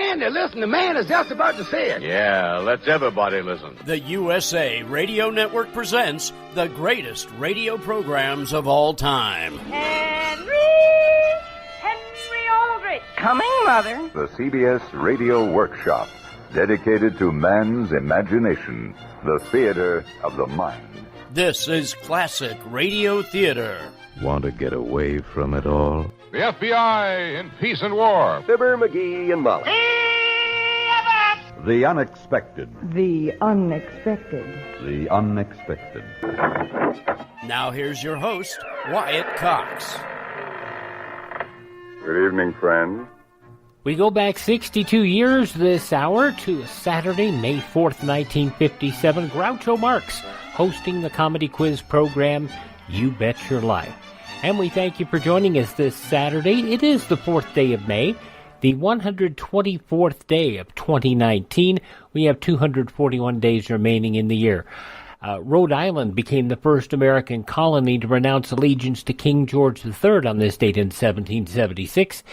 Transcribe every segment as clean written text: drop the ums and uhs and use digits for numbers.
Sandy, listen, the man is just about to say it. Yeah, let's everybody listen. The USA Radio Network presents the greatest radio programs of all time. Henry Aldrich. Coming, Mother. The CBS Radio Workshop, dedicated to man's imagination, the theater of the mind. This is classic radio theater. Want to get away from it all? The FBI in Peace and War. Fibber, McGee, and Molly. The unexpected. The unexpected. The unexpected. Now here's your host, Wyatt Cox. Good evening, friends. We go back 62 years this hour to Saturday, May 4th, 1957. Groucho Marx hosting the comedy quiz program, You Bet Your Life. And we thank you for joining us this Saturday. It is the 4th day of May, the 124th day of 2019. We have 241 days remaining in the year. Rhode Island became the first American colony to renounce allegiance to King George III on this date in 1776.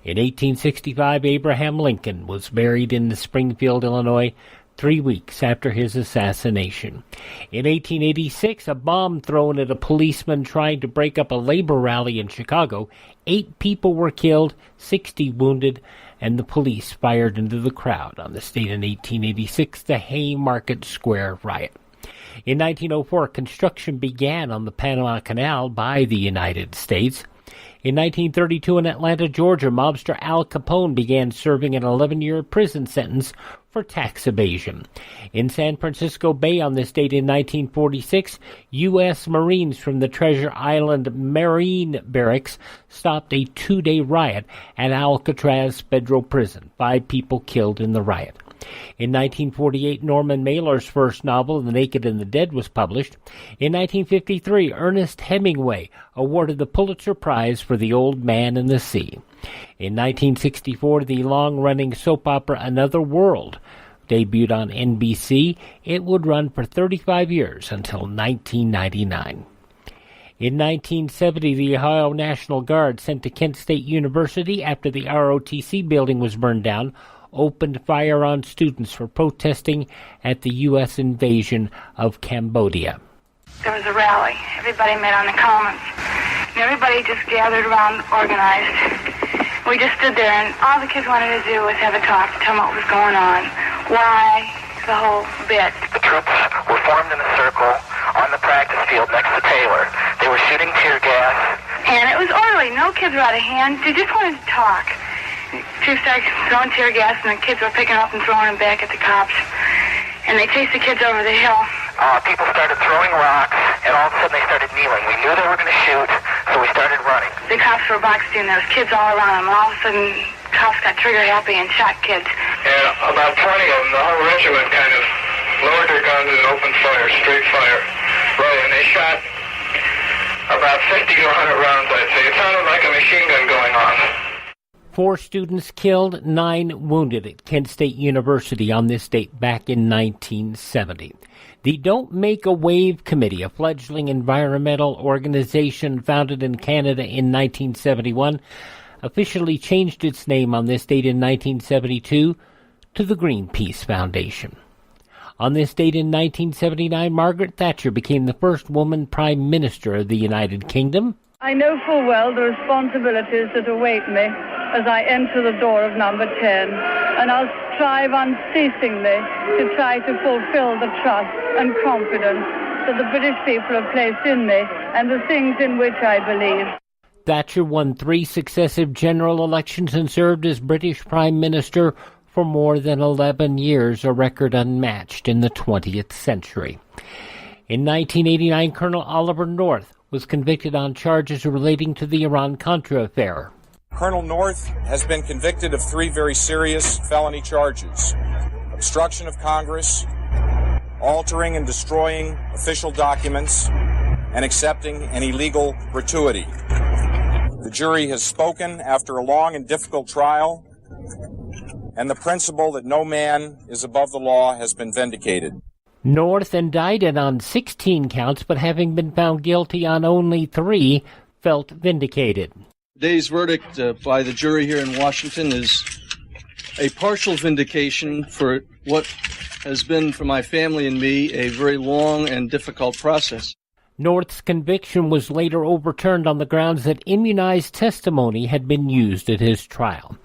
In 1865, Abraham Lincoln was buried in Springfield, Illinois, 3 weeks after his assassination. In 1886, a bomb thrown at a policeman trying to break up a labor rally in Chicago. 8 people were killed, 60 wounded, and the police fired into the crowd on this date in 1886, the Haymarket Square riot. In 1904, construction began on the Panama Canal by the United States. In 1932, in Atlanta, Georgia, mobster Al Capone began serving an 11-year prison sentence for tax evasion. In San Francisco Bay on this date in 1946, U.S. Marines from the Treasure Island Marine Barracks stopped a 2-day riot at Alcatraz Federal Prison. 5 people killed in the riot. In 1948, Norman Mailer's first novel, The Naked and the Dead, was published. In 1953, Ernest Hemingway awarded the Pulitzer Prize for The Old Man and the Sea. In 1964, the long-running soap opera Another World debuted on NBC. It would run for 35 years until 1999. In 1970, the Ohio National Guard, sent to Kent State University after the ROTC building was burned down, opened fire on students for protesting at the U.S. invasion of Cambodia. There was a rally. Everybody met on the commons. And everybody just gathered around, organized. We just stood there, and all the kids wanted to do was have a talk to tell them what was going on. Why? The whole bit. The troops were formed in a circle on the practice field next to Taylor. They were shooting tear gas. And it was orderly. No kids were out of hand. They just wanted to talk. Troops started throwing tear gas, and the kids were picking up and throwing them back at the cops. And they chased the kids over the hill. People started throwing rocks, and all of a sudden they started kneeling. We knew they were going to shoot, so we started running. The cops were boxed in. There was kids all around them. All of a sudden, cops got trigger happy and shot kids. And about 20 of them, the whole regiment kind of lowered their guns and opened fire, straight fire. Right, and they shot about 50 to 100 rounds, I'd say. It sounded like a machine gun going off. 4 students killed, 9 wounded at Kent State University on this date back in 1970. The Don't Make a Wave Committee, a fledgling environmental organization founded in Canada in 1971, officially changed its name on this date in 1972 to the Greenpeace Foundation. On this date in 1979, Margaret Thatcher became the first woman Prime Minister of the United Kingdom. I know full well the responsibilities that await me as I enter the door of number 10, and I'll strive unceasingly to try to fulfill the trust and confidence that the British people have placed in me and the things in which I believe. Thatcher won 3 successive general elections and served as British Prime Minister for more than 11 years, a record unmatched in the 20th century. In 1989, Colonel Oliver North was convicted on charges relating to the Iran-Contra affair. Colonel North has been convicted of 3 very serious felony charges: obstruction of Congress, altering and destroying official documents, and accepting an illegal gratuity. The jury has spoken after a long and difficult trial, and the principle that no man is above the law has been vindicated. North indicted on 16 counts, but having been found guilty on only 3, felt vindicated. Today's verdict by the jury here in Washington is a partial vindication for what has been for my family and me a very long and difficult process. North's conviction was later overturned on the grounds that immunized testimony had been used at his trial.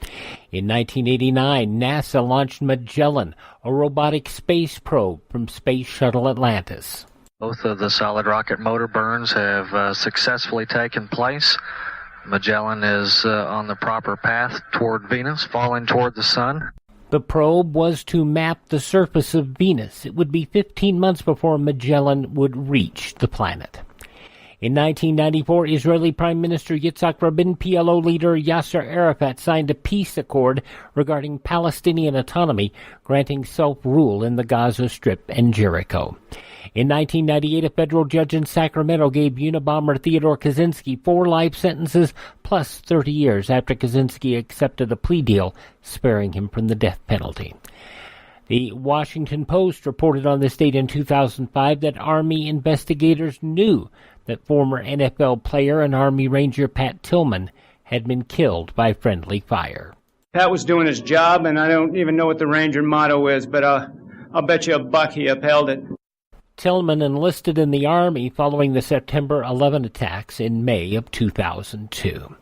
In 1989, NASA launched Magellan, a robotic space probe from Space Shuttle Atlantis. Both of the solid rocket motor burns have successfully taken place. Magellan is on the proper path toward Venus, falling toward the sun. The probe was to map the surface of Venus. It would be 15 months before Magellan would reach the planet. In 1994, Israeli Prime Minister Yitzhak Rabin, PLO leader Yasser Arafat signed a peace accord regarding Palestinian autonomy, granting self-rule in the Gaza Strip and Jericho. In 1998, a federal judge in Sacramento gave Unabomber Theodore Kaczynski 4 life sentences plus 30 years after Kaczynski accepted a plea deal, sparing him from the death penalty. The Washington Post reported on this date in 2005 that Army investigators knew that former NFL player and Army Ranger Pat Tillman had been killed by friendly fire. Pat was doing his job, and I don't even know what the Ranger motto is, but I'll bet you $1 he upheld it. Tillman enlisted in the Army following the September 11 attacks in May of 2002.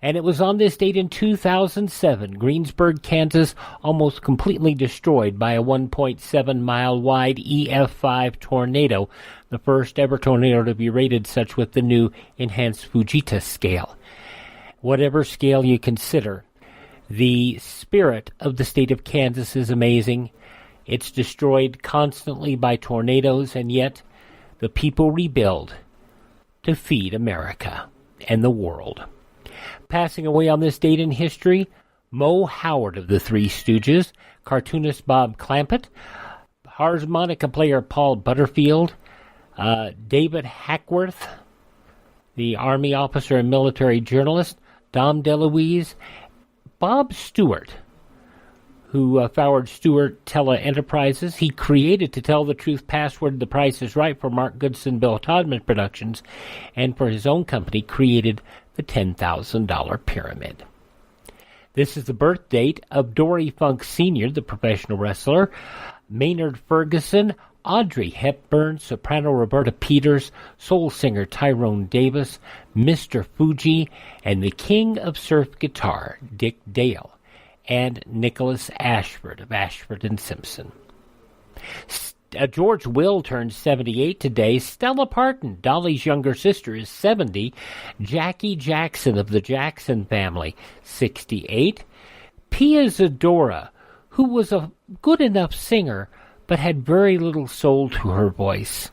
And it was on this date in 2007, Greensburg, Kansas, almost completely destroyed by a 1.7-mile-wide EF5 tornado, the first ever tornado to be rated such with the new enhanced Fujita scale. Whatever scale you consider, the spirit of the state of Kansas is amazing. It's destroyed constantly by tornadoes, and yet the people rebuild to feed America and the world. Passing away on this date in history, Mo Howard of the Three Stooges, cartoonist Bob Clampett, harmonica player Paul Butterfield, David Hackworth, the Army officer and military journalist, Dom DeLuise, Bob Stewart, who founded Stewart Tele-Enterprises. He created To Tell the Truth Password The Price is Right for Mark Goodson, Bill Todman Productions, and for his own company created the $10,000 Pyramid. This is the birth date of Dory Funk Sr., the professional wrestler, Maynard Ferguson, Audrey Hepburn, soprano Roberta Peters, soul singer Tyrone Davis, Mr. Fuji, and the king of surf guitar, Dick Dale, and Nicholas Ashford of Ashford and Simpson. George Will turned 78 today. Stella Parton, Dolly's younger sister, is 70. Jackie Jackson of the Jackson family, 68. Pia Zadora, who was a good enough singer but had very little soul to her voice.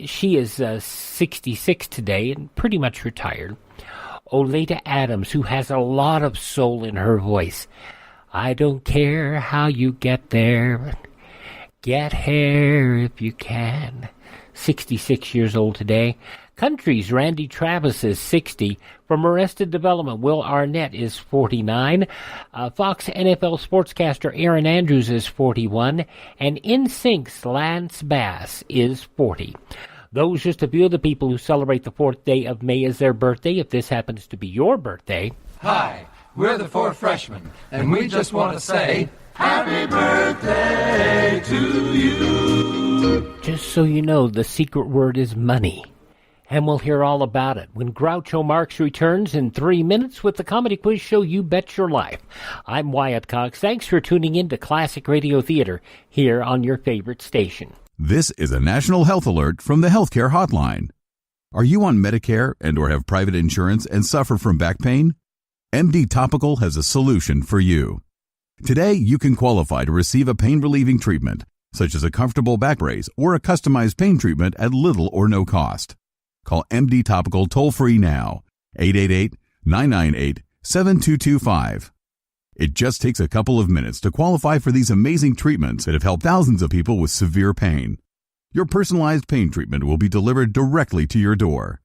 She is 66 today and pretty much retired. Oleta Adams, who has a lot of soul in her voice. I don't care how you get there. Get here if you can. 66 years old today. Country's Randy Travis is 60. From Arrested Development, Will Arnett is 49. Fox NFL sportscaster Aaron Andrews is 41. And NSYNC's Lance Bass is 40. Those just a few of the people who celebrate the 4th day of May as their birthday. If this happens to be your birthday. Hi, we're the 4 freshmen, and we just want to say happy birthday to you. Just so you know, the secret word is money. And we'll hear all about it when Groucho Marx returns in 3 minutes with the comedy quiz show You Bet Your Life. I'm Wyatt Cox. Thanks for tuning in to Classic Radio Theater here on your favorite station. This is a national health alert from the Healthcare Hotline. Are you on Medicare and or have private insurance and suffer from back pain? MD Topical has a solution for you. Today, you can qualify to receive a pain-relieving treatment, such as a comfortable back brace or a customized pain treatment at little or no cost. Call MD Topical toll-free now, 888-998-7225. It just takes a couple of minutes to qualify for these amazing treatments that have helped thousands of people with severe pain. Your personalized pain treatment will be delivered directly to your door.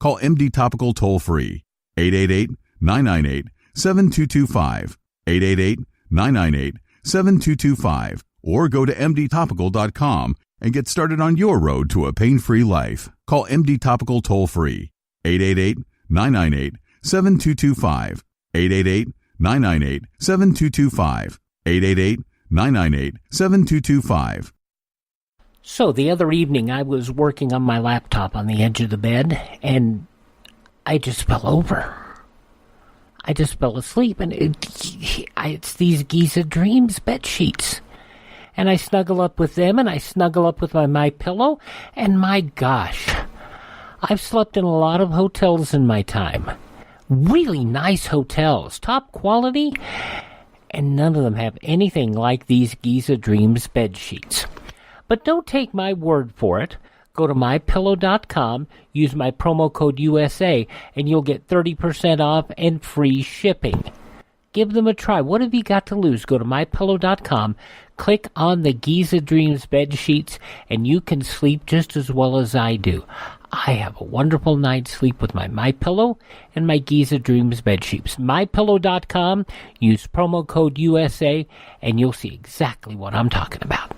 Call MD Topical toll-free, 888-998-7225, 888-998-7225, or go to mdtopical.com and get started on your road to a pain-free life. Call MD Topical toll-free, 888-998-7225, 888-998-7225. 888-998-7225. So the other evening I was working on my laptop on the edge of the bed, and I just fell over. I just fell asleep, and it's these Giza Dreams bed sheets. And I snuggle up with them, and I snuggle up with my pillow, and my gosh, I've slept in a lot of hotels in my time. Really nice hotels, top quality, and none of them have anything like these Giza Dreams bed sheets. But don't take my word for it. Go to mypillow.com, use my promo code USA, and you'll get 30% off and free shipping. Give them a try. What have you got to lose? Go to mypillow.com, click on the Giza Dreams bed sheets, and you can sleep just as well as I do. I have a wonderful night's sleep with my MyPillow and my Giza Dreams bed sheets. MyPillow.com, use promo code USA, and you'll see exactly what I'm talking about.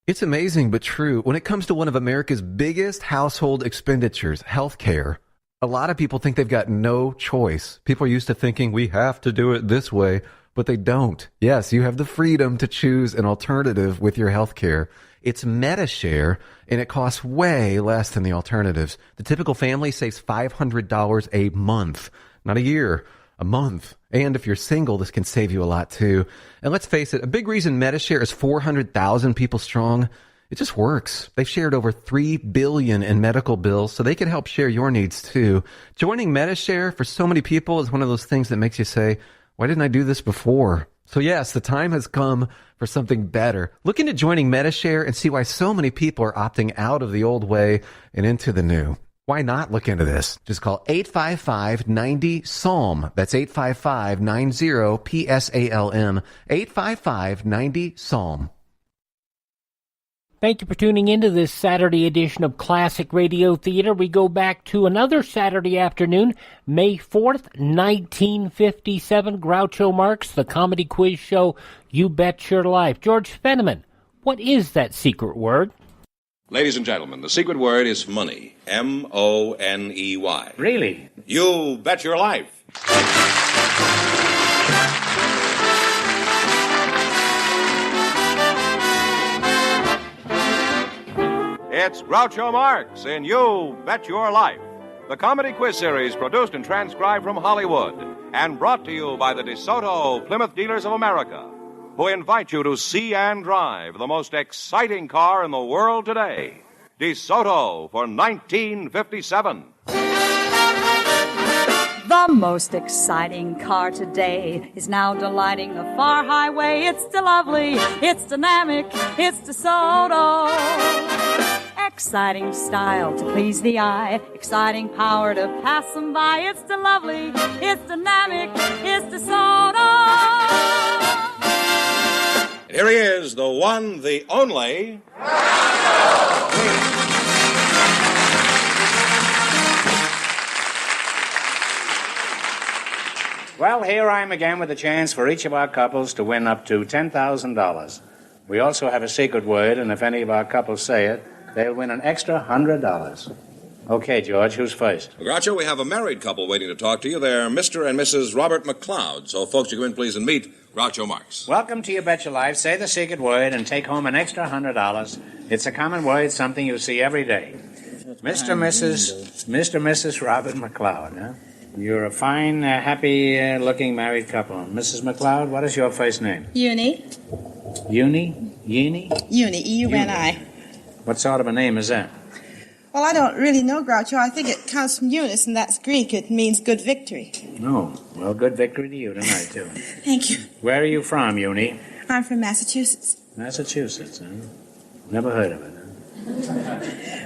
It's amazing but true. When it comes to one of America's biggest household expenditures, healthcare, a lot of people think they've got no choice. People are used to thinking we have to do it this way, but they don't. Yes, you have the freedom to choose an alternative with your healthcare. It's MediShare, and it costs way less than the alternatives. The typical family saves $500 a month, not a year, a month. And if you're single, this can save you a lot too. And let's face it, a big reason MediShare is 400,000 people strong, it just works. They've shared over $3 billion in medical bills, so they can help share your needs too. Joining MediShare for so many people is one of those things that makes you say, why didn't I do this before? So yes, the time has come for something better. Look into joining MediShare and see why so many people are opting out of the old way and into the new. Why not look into this? Just call 855-90-SALM. That's 855-90-PSALM. 855-90-SALM. Thank you for tuning in to this Saturday edition of Classic Radio Theater. We go back to another Saturday afternoon, May 4th, 1957. Groucho Marx, the comedy quiz show, You Bet Your Life. George Fenneman, what is that secret word? Ladies and gentlemen, the secret word is money. M-O-N-E-Y. Really? You bet your life. It's Groucho Marx in You Bet Your Life, the comedy quiz series produced and transcribed from Hollywood and brought to you by the DeSoto Plymouth Dealers of America, who invite you to see and drive the most exciting car in the world today, DeSoto for 1957. The most exciting car today is now delighting the far highway. It's the lovely, it's dynamic, it's DeSoto. Exciting style to please the eye, exciting power to pass them by. It's the lovely, it's dynamic, it's DeSoto. Here he is, the one, the only... Well, here I am again with a chance for each of our couples to win up to $10,000. We also have a secret word, and if any of our couples say it, they'll win an extra $100. Okay, George, who's first? Groucho, we have a married couple waiting to talk to you. They're Mr. and Mrs. Robert McLeod. So, folks, you come in, please, and meet Groucho Marx. Welcome to You Bet Your Life. Say the secret word and take home an extra $100. It's a common word, something you see every day. Mr. and Mrs. Robert McLeod, huh? You're a fine, happy-looking married couple. Mrs. McLeod, what is your first name? Uni. Uni? Uni, E-U-N-I. What sort of a name is that? Well, I don't really know, Groucho. I think it comes from Eunice, and that's Greek. It means good victory. Oh, well, good victory to you tonight, too. Thank you. Where are you from, Uni? I'm from Massachusetts. Massachusetts, huh? Never heard of it, huh?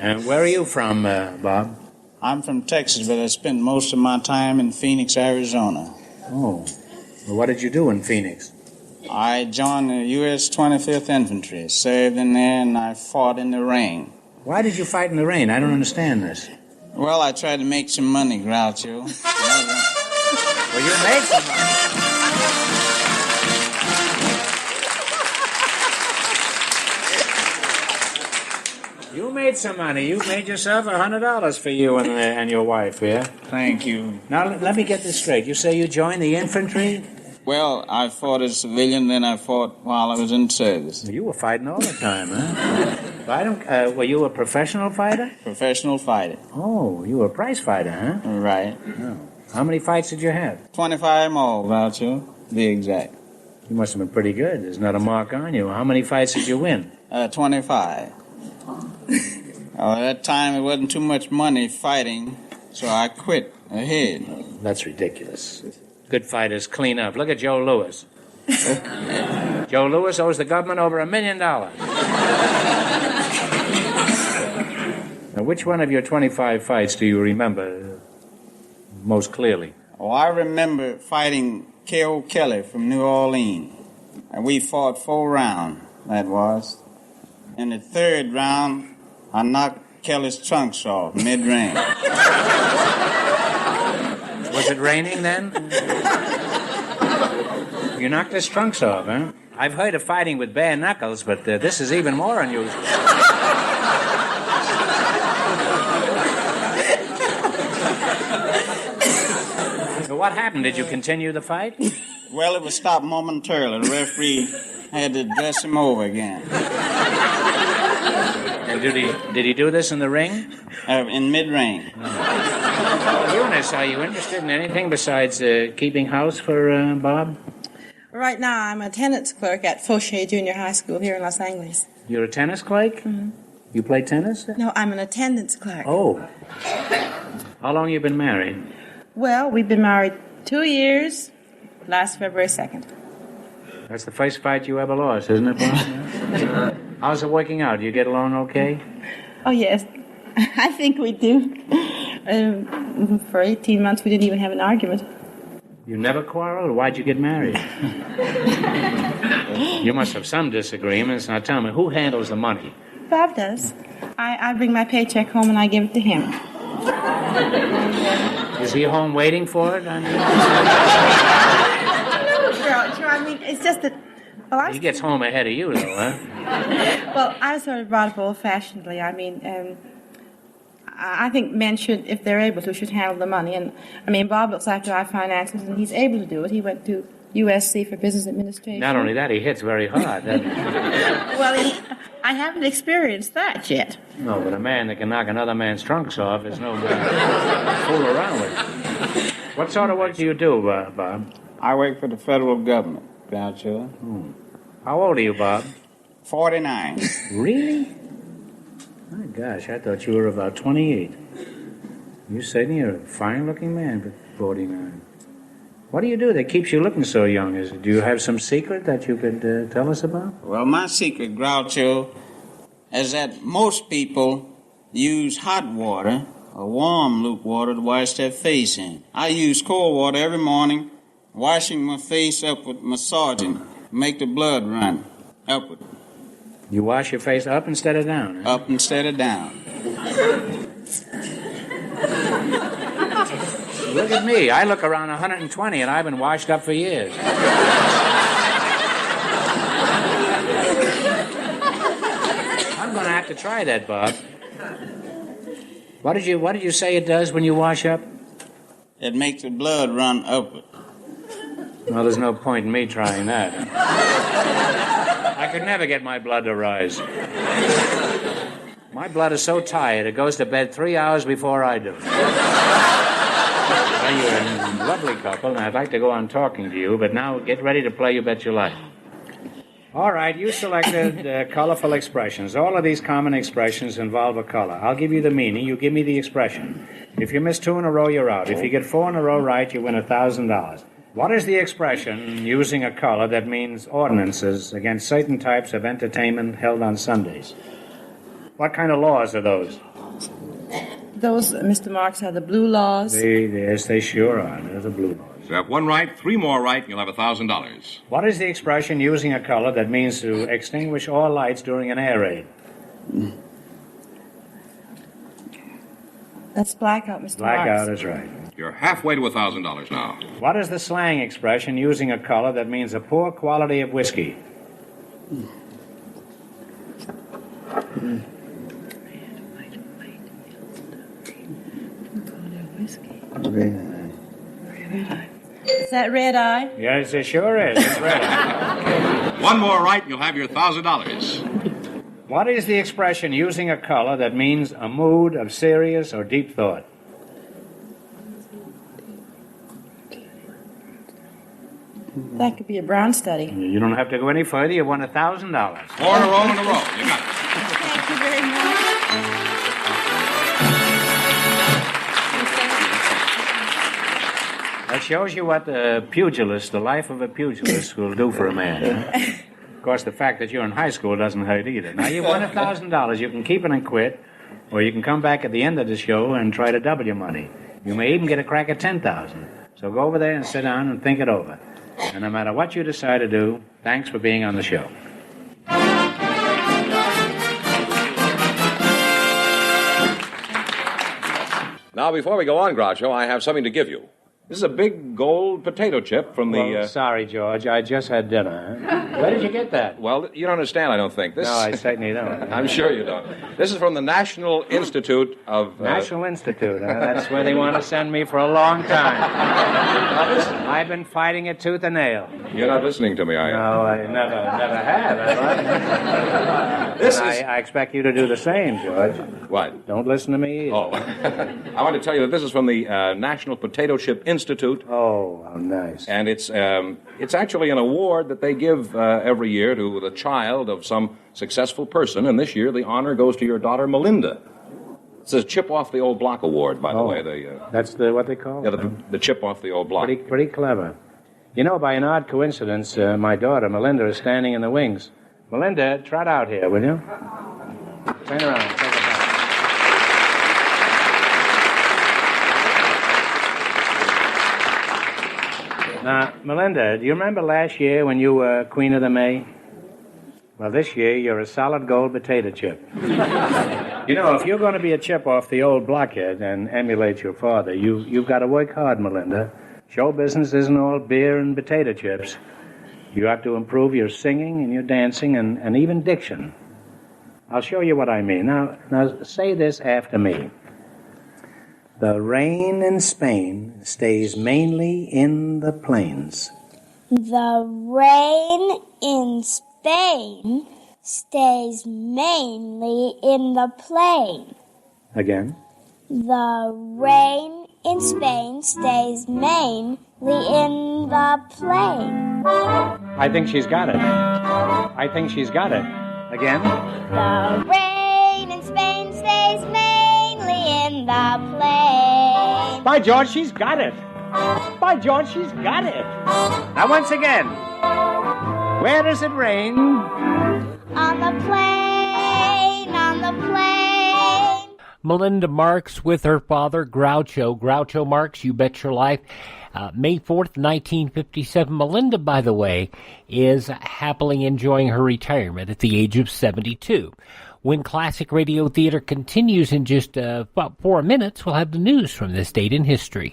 And where are you from, Bob? I'm from Texas, but I spent most of my time in Phoenix, Arizona. Oh. Well, what did you do in Phoenix? I joined the U.S. 25th Infantry, served in there, and I fought in the rain. Why did you fight in the rain? I don't understand this. Well, I tried to make some money, Groucho. Well, you made some money. You made some money. You made yourself $100 for you and your wife, yeah? Thank you. Now, let me get this straight. You say you joined the infantry? Well, I fought as a civilian, then I fought while I was in service. You were fighting all the time, huh? Were you a professional fighter? Professional fighter. Oh, you were a prize fighter, huh? Right. Oh. How many fights did you have? 25 more, Groucho. Be exact. You must have been pretty good. There's not a mark on you. How many fights did you win? 25. At that time, it wasn't too much money fighting, so I quit ahead. That's ridiculous. Good fighters clean up. Look at Joe Louis. Joe Louis owes the government over $1 million. Now, which one of your 25 fights do you remember most clearly? Oh, I remember fighting K.O. Kelly from New Orleans. And we fought 4 rounds, that was. In the 3rd round, I knocked Kelly's trunks off mid-range. Was it raining then? You knocked his trunks off, huh? I've heard of fighting with bare knuckles, but this is even more unusual. So what happened? Did you continue the fight? Well, it was stopped momentarily. The referee had to dress him over again. And did he do this in the ring? In mid-range. Eunice, are you interested in anything besides keeping house for Bob? Right now, I'm a attendance clerk at Fauché Junior High School here in Los Angeles. You're a tennis clerk? Mm-hmm. You play tennis? No, I'm an attendance clerk. Oh. How long you been married? Well, we've been married 2 years, last February 2nd. That's the first fight you ever lost, isn't it, Bob? How's it working out? Do you get along okay? Oh, yes. I think we do. For 18 months, we didn't even have an argument. You never quarreled? Why'd you get married? You must have some disagreements. Now tell me, who handles the money? Bob does. I bring my paycheck home and I give it to him. Is he home waiting for it? No, Groucho, I mean, it's just that... Well, he gets home ahead of you, though, huh? Well, I was sort of brought up old-fashionedly. I mean, I think men should, if they're able to, should handle the money. And, I mean, Bob looks after our finances, and he's able to do it. He went to USC for business administration. Not only that, he hits very hard, doesn't he? Well, I haven't experienced that yet. No, but a man that can knock another man's trunks off is no fool around with. What sort of work do you do, Bob? I work for the federal government, Groucho. How old are you, Bob? 49. Really? My gosh, I thought you were about 28. You certainly are a fine-looking man, but 49. What do you do that keeps you looking so young? Do you have some secret that you could tell us about? Well, my secret, Groucho, is that most people use hot water or warm luke water to wash their face in. I use cold water every morning, washing my face upward, massaging, make the blood run upward. You wash your face up instead of down? Up instead of down. Look at me. I look around 120, and I've been washed up for years. I'm going to have to try that, Bob. What did you say it does when you wash up? It makes the blood run upward. Well, there's no point in me trying that. I could never get my blood to rise. My blood is so tired, it goes to bed 3 hours before I do. Well, you're a lovely couple, and I'd like to go on talking to you, but now get ready to play You Bet Your Life. All right, you selected colorful expressions. All of these common expressions involve a color. I'll give you the meaning. You give me the expression. If you miss 2 in a row, you're out. If you get 4 in a row right, you win $1,000. What is the expression using a color that means ordinances against certain types of entertainment held on Sundays? What kind of laws are those? Those, Mr. Marx, are the blue laws. Yes, they sure are. They're the blue laws. So you have 1 right, 3 more right, and you'll have $1,000. What is the expression using a color that means to extinguish all lights during an air raid? That's blackout, Mr. Blackout Marx. is right. You're halfway to $1,000 now. What is the slang expression using a color that means a poor quality of whiskey? Is that red eye? Yes, it sure is. It's red eye. One more right, and you'll have your $1,000. What is the expression using a color that means a mood of serious or deep thought? That could be a brown study. You don't have to go any further. You won $1,000. 4 in a row in a row. You got it. Thank you very much. That shows you what the life of a pugilist will do for a man. Of course, the fact that you're in high school doesn't hurt either. Now, you won $1,000. You can keep it and quit, or you can come back at the end of the show and try to double your money. You may even get a crack at $10,000. So go over there and sit down and think it over. And no matter what you decide to do, thanks for being on the show. Now, before we go on, Groucho, I have something to give you. This is a big gold potato chip from the... Well, sorry, George. I just had dinner. Where did you get that? Well, you don't understand, I don't think. No, I certainly don't. I'm sure you don't. This is from the National Institute of... National Institute. That's where they want to send me for a long time. I've been fighting it tooth and nail. You're not listening to me, are you? No, I never have. I expect you to do the same, George. What? Don't listen to me either. Oh. I want to tell you that this is from the National Potato Chip Institute. Oh, how nice. And it's actually an award that they give every year to the child of some successful person, and this year the honor goes to your daughter, Melinda. It's a chip off the old block award, by the way. That's what they call it? Yeah, the chip off the old block. Pretty clever. You know, by an odd coincidence, my daughter, Melinda, is standing in the wings. Melinda, trot out here, will you? Turn around. Take it back. Now, Melinda, do you remember last year when you were Queen of the May? Well, this year you're a solid gold potato chip. You know, if you're going to be a chip off the old blockhead and emulate your father, you've got to work hard, Melinda. Show business isn't all beer and potato chips. You have to improve your singing and your dancing and even diction. I'll show you what I mean. Now say this after me. The rain in Spain stays mainly in the plains. The rain in Spain stays mainly in the plain. Again. The rain in Spain stays mainly in the plain. I think she's got it. Again. The rain in Spain stays mainly in the plain. By George, she's got it. Now, once again. Where does it rain? On the plain, on the plain. Melinda Marx with her father, Groucho Marx, You Bet Your Life. May 4th, 1957. Melinda, by the way, is happily enjoying her retirement at the age of 72. When Classic Radio Theater continues in just about 4 minutes, we'll have the news from this date in history.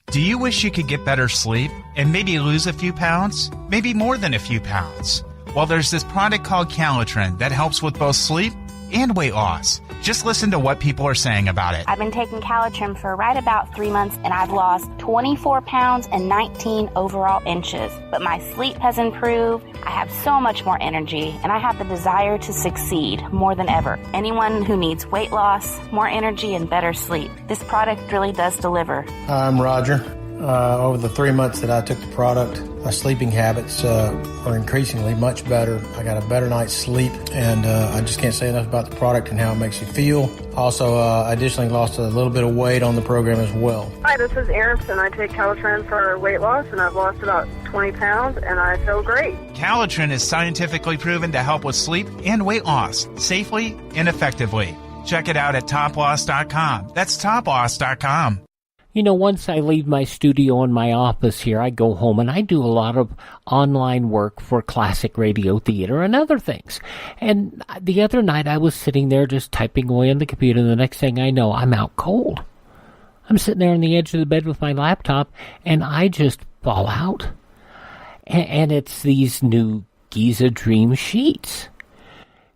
Do you wish you could get better sleep and maybe lose a few pounds? Maybe more than a few pounds? Well, there's this product called Callacles that helps with both sleep and weight loss. Just listen to what people are saying about it. I've been taking Callacles for right about 3 months, and I've lost 24 pounds and 19 overall inches. But my sleep has improved, I have so much more energy, and I have the desire to succeed more than ever. Anyone who needs weight loss, more energy, and better sleep, this product really does deliver. Hi, I'm Roger. Over the 3 months that I took the product, my sleeping habits are increasingly much better. I got a better night's sleep, and I just can't say enough about the product and how it makes you feel. Also, I additionally lost a little bit of weight on the program as well. Hi, this is Erin, and I take Callacles for weight loss, and I've lost about 20 pounds, and I feel great. Callacles is scientifically proven to help with sleep and weight loss safely and effectively. Check it out at toploss.com. That's toploss.com. You know, once I leave my studio and my office here, I go home and I do a lot of online work for Classic Radio Theater and other things. And the other night I was sitting there just typing away on the computer, and the next thing I know, I'm out cold. I'm sitting there on the edge of the bed with my laptop, and I just fall out. And it's these new Giza Dream sheets.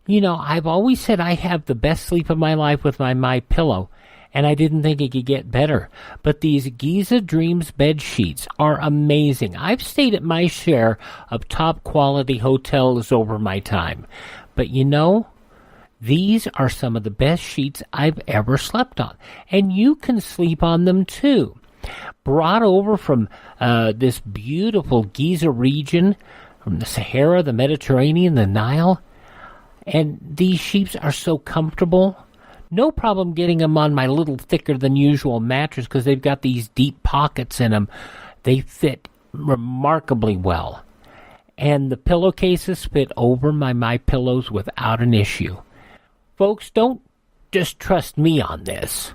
You know, I've always said I have the best sleep of my life with my MyPillow. and I didn't think it could get better. But these Giza Dreams bed sheets are amazing. I've stayed at my share of top-quality hotels over my time. But you know, these are some of the best sheets I've ever slept on. And you can sleep on them too. Brought over from this beautiful Giza region, from the Sahara, the Mediterranean, the Nile. And these sheets are so comfortable. No problem getting them on my little thicker than usual mattress because they've got these deep pockets in them. They fit remarkably well. And the pillowcases fit over my MyPillows without an issue. Folks, don't just trust me on this.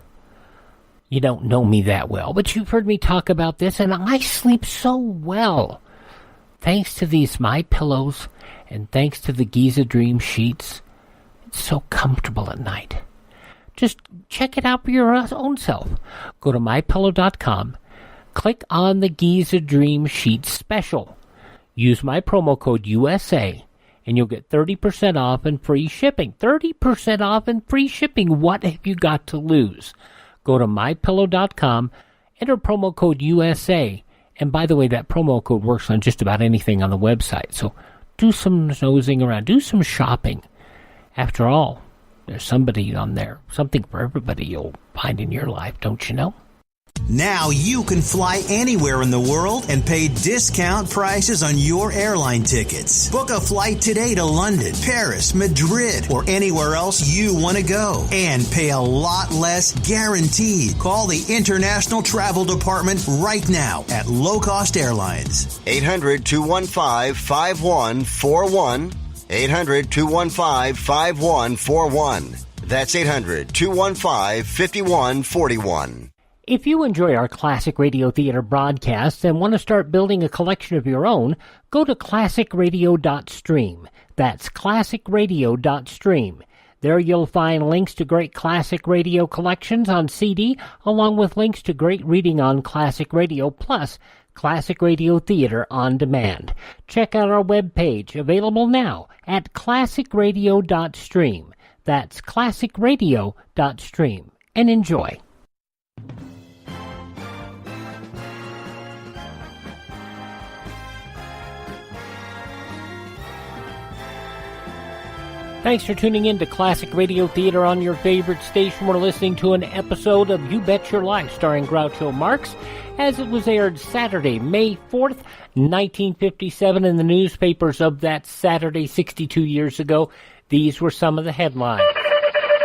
You don't know me that well, but you've heard me talk about this, and I sleep so well. Thanks to these MyPillows, and thanks to the Giza Dream sheets, it's so comfortable at night. Just check it out for your own self. Go to MyPillow.com, click on the Giza Dream Sheets special. Use my promo code USA, and you'll get 30% off and free shipping. 30% off and free shipping. What have you got to lose? Go to MyPillow.com, enter promo code USA. And by the way, that promo code works on just about anything on the website. So do some nosing around. Do some shopping. After all, there's somebody on there. Something for everybody you'll find in your life, don't you know? Now you can fly anywhere in the world and pay discount prices on your airline tickets. Book a flight today to London, Paris, Madrid, or anywhere else you want to go. And pay a lot less guaranteed. Call the International Travel Department right now at Low Cost Airlines. 800-215-5141. 800-215-5141. That's 800-215-5141. If you enjoy our Classic Radio Theater broadcasts and want to start building a collection of your own, go to classicradio.stream. That's classicradio.stream. There you'll find links to great classic radio collections on CD, along with links to great reading on classic radio, plus Classic Radio Theater on demand. Check out our webpage, available now at classicradio.stream. That's classicradio.stream. And enjoy. Thanks for tuning in to Classic Radio Theater on your favorite station. We're listening to an episode of You Bet Your Life starring Groucho Marx as it was aired Saturday, May 4th, 1957 in the newspapers of that Saturday 62 years ago. These were some of the headlines.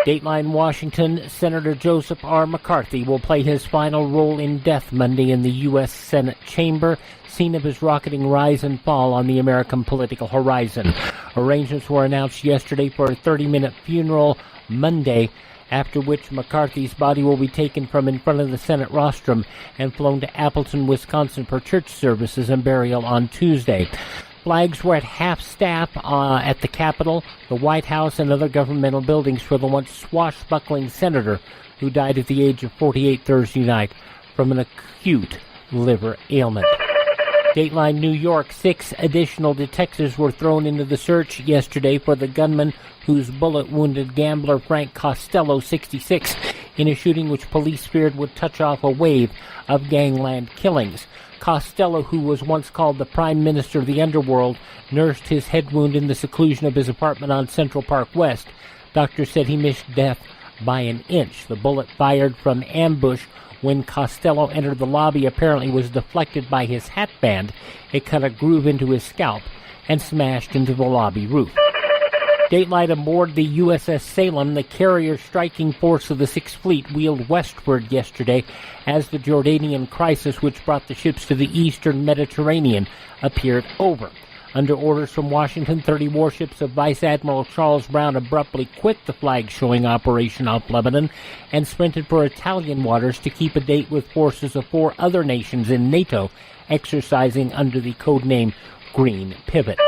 Dateline Washington, Senator Joseph R. McCarthy will play his final role in death Monday in the U.S. Senate chamber, scene of his rocketing rise and fall on the American political horizon. Arrangements were announced yesterday for a 30-minute funeral Monday, after which McCarthy's body will be taken from in front of the Senate rostrum and flown to Appleton, Wisconsin for church services and burial on Tuesday. Flags were at half-staff at the Capitol, the White House, and other governmental buildings for the once swashbuckling senator who died at the age of 48 Thursday night from an acute liver ailment. Dateline New York, 6 additional detectives were thrown into the search yesterday for the gunman whose bullet wounded gambler Frank Costello, 66, in a shooting which police feared would touch off a wave of gangland killings. Costello, who was once called the Prime Minister of the Underworld, nursed his head wound in the seclusion of his apartment on Central Park West. Doctors said he missed death by an inch. The bullet fired from ambush when Costello entered the lobby apparently was deflected by his hatband. It cut a groove into his scalp and smashed into the lobby roof. Dateline aboard the USS Salem, the carrier striking force of the Sixth Fleet, wheeled westward yesterday as the Jordanian crisis, which brought the ships to the eastern Mediterranean, appeared over. Under orders from Washington, 30 warships of Vice Admiral Charles Brown abruptly quit the flag-showing operation off Lebanon and sprinted for Italian waters to keep a date with forces of 4 other nations in NATO, exercising under the codename Green Pivot.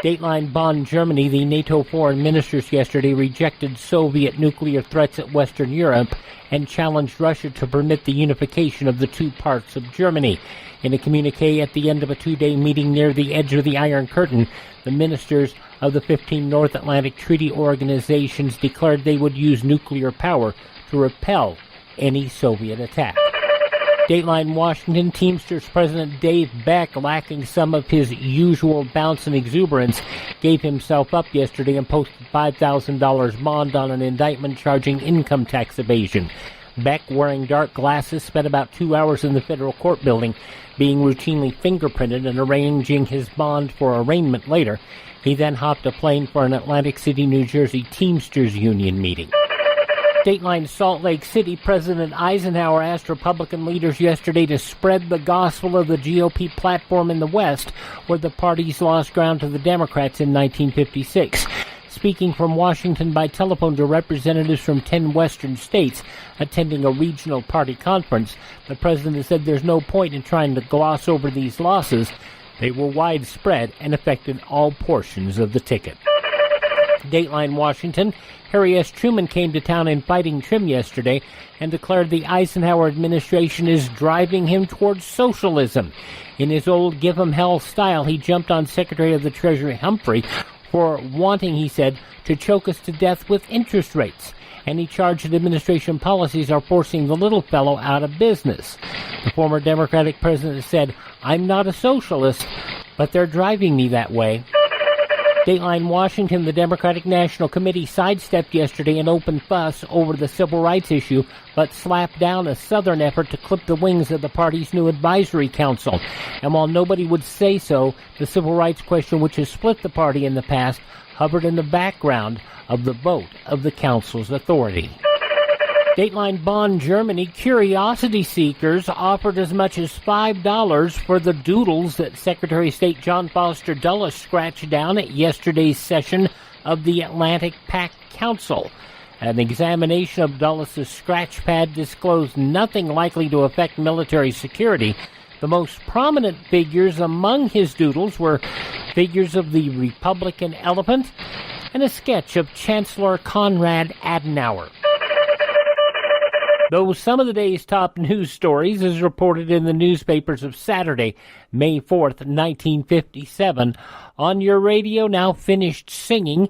Dateline Bonn, Germany, the NATO foreign ministers yesterday rejected Soviet nuclear threats at Western Europe and challenged Russia to permit the unification of the 2 parts of Germany. In a communique at the end of a 2-day meeting near the edge of the Iron Curtain, the ministers of the 15 North Atlantic Treaty Organizations declared they would use nuclear power to repel any Soviet attack. Dateline Washington, Teamsters President Dave Beck, lacking some of his usual bounce and exuberance, gave himself up yesterday and posted $5,000 bond on an indictment charging income tax evasion. Beck, wearing dark glasses, spent about 2 hours in the federal court building, being routinely fingerprinted and arranging his bond for arraignment later. He then hopped a plane for an Atlantic City, New Jersey Teamsters Union meeting. Dateline Salt Lake City, President Eisenhower asked Republican leaders yesterday to spread the gospel of the GOP platform in the West, where the parties lost ground to the Democrats in 1956. Speaking from Washington by telephone to representatives from 10 western states attending a regional party conference, the president said there's no point in trying to gloss over these losses. They were widespread and affected all portions of the ticket. Dateline Washington, Harry S. Truman came to town in fighting trim yesterday and declared the Eisenhower administration is driving him towards socialism. In his old give 'em hell style, he jumped on Secretary of the Treasury Humphrey for wanting, he said, to choke us to death with interest rates. And he charged that administration policies are forcing the little fellow out of business. The former Democratic president said, I'm not a socialist, but they're driving me that way. Dateline Washington, the Democratic National Committee sidestepped yesterday an open fuss over the civil rights issue, but slapped down a Southern effort to clip the wings of the party's new advisory council. And while nobody would say so, the civil rights question, which has split the party in the past, hovered in the background of the vote of the council's authority. Dateline Bonn, Germany, curiosity seekers offered as much as $5 for the doodles that Secretary of State John Foster Dulles scratched down at yesterday's session of the Atlantic Pact Council. An examination of Dulles' scratch pad disclosed nothing likely to affect military security. The most prominent figures among his doodles were figures of the Republican elephant and a sketch of Chancellor Konrad Adenauer. Those some of the day's top news stories as reported in the newspapers of Saturday, May 4th, 1957. On your radio, now finished singing,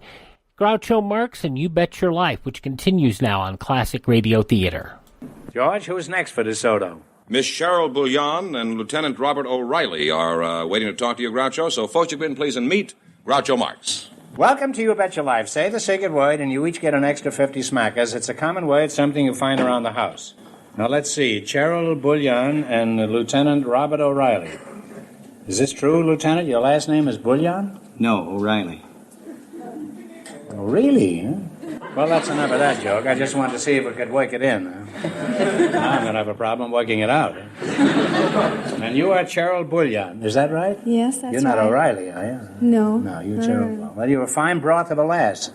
Groucho Marx and You Bet Your Life, which continues now on Classic Radio Theater. George, who's next for DeSoto? Miss Cheryl Bouillon and Lieutenant Robert O'Reilly are waiting to talk to you, Groucho. So, folks, you can please meet Groucho Marx. Welcome to You Bet Your Life. Say the secret word, and you each get an extra 50 smackers. It's a common word, something you find around the house. Now, let's see. Cheryl Bouillon and Lieutenant Robert O'Reilly. Is this true, Lieutenant? Your last name is Bouillon? No, O'Reilly. Oh, really? Huh? Well, that's enough of that joke. I just wanted to see if we could work it in. Now I'm going to have a problem working it out. And you are Cheryl Bouillon, is that right? Yes, that's right. You're not O'Reilly, are you? No. No, you're Cheryl. Well, you're a fine broth of a lass.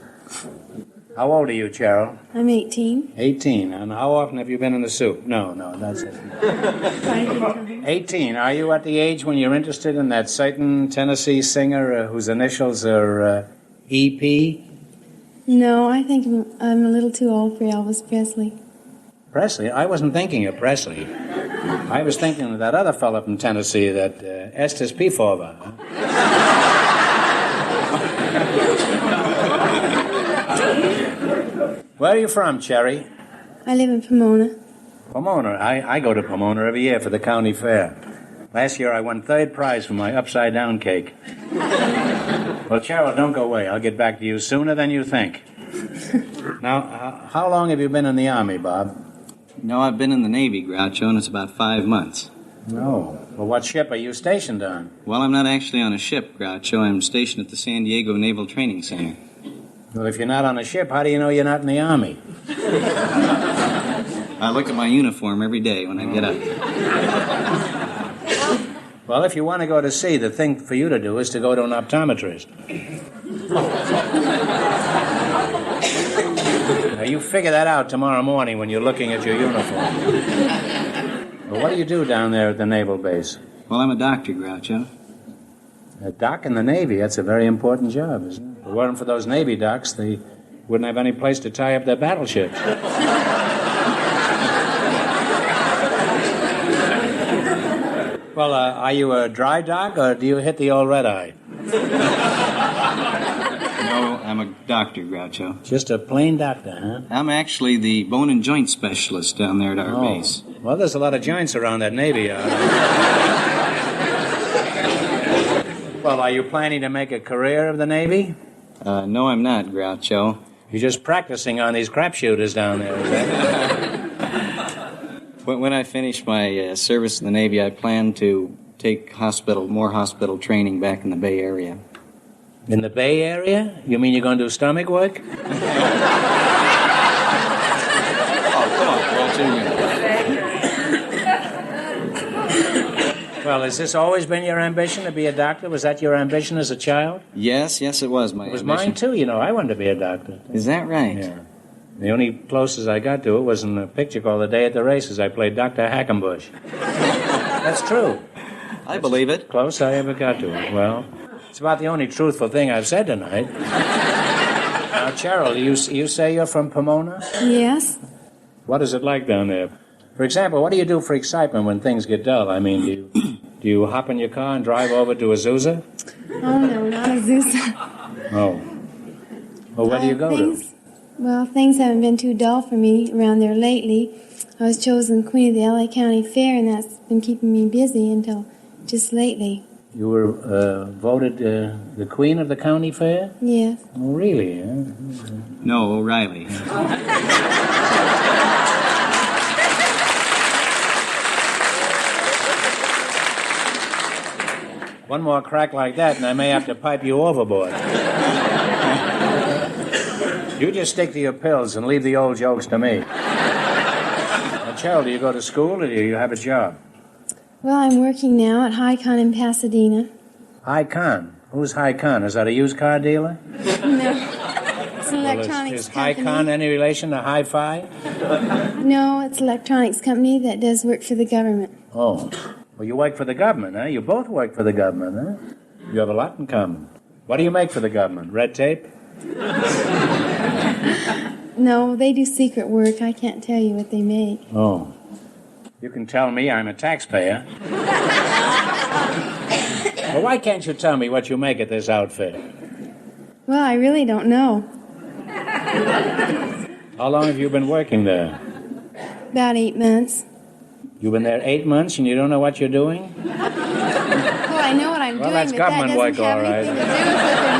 How old are you, Cheryl? I'm 18. 18. And how often have you been in the soup? No, that's it. 18. Are you at the age when you're interested in that certain Tennessee singer whose initials are E.P.? No, I think I'm a little too old for Elvis Presley. Presley? I wasn't thinking of Presley. I was thinking of that other fellow from Tennessee, that Estes Pifova. Where are you from, Cherry? I live in Pomona. Pomona? I go to Pomona every year for the county fair. Last year I won third prize for my upside-down cake. Well, Cheryl, don't go away. I'll get back to you sooner than you think. Now, how long have you been in the Army, Bob? No, I've been in the Navy, Groucho, and it's about 5 months. No. Well, what ship are you stationed on? Well, I'm not actually on a ship, Groucho. I'm stationed at the San Diego Naval Training Center. Well, if you're not on a ship, how do you know you're not in the Army? I look at my uniform every day when I get up. Well, if you want to go to sea, the thing for you to do is to go to an optometrist. Now, you figure that out tomorrow morning when you're looking at your uniform. Well, what do you do down there at the naval base? Well, I'm a doctor, Groucho. A doc in the Navy, that's a very important job, isn't it? If it weren't for those Navy docs, they wouldn't have any place to tie up their battleships. Well, are you a dry dock, or do you hit the old red eye? No, I'm a doctor, Groucho. Just a plain doctor, huh? I'm actually the bone and joint specialist down there at our base. Well, there's a lot of joints around that Navy yard. Well, are you planning to make a career of the Navy? No, I'm not, Groucho. You're just practicing on these crap shooters down there, is that? When I finish my service in the Navy, I plan to take more hospital training back in the Bay Area. In the Bay Area? You mean you're going to do stomach work? Oh, come on, Groucho. Well, has this always been your ambition to be a doctor? Was that your ambition as a child? Yes, it was my ambition. It was mine, too, you know. I wanted to be a doctor. Is that right? Yeah. The only closest I got to it was in a picture called The Day at the Races. I played Dr. Hackenbush. That's true. I believe it. Close I ever got to it. Well, it's about the only truthful thing I've said tonight. Now, Cheryl, you say you're from Pomona? Yes. What is it like down there? For example, what do you do for excitement when things get dull? I mean, do you hop in your car and drive over to Azusa? Oh, no, not Azusa. Oh. Well, where do you go to? Well, things haven't been too dull for me around there lately. I was chosen queen of the LA County Fair, and that's been keeping me busy until just lately. You were voted the queen of the county fair? Yes. Oh, really? Huh? No, O'Reilly. One more crack like that, and I may have to pipe you overboard. You just stick to your pills and leave the old jokes to me. Now, Cheryl, do you go to school or do you have a job? Well, I'm working now at Hi-Con in Pasadena. Hi-Con? Who's Hi-Con? Is that a used car dealer? No. It's an electronics Is company. Hi-Con any relation to Hi-Fi? No, it's an electronics company that does work for the government. Oh. Well, you work for the government, huh? You both work for the government, huh? You have a lot in common. What do you make for the government? Red tape? No, they do secret work. I can't tell you what they make. Oh. You can tell me I'm a taxpayer. Well, why can't you tell me what you make at this outfit? Well, I really don't know. How long have you been working there? About 8 months. You've been there 8 months and you don't know what you're doing? Well, I know what I'm doing, that's but that government doesn't work, have all right. anything to do with what they're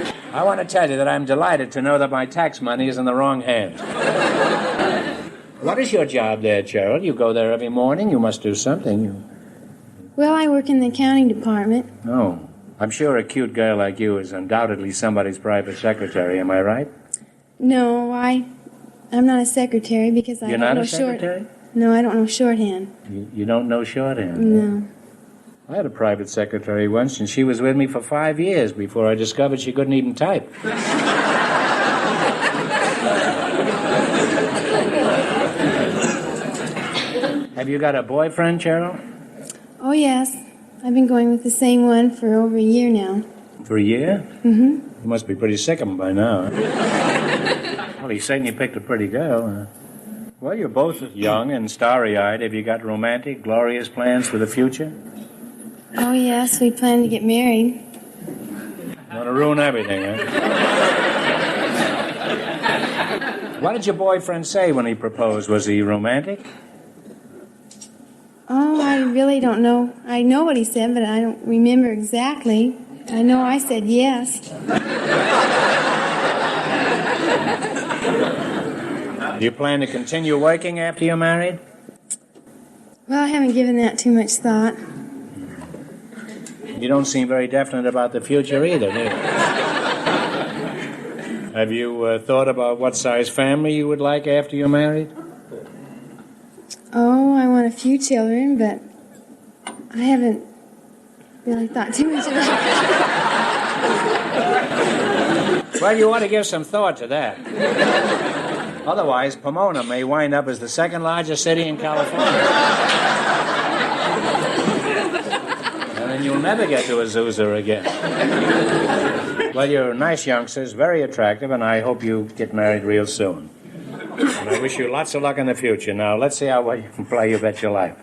making. I want to tell you that I'm delighted to know that my tax money is in the wrong hands. What is your job there, Cheryl? You go there every morning. You must do something. Well, I work in the accounting department. Oh. I'm sure a cute girl like you is undoubtedly somebody's private secretary. Am I right? No, I'm not a secretary because I You're don't not know a secretary? No, I don't know shorthand. You don't know shorthand? No. I had a private secretary once, and she was with me for 5 years before I discovered she couldn't even type. Have you got a boyfriend, Cheryl? Oh, yes. I've been going with the same one for over a year now. For a year? Mm-hmm. You must be pretty sick of him by now. Well, he's saying you picked a pretty girl. Well, you're both young and starry-eyed. Have you got romantic, glorious plans for the future? Oh, yes. We plan to get married. You want to ruin everything, huh? What did your boyfriend say when he proposed? Was he romantic? Oh, I really don't know. I know what he said, but I don't remember exactly. I know I said yes. Do you plan to continue working after you're married? Well, I haven't given that too much thought. You don't seem very definite about the future either, do you? Have you thought about what size family you would like after you're married? Oh, I want a few children, but I haven't really thought too much about it. Well, you ought to give some thought to that. Otherwise, Pomona may wind up as the second largest city in California. And then you'll never get to Azusa again. Well, you're nice youngsters, very attractive, and I hope you get married real soon. And I wish you lots of luck in the future. Now, let's see how well you can play You Bet Your Life.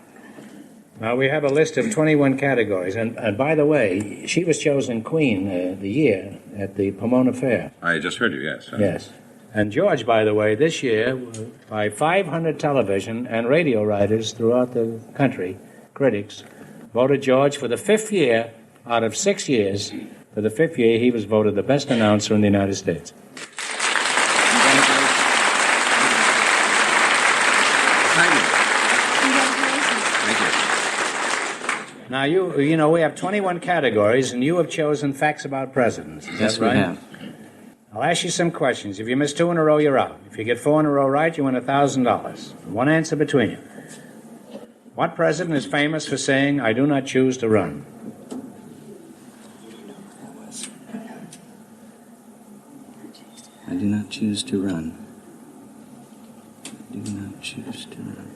Now, we have a list of 21 categories. And by the way, she was chosen queen the year at the Pomona Fair. I just heard you, yes. Yes. And George, by the way, this year, by 500 television and radio writers throughout the country, critics, voted George for the 5th year out of 6 years. For the 5th year, he was voted the best announcer in the United States. Now, you know, we have 21 categories, and you have chosen facts about presidents. Is Yes, that right? we have. I'll ask you some questions. If you miss 2 in a row, you're out. If you get 4 in a row right, you win $1,000. One answer between you. What president is famous for saying, "I do not choose to run"? I do not choose to run. I do not choose to run.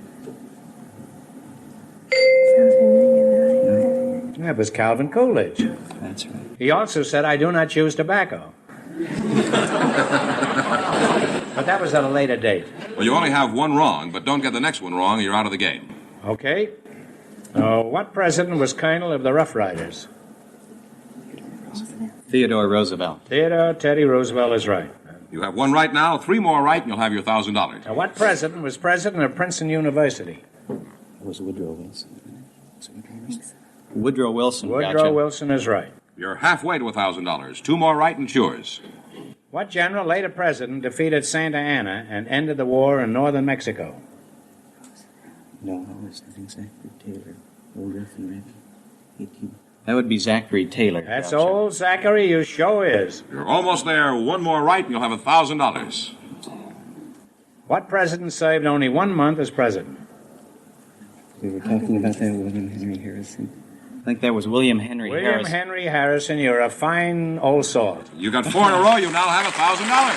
That was Calvin Coolidge. That's right. He also said, "I do not choose tobacco." But that was at a later date. Well, you only have one wrong, but don't get the next one wrong, you're out of the game. Okay. What president was colonel of the Rough Riders? Theodore Roosevelt. Theodore Teddy Roosevelt is right. You have one right now, 3 more right, and you'll have your $1,000. Now, what president was president of Princeton University? It was Woodrow Wilson. Woodrow Wilson. Woodrow Gotcha. Wilson is right. You're halfway to $1,000. 2 more right, and it's yours. What general, later president, defeated Santa Anna and ended the war in northern Mexico? No, that was Zachary Taylor. That would be Zachary Taylor. That's Gotcha. old Zachary, you sure is. You're almost there. 1 more right, and you'll have $1,000. What president served only 1 month as president? We were talking about that with William Henry Harrison. I think that was William Henry William Harrison. Henry Harrison, you're a fine old salt. You got 4 in a row, you now have $1,000.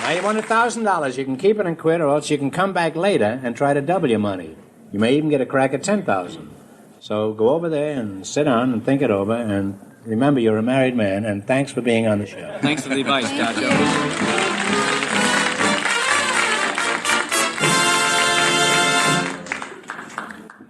Now you won $1,000. You can keep it and quit, or else you can come back later and try to double your money. You may even get a crack at $10,000. So go over there and sit down and think it over, and remember you're a married man, and thanks for being on the show. Thanks for the advice, Groucho.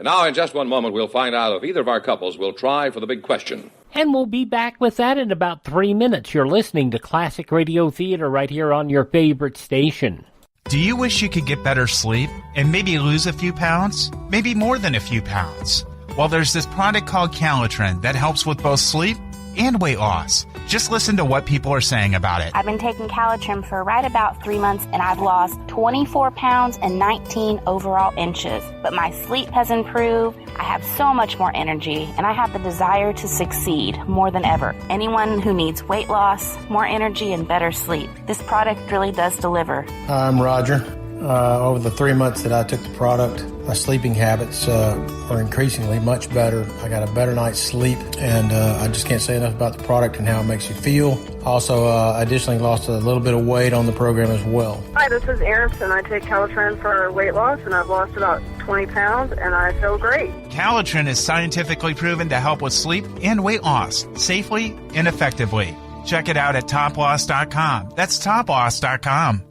Now, in just one moment, we'll find out if either of our couples will try for the big question. And we'll be back with that in about 3 minutes. You're listening to Classic Radio Theater right here on your favorite station. Do you wish you could get better sleep and maybe lose a few pounds? Maybe more than a few pounds? Well, there's this product called Callacles that helps with both sleep and weight loss. Just listen to what people are saying about it. I've been taking Callacles for right about 3 months, and I've lost 24 pounds and 19 overall inches. But my sleep has improved. I have so much more energy, and I have the desire to succeed more than ever. Anyone who needs weight loss, more energy, and better sleep, this product really does deliver. I'm Roger. Over the 3 months that I took the product, my sleeping habits are increasingly much better. I got a better night's sleep, and I just can't say enough about the product and how it makes you feel. Also, additionally lost a little bit of weight on the program as well. Hi, this is Aronson. I take Callacles for weight loss, and I've lost about 20 pounds, and I feel great. Callacles is scientifically proven to help with sleep and weight loss safely and effectively. Check it out at toploss.com. That's toploss.com.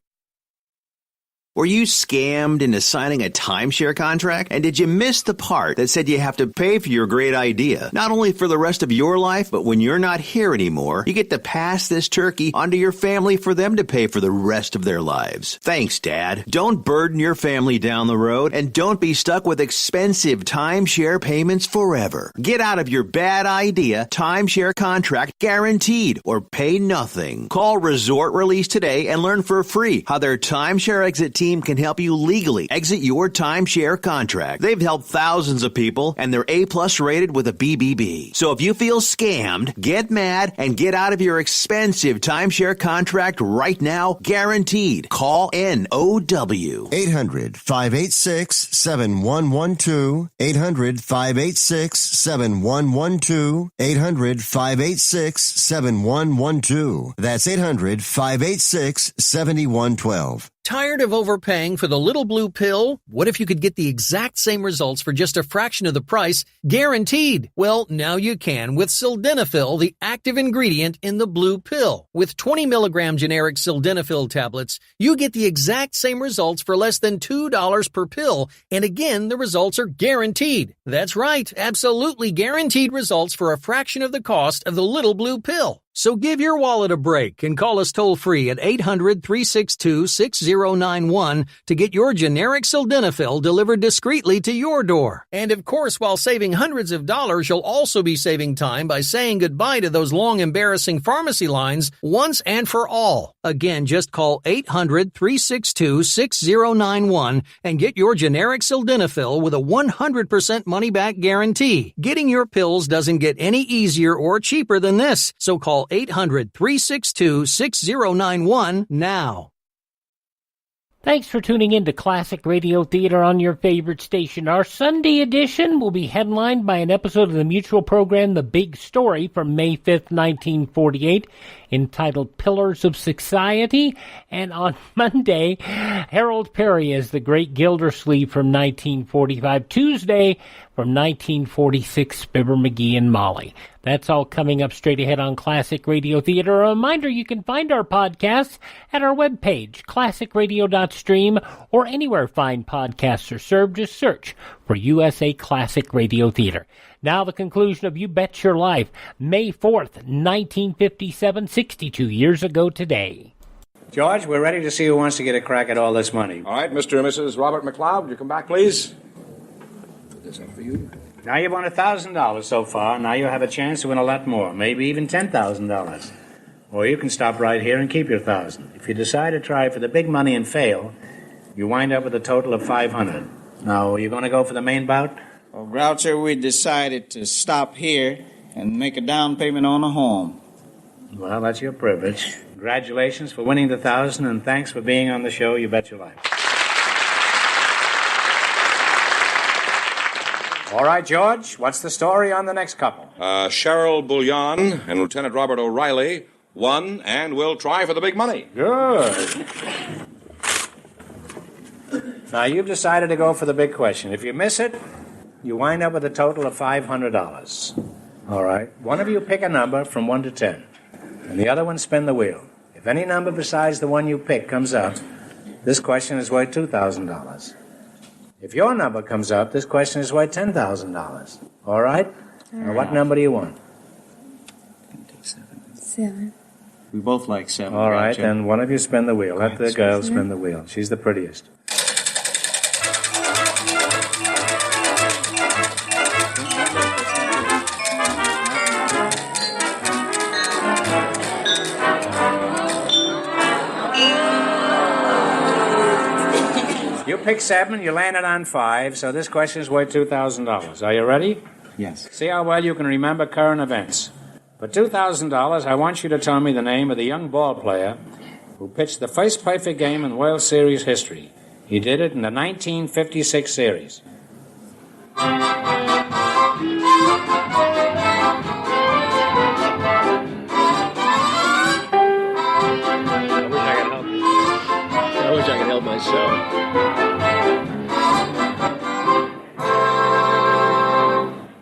Were you scammed into signing a timeshare contract? And did you miss the part that said you have to pay for your great idea? Not only for the rest of your life, but when you're not here anymore, you get to pass this turkey onto your family for them to pay for the rest of their lives. Thanks, Dad. Don't burden your family down the road, and don't be stuck with expensive timeshare payments forever. Get out of your bad idea timeshare contract guaranteed, or pay nothing. Call Resort Release today and learn for free how their timeshare exit team can help you legally exit your timeshare contract. They've helped thousands of people, and they're A+ rated with a BBB. So if you feel scammed, get mad and get out of your expensive timeshare contract right now, guaranteed. Call NOW. 800-586-7112. 800-586-7112. 800-586-7112. That's 800-586-7112. Tired of overpaying for the little blue pill? What if you could get the exact same results for just a fraction of the price, guaranteed? Well, now you can with sildenafil, the active ingredient in the blue pill. With 20 milligram generic sildenafil tablets, you get the exact same results for less than $2 per pill. And again, the results are guaranteed. That's right, absolutely guaranteed results for a fraction of the cost of the little blue pill. So give your wallet a break and call us toll-free at 800-362-6091 to get your generic sildenafil delivered discreetly to your door. And of course, while saving hundreds of dollars, you'll also be saving time by saying goodbye to those long, embarrassing pharmacy lines once and for all. Again, just call 800-362-6091 and get your generic sildenafil with a 100% money-back guarantee. Getting your pills doesn't get any easier or cheaper than this, so call 800-362-6091 now. Thanks for tuning in to Classic Radio Theater on your favorite station. Our Sunday edition will be headlined by an episode of the Mutual program The Big Story from May 5th, 1948, entitled Pillars of Society. And on Monday, Harold Perry as the Great Gildersleeve from 1945. Tuesday, from 1946, Fibber McGee and Molly. That's all coming up straight ahead on Classic Radio Theater. A reminder, you can find our podcasts at our webpage, classicradio.stream, or anywhere fine podcasts are served. Just search for USA Classic Radio Theater. Now the conclusion of You Bet Your Life, May 4th, 1957, 62 years ago today. George, we're ready to see who wants to get a crack at all this money. All right, Mr. and Mrs. Robert McLeod, would you come back, please? This up for you. Now you've won $1,000 so far. Now you have a chance to win a lot more, maybe even $10,000. Or you can stop right here and keep your $1,000. If you decide to try for the big money and fail, you wind up with a total of $500. Now, are you going to go for the main bout? Well, Groucho, we decided to stop here and make a down payment on a home. Well, that's your privilege. Congratulations for winning the $1,000, and thanks for being on the show You Bet Your Life. All right, George, what's the story on the next couple? Cheryl Bouillon and Lieutenant Robert O'Reilly won and will try for the big money. Good. Now, you've decided to go for the big question. If you miss it, you wind up with a total of $500. All right. One of you pick a number from 1 to 10, and the other one spin the wheel. If any number besides the one you pick comes up, this question is worth $2,000. If your number comes up, this question is worth $10,000. All right? Now, what number do you want? 7. We both like 7. All right, then one of you spin the wheel. Let the girl spin the wheel. She's the prettiest. You pick 7, you landed on 5, so this question is worth $2,000. Are you ready? Yes. See how well you can remember current events. For $2,000, I want you to tell me the name of the young ball player who pitched the first perfect game in World Series history. He did it in the 1956 series. I wish I could help myself.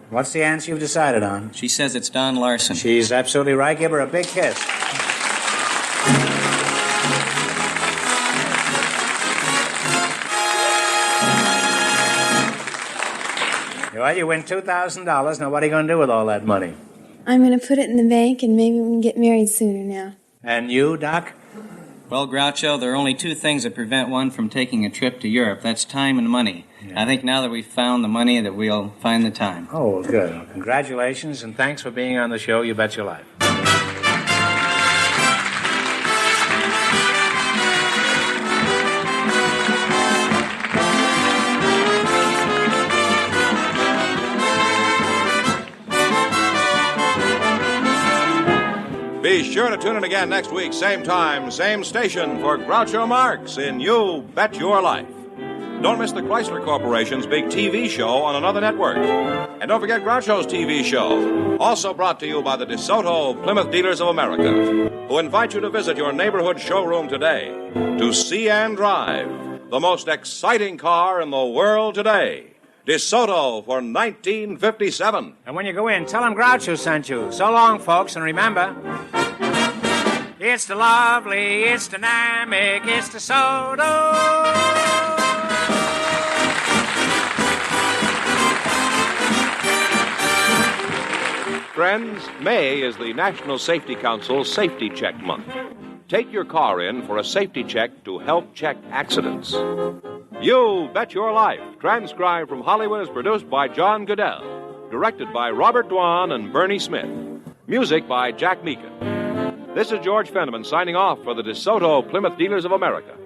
What's the answer you've decided on? She says it's Don Larson. She's absolutely right. Give her a big kiss. Well, you win $2,000. Now, what are you going to do with all that money? I'm going to put it in the bank, and maybe we can get married sooner now. And you, Doc? Well, Groucho, there are only 2 things that prevent one from taking a trip to Europe. That's time and money. Yeah. I think now that we've found the money that we'll find the time. Oh, well, good. Well, congratulations, and thanks for being on the show You Bet Your Life. Be sure to tune in again next week, same time, same station, for Groucho Marx in You Bet Your Life. Don't miss the Chrysler Corporation's big TV show on another network. And don't forget Groucho's TV show, also brought to you by the DeSoto Plymouth Dealers of America, who invite you to visit your neighborhood showroom today to see and drive the most exciting car in the world today. DeSoto for 1957. And when you go in, tell them Groucho sent you. So long, folks, and remember, it's the lovely, it's dynamic, it's DeSoto. Friends, May is the National Safety Council's Safety Check Month. Take your car in for a safety check to help check accidents. You Bet Your Life, transcribed from Hollywood, is produced by John Goodell, directed by Robert Dwan and Bernie Smith. Music by Jack Meakin. This is George Fenneman signing off for the DeSoto Plymouth Dealers of America.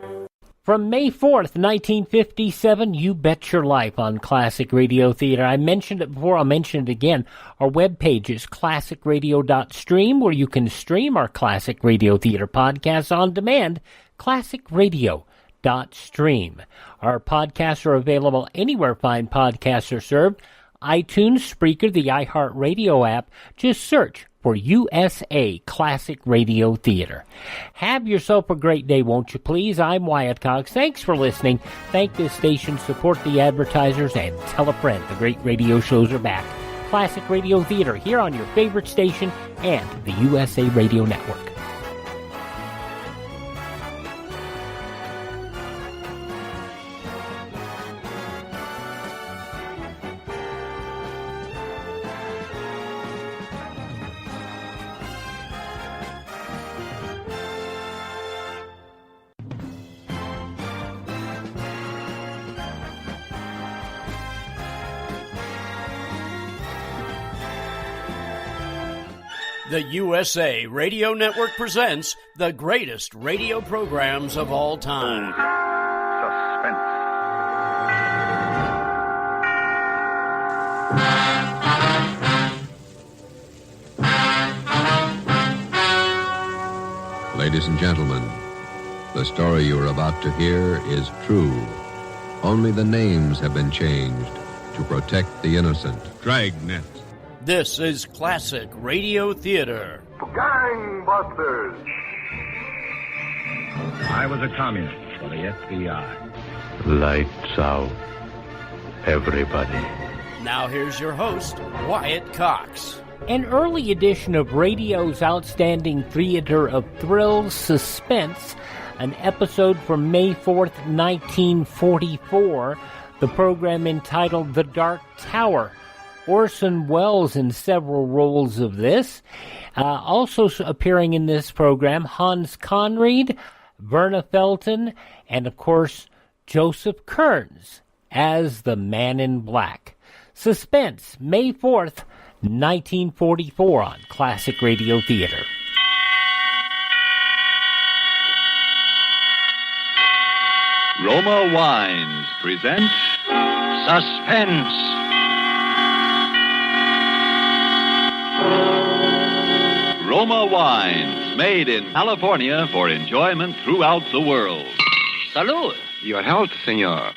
From May 4th, 1957, You Bet Your Life on Classic Radio Theater. I mentioned it before, I'll mention it again. Our webpage is classicradio.stream, where you can stream our Classic Radio Theater podcasts on demand, classicradio.stream. Our podcasts are available anywhere fine podcasts are served. iTunes, Spreaker, the iHeartRadio app. Just search for USA Classic Radio Theater. Have yourself a great day, won't you please? I'm Wyatt Cox. Thanks for listening. Thank this station, support the advertisers, and tell a friend. The great radio shows are back. Classic Radio Theater here on your favorite station and the USA Radio Network. The USA Radio Network presents the greatest radio programs of all time. Suspense. Ladies and gentlemen, the story you are about to hear is true. Only the names have been changed to protect the innocent. Dragnet. This is Classic Radio Theater. Gangbusters! I was a communist for the FBI. Lights out, everybody. Now here's your host, Wyatt Cox. An early edition of radio's outstanding theater of thrills, Suspense, an episode from May 4th, 1944, the program entitled The Dark Tower. Orson Welles in several roles of this. Also appearing in this program, Hans Conried, Verna Felton, and of course, Joseph Kearns as the Man in Black. Suspense, May 4th, 1944 on Classic Radio Theater. Roma Wines present Suspense. Roma Wines, made in California for enjoyment throughout the world. Salud. Your health, senor.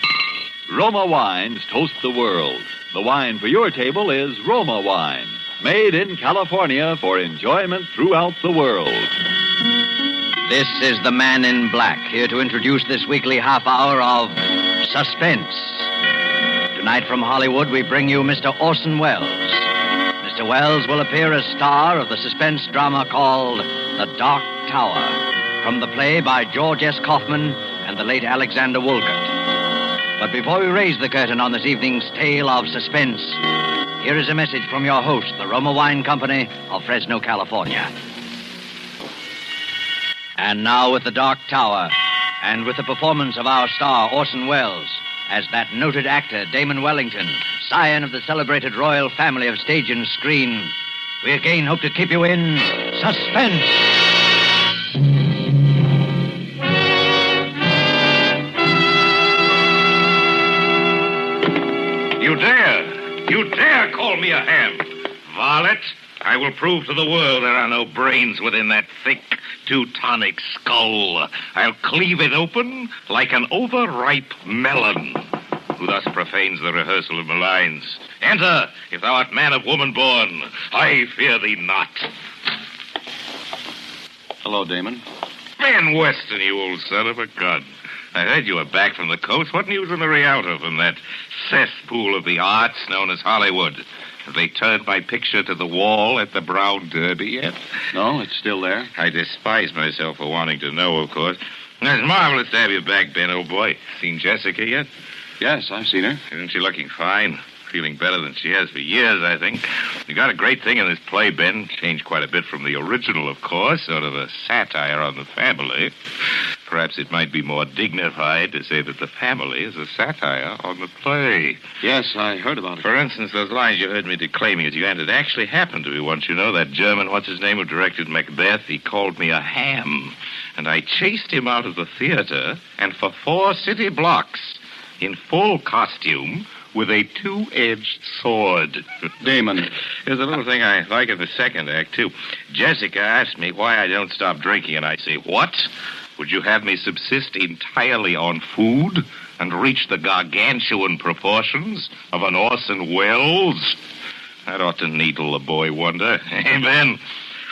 Roma Wines toast the world. The wine for your table is Roma Wine, made in California for enjoyment throughout the world. This is the Man in Black, here to introduce this weekly half hour of Suspense. Tonight from Hollywood, we bring you Mr. Orson Welles. Mr. Welles will appear as star of the suspense drama called The Dark Tower, from the play by George S. Kaufman and the late Alexander Woolcott. But before we raise the curtain on this evening's tale of suspense, here is a message from your host, the Roma Wine Company of Fresno, California. And now with The Dark Tower, and with the performance of our star, Orson Welles, as that noted actor, Damon Wellington, scion of the celebrated royal family of stage and screen, we again hope to keep you in suspense. You dare call me a ham. Varlet, I will prove to the world there are no brains within that thick Teutonic skull. I'll cleave it open like an overripe melon. Who thus profanes the rehearsal of my lines? Enter, if thou art man of woman born. I fear thee not. Hello, Damon. Ben Weston, you old son of a gun. I heard you were back from the coast. What news on the Rialto from that cesspool of the arts known as Hollywood? Have they turned my picture to the wall at the Brown Derby yet? No, it's still there. I despise myself for wanting to know, of course. It's marvelous to have you back, Ben, old boy. Seen Jessica yet? Yes, I've seen her. Isn't she looking fine? Feeling better than she has for years, I think. You got a great thing in this play, Ben. Changed quite a bit from the original, of course. Sort of a satire on the family. Perhaps it might be more dignified to say that the family is a satire on the play. Yes, I heard about it. For instance, those lines you heard me declaiming at the end, it actually happened to me once, you know. That German, what's-his-name, who directed Macbeth, he called me a ham. And I chased him out of the theater, and for 4 city blocks, in full costume, with a 2-edged sword. Damon. There's a little thing I like in the second act, too. Jessica asked me why I don't stop drinking, and I say, what? Would you have me subsist entirely on food and reach the gargantuan proportions of an Orson Welles? That ought to needle a boy wonder. Hey, Ben?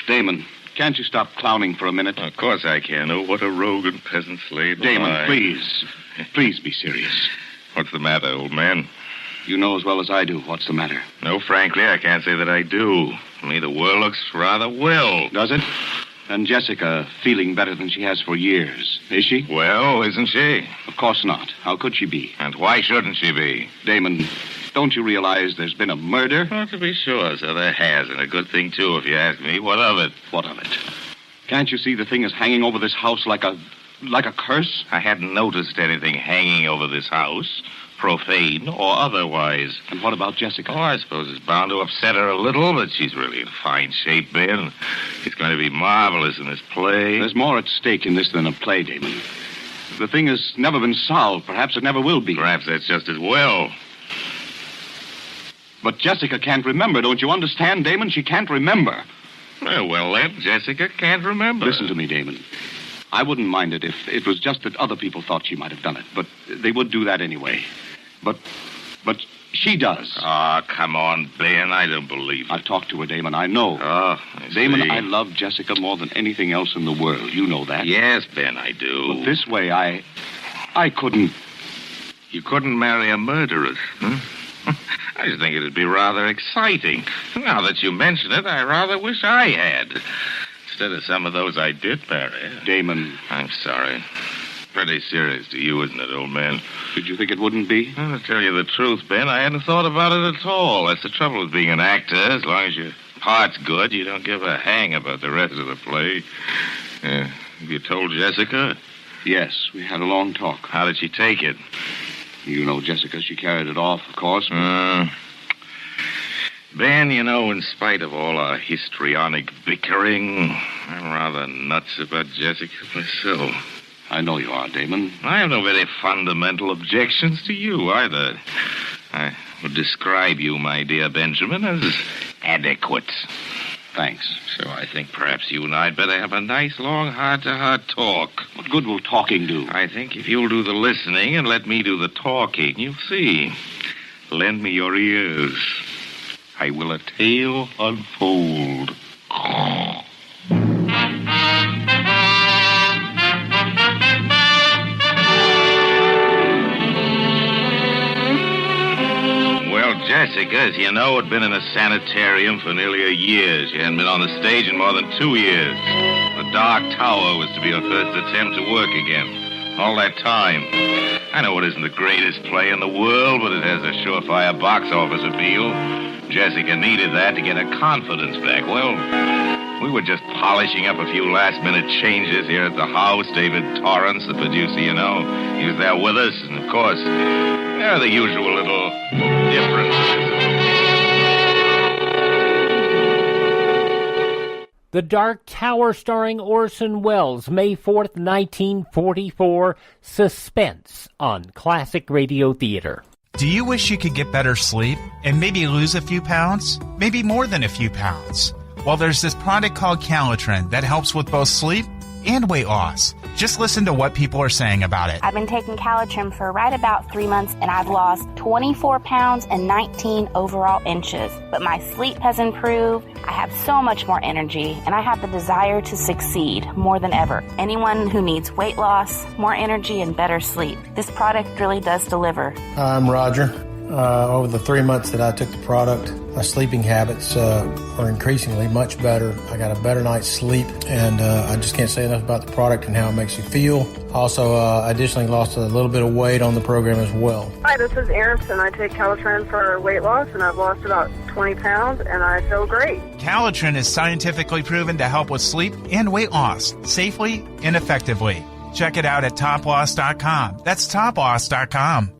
Damon, can't you stop clowning for a minute? Of course I can. Oh, what a rogue and peasant slave. Damon, please. Please be serious. What's the matter, old man? You know as well as I do what's the matter. No, frankly, I can't say that I do. To me, the world looks rather well. Does it? And Jessica feeling better than she has for years. Is she? Well, isn't she? Of course not. How could she be? And why shouldn't she be? Damon, don't you realize there's been a murder? Well, to be sure, so there has, and a good thing, too, if you ask me. What of it? What of it? Can't you see the thing is hanging over this house like a curse? I hadn't noticed anything hanging over this house, profane or otherwise. And what about Jessica? Oh, I suppose it's bound to upset her a little, but she's really in fine shape, Ben. It's going to be marvelous in this play. There's more at stake in this than a play, Damon. The thing has never been solved. Perhaps it never will be. Perhaps that's just as well. But Jessica can't remember, don't you understand, Damon? She can't remember. Well, then, Jessica can't remember. Listen to me, Damon. I wouldn't mind it if it was just that other people thought she might have done it, but they would do that anyway. But she does. Oh, come on, Ben. I don't believe it. I've talked to her, Damon. I know. Oh, I Damon, see. I love Jessica more than anything else in the world. You know that. Yes, Ben, I do. But this way, I couldn't... You couldn't marry a murderess, huh? I just think it'd be rather exciting. Now that you mention it, I rather wish I had. Instead of some of those I did marry. Damon. I'm sorry. Pretty serious to you, isn't it, old man? Did you think it wouldn't be? Well, to tell you the truth, Ben, I hadn't thought about it at all. That's the trouble with being an actor. As long as your part's good, you don't give a hang about the rest of the play. Have you told Jessica? Yes, we had a long talk. How did she take it? You know Jessica. She carried it off, of course. Ben, you know, in spite of all our histrionic bickering, I'm rather nuts about Jessica myself. I know you are, Damon. I have no very fundamental objections to you, either. I would describe you, my dear Benjamin, as adequate. Thanks. So I think perhaps you and I'd better have a nice, long, heart-to-heart talk. What good will talking do? I think if you'll do the listening and let me do the talking, you'll see. Lend me your ears. I will a tale unfold. Well, Jessica, as you know, had been in a sanitarium for nearly a year. She hadn't been on the stage in more than 2 years. The Dark Tower was to be her first attempt to work again. All that time. I know it isn't the greatest play in the world, but it has a surefire box office appeal. Jessica needed that to get her confidence back. Well, we were just polishing up a few last-minute changes here at the house. David Torrance, the producer, you know, he was there with us. And, of course, there are the usual little differences. The Dark Tower, starring Orson Welles, May 4th, 1944, Suspense on Classic Radio Theater. Do you wish you could get better sleep and maybe lose a few pounds? Maybe more than a few pounds? Well, there's this product called Callacles that helps with both sleep and weight loss. Just listen to what people are saying about it. I've been taking Callacles for right about 3 months, and I've lost 24 pounds and 19 overall inches. But my sleep has improved. I have so much more energy, and I have the desire to succeed more than ever. Anyone who needs weight loss, more energy, and better sleep, this product really does deliver. I'm Roger. Over the 3 months that I took the product, my sleeping habits are increasingly much better. I got a better night's sleep, and I just can't say enough about the product and how it makes you feel. Also, additionally lost a little bit of weight on the program as well. Hi, this is Erin, I take Callacles for weight loss, and I've lost about 20 pounds, and I feel great. Callacles is scientifically proven to help with sleep and weight loss safely and effectively. Check it out at toploss.com. That's toploss.com.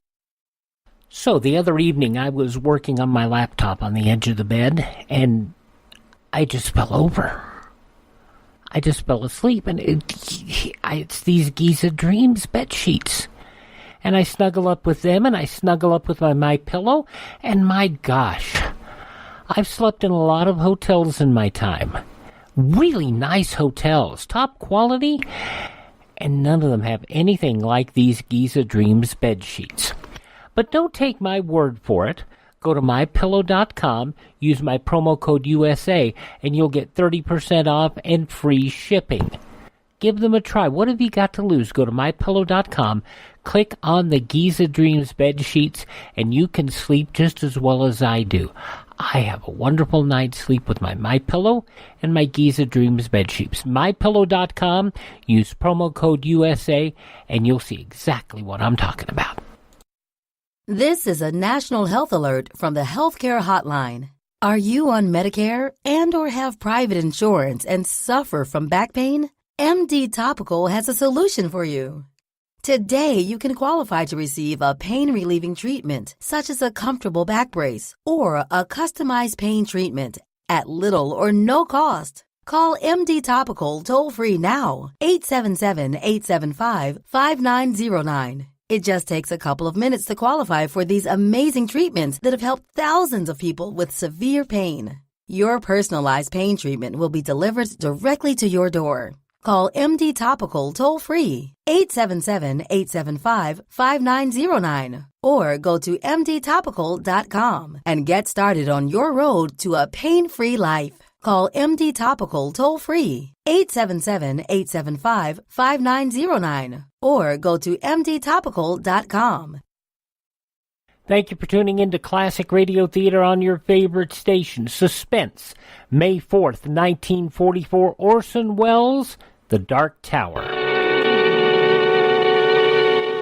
So the other evening I was working on my laptop on the edge of the bed, and I just fell over. I just fell asleep, and it's these Giza Dreams bed sheets. And I snuggle up with them, and I snuggle up with my pillow, and my gosh, I've slept in a lot of hotels in my time. Really nice hotels, top quality, and none of them have anything like these Giza Dreams bed sheets. But don't take my word for it. Go to mypillow.com, use my promo code USA, and you'll get 30% off and free shipping. Give them a try. What have you got to lose? Go to mypillow.com, click on the Giza Dreams bed sheets, and you can sleep just as well as I do. I have a wonderful night's sleep with my MyPillow and my Giza Dreams bed sheets. mypillow.com, use promo code USA, and you'll see exactly what I'm talking about. This is a national health alert from the Healthcare Hotline. Are you on Medicare and or have private insurance and suffer from back pain? MD Topical has a solution for you. Today, you can qualify to receive a pain-relieving treatment, such as a comfortable back brace or a customized pain treatment at little or no cost. Call MD Topical toll-free now, 877-875-5909. It just takes a couple of minutes to qualify for these amazing treatments that have helped thousands of people with severe pain. Your personalized pain treatment will be delivered directly to your door. Call MD Topical toll-free, 877-875-5909, or go to mdtopical.com and get started on your road to a pain-free life. Call MD Topical toll-free, 877-875-5909, or go to mdtopical.com. Thank you for tuning in to Classic Radio Theater on your favorite station. Suspense, May 4th, 1944, Orson Welles, The Dark Tower.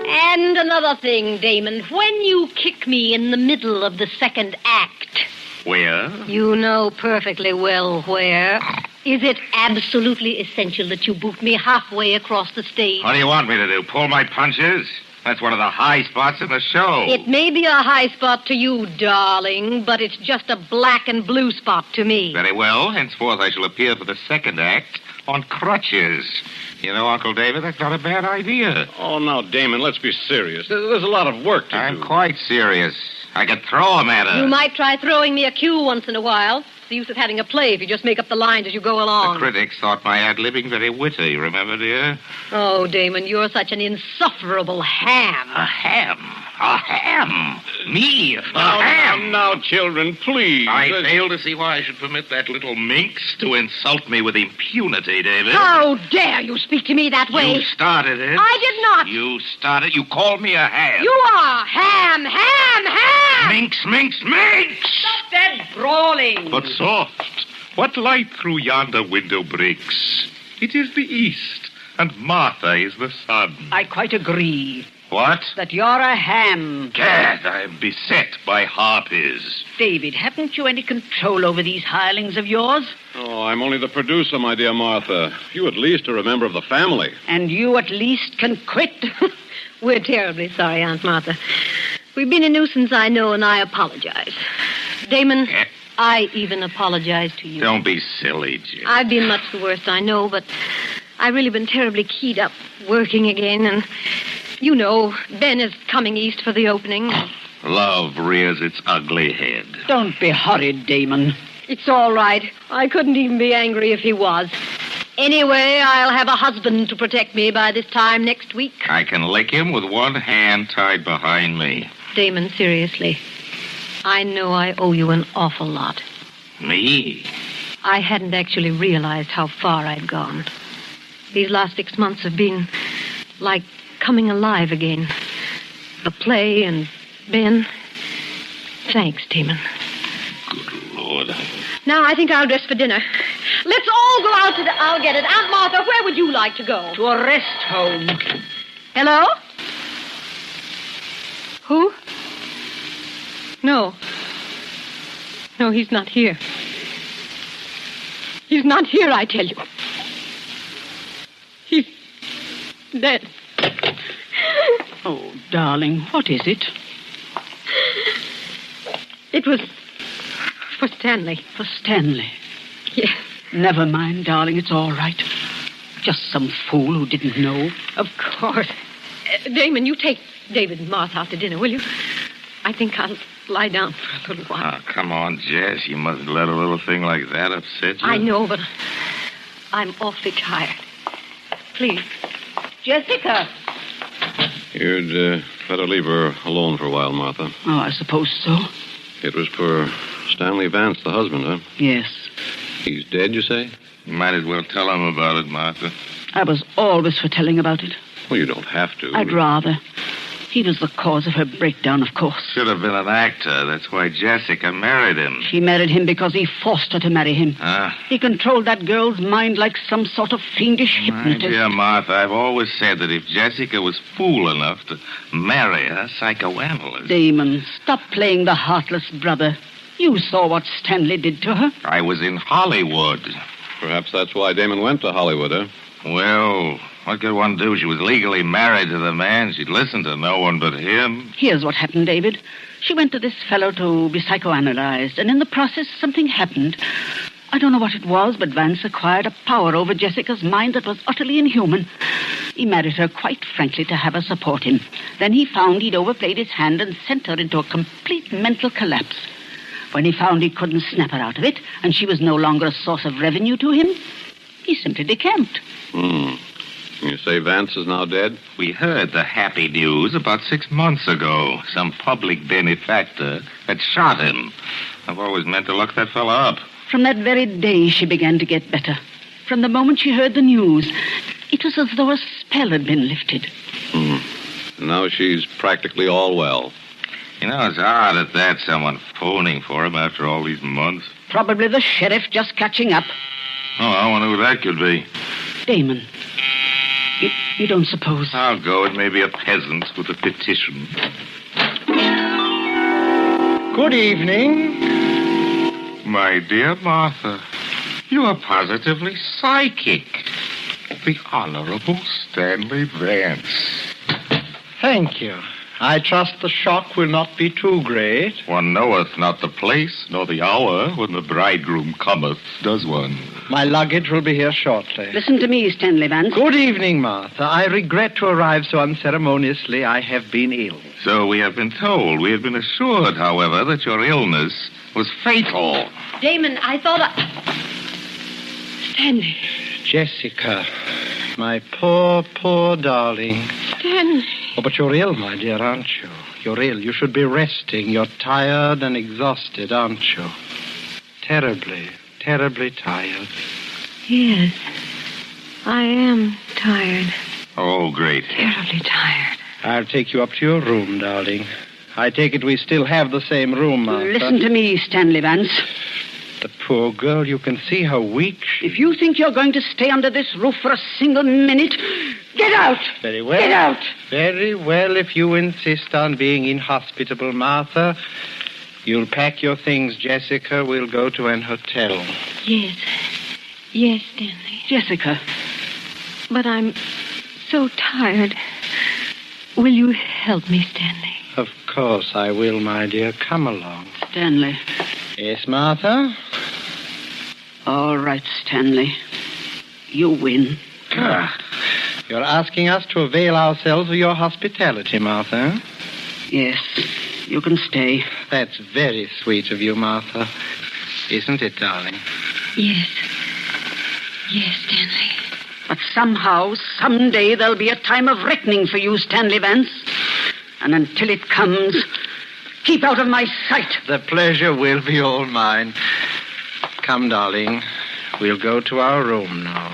And another thing, Damon, when you kick me in the middle of the second act... Where? You know perfectly well where. Is it absolutely essential that you boot me halfway across the stage? What do you want me to do, pull my punches? That's one of the high spots in the show. It may be a high spot to you, darling, but it's just a black and blue spot to me. Very well. Henceforth, I shall appear for the second act on crutches. You know, Uncle David, that's not a bad idea. Oh, now, Damon, let's be serious. There's a lot of work to do. I'm quite serious. I could throw him at her. You might try throwing me a cue once in a while. It's the use of having a play if you just make up the lines as you go along. The critics thought my ad-libbing very witty, remember, dear? Oh, Damon, you're such an insufferable ham. A ham? A ham? Me? A ham? Now, children, please. I fail to see why I should permit that little minx to insult me with impunity, David. How dare you speak to me that way? You started it. I did not. You started. You called me a ham. You are ham, ham, ham. Minx, minx, minx. Stop that brawling. But soft. What light through yonder window breaks? It is the east, and Martha is the sun. I quite agree. What? That you're a ham. Gad, I am beset by harpies. David, haven't you any control over these hirelings of yours? Oh, I'm only the producer, my dear Martha. You at least are a member of the family. And you at least can quit? We're terribly sorry, Aunt Martha. We've been a nuisance, I know, and I apologize. Damon, I even apologize to you. Don't be silly, Jim. I've been much the worst, I know, but I've really been terribly keyed up working again, and... You know, Ben is coming east for the opening. Love rears its ugly head. Don't be horrid, Damon. It's all right. I couldn't even be angry if he was. Anyway, I'll have a husband to protect me by this time next week. I can lick him with one hand tied behind me. Damon, seriously. I know I owe you an awful lot. Me? I hadn't actually realized how far I'd gone. These last 6 months have been like coming alive again. The play and Ben. Thanks, Damon. Good Lord. Now I think I'll dress for dinner. Let's all go out to I'll get it. Aunt Martha, where would you like to go? To a rest home. Hello? Who? No. No, he's not here. He's not here, I tell you. He's dead. Oh, darling, what is it? It was for Stanley. For Stanley? Yes. Never mind, darling, it's all right. Just some fool who didn't know. Of course. Damon, you take David and Martha out to dinner, will you? I think I'll lie down for a little while. Oh, come on, Jess. You mustn't let a little thing like that upset you. I know, but I'm awfully tired. Please. Jessica! You'd better leave her alone for a while, Martha. Oh, I suppose so. It was for Stanley Vance, the husband, huh? Yes. He's dead, you say? You might as well tell him about it, Martha. I was always for telling about it. Well, you don't have to. I'd rather. He was the cause of her breakdown, of course. Should have been an actor. That's why Jessica married him. She married him because he forced her to marry him. Ah. He controlled that girl's mind like some sort of fiendish hypnotist. My dear Martha, I've always said that if Jessica was fool enough to marry a psychoanalyst... Damon, stop playing the heartless brother. You saw what Stanley did to her. I was in Hollywood. Perhaps that's why Damon went to Hollywood, huh? Well, what could one do? She was legally married to the man. She'd listen to no one but him. Here's what happened, David. She went to this fellow to be psychoanalyzed, and in the process, something happened. I don't know what it was, but Vance acquired a power over Jessica's mind that was utterly inhuman. He married her quite frankly to have her support him. Then he found he'd overplayed his hand and sent her into a complete mental collapse. When he found he couldn't snap her out of it, and she was no longer a source of revenue to him, he simply decamped. You say Vance is now dead? We heard the happy news about 6 months ago. Some public benefactor had shot him. I've always meant to look that fella up. From that very day, she began to get better. From the moment she heard the news, it was as though a spell had been lifted. Now she's practically all well. You know, it's odd at that, someone phoning for him after all these months. Probably the sheriff just catching up. Oh, I wonder who that could be. Damon, you don't suppose... I'll go. It may be a peasant with a petition. Good evening. My dear Martha, you are positively psychic. The Honorable Stanley Vance. Thank you. I trust the shock will not be too great. One knoweth not the place, nor the hour when the bridegroom cometh, does one? My luggage will be here shortly. Listen to me, Stanley Vance. Good evening, Martha. I regret to arrive so unceremoniously. I have been ill. So we have been told. We have been assured, however, that your illness was fatal. Damon, I thought Stanley. Jessica. My poor, poor darling. Stanley. Oh, but you're ill, my dear, aren't you? You're ill. You should be resting. You're tired and exhausted, aren't you? Terribly, terribly tired. Yes, I am tired. Oh, great. Terribly tired. I'll take you up to your room, darling. I take it we still have the same room, Martha. Listen to me, Stanley Vance. The poor girl, you can see how weak she is. If you think you're going to stay under this roof for a single minute, get out! Very well. Get out! Very well, if you insist on being inhospitable, Martha. You'll pack your things, Jessica. We'll go to an hotel. Yes. Yes, Stanley. Jessica. But I'm so tired. Will you help me, Stanley? Of course I will, my dear. Come along. Stanley. Yes, Martha? All right, Stanley. You win. You're asking us to avail ourselves of your hospitality, Martha? Yes, you can stay. That's very sweet of you, Martha. Isn't it, darling? Yes. Yes, Stanley. But somehow, someday, there'll be a time of reckoning for you, Stanley Vance. And until it comes, keep out of my sight. The pleasure will be all mine. Come, darling. We'll go to our room now.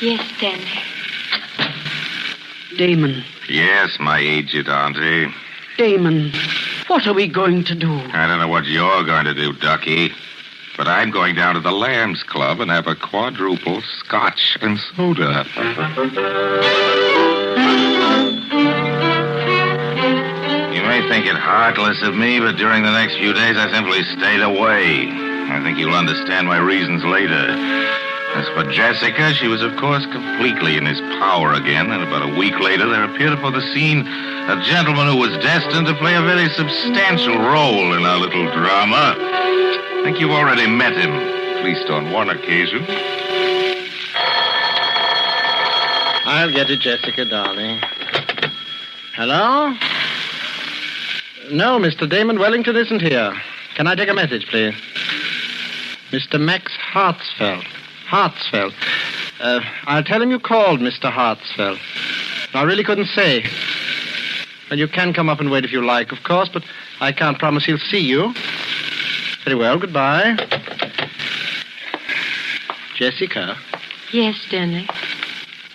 Yes, Stanley. Damon. Yes, my aged auntie. Damon, what are we going to do? I don't know what you're going to do, Ducky. But I'm going down to the Lambs Club and have a quadruple scotch and soda. You may think it heartless of me, but during the next few days I simply stayed away. I think you'll understand my reasons later. As for Jessica, she was, of course, completely in his power again, and about a week later there appeared upon the scene a gentleman who was destined to play a very substantial role in our little drama. I think you've already met him, at least on one occasion. I'll get it, Jessica, darling. Hello? No, Mr. Damon Wellington isn't here. Can I take a message, please? Mr. Max Hartsfeld. Hartsfeld. I'll tell him you called, Mr. Hartsfeld. I really couldn't say. Well, you can come up and wait if you like, of course, but I can't promise he'll see you. Very well, goodbye. Jessica? Yes, Stanley.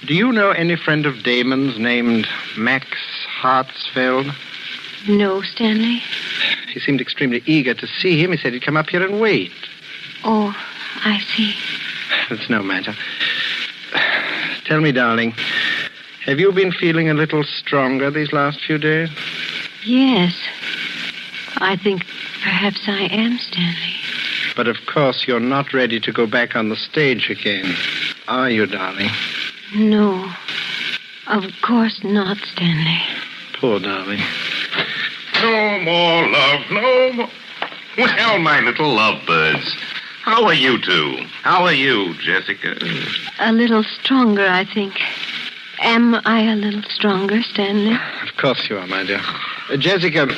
Do you know any friend of Damon's named Max Hartsfeld? No, Stanley. He seemed extremely eager to see him. He said he'd come up here and wait. Oh, I see. It's no matter. Tell me, darling, have you been feeling a little stronger these last few days? Yes. I think perhaps I am, Stanley. But of course you're not ready to go back on the stage again, are you, darling? No. Of course not, Stanley. Poor darling. No more love, no more. Well, my little lovebirds, how are you two? How are you, Jessica? A little stronger, I think. Am I a little stronger, Stanley? Of course you are, my dear. Jessica,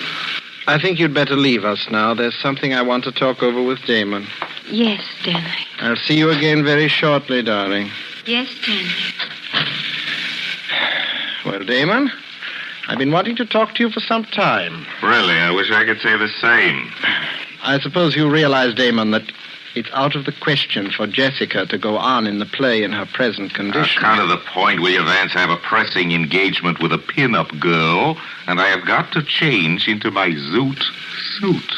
I think you'd better leave us now. There's something I want to talk over with Damon. Yes, Stanley. I'll see you again very shortly, darling. Yes, Stanley. Well, Damon, I've been wanting to talk to you for some time. Really, I wish I could say the same. I suppose you realize, Damon, that it's out of the question for Jessica to go on in the play in her present condition. Kind of the point, William Vance. I have a pressing engagement with a pin-up girl, and I have got to change into my zoot suit.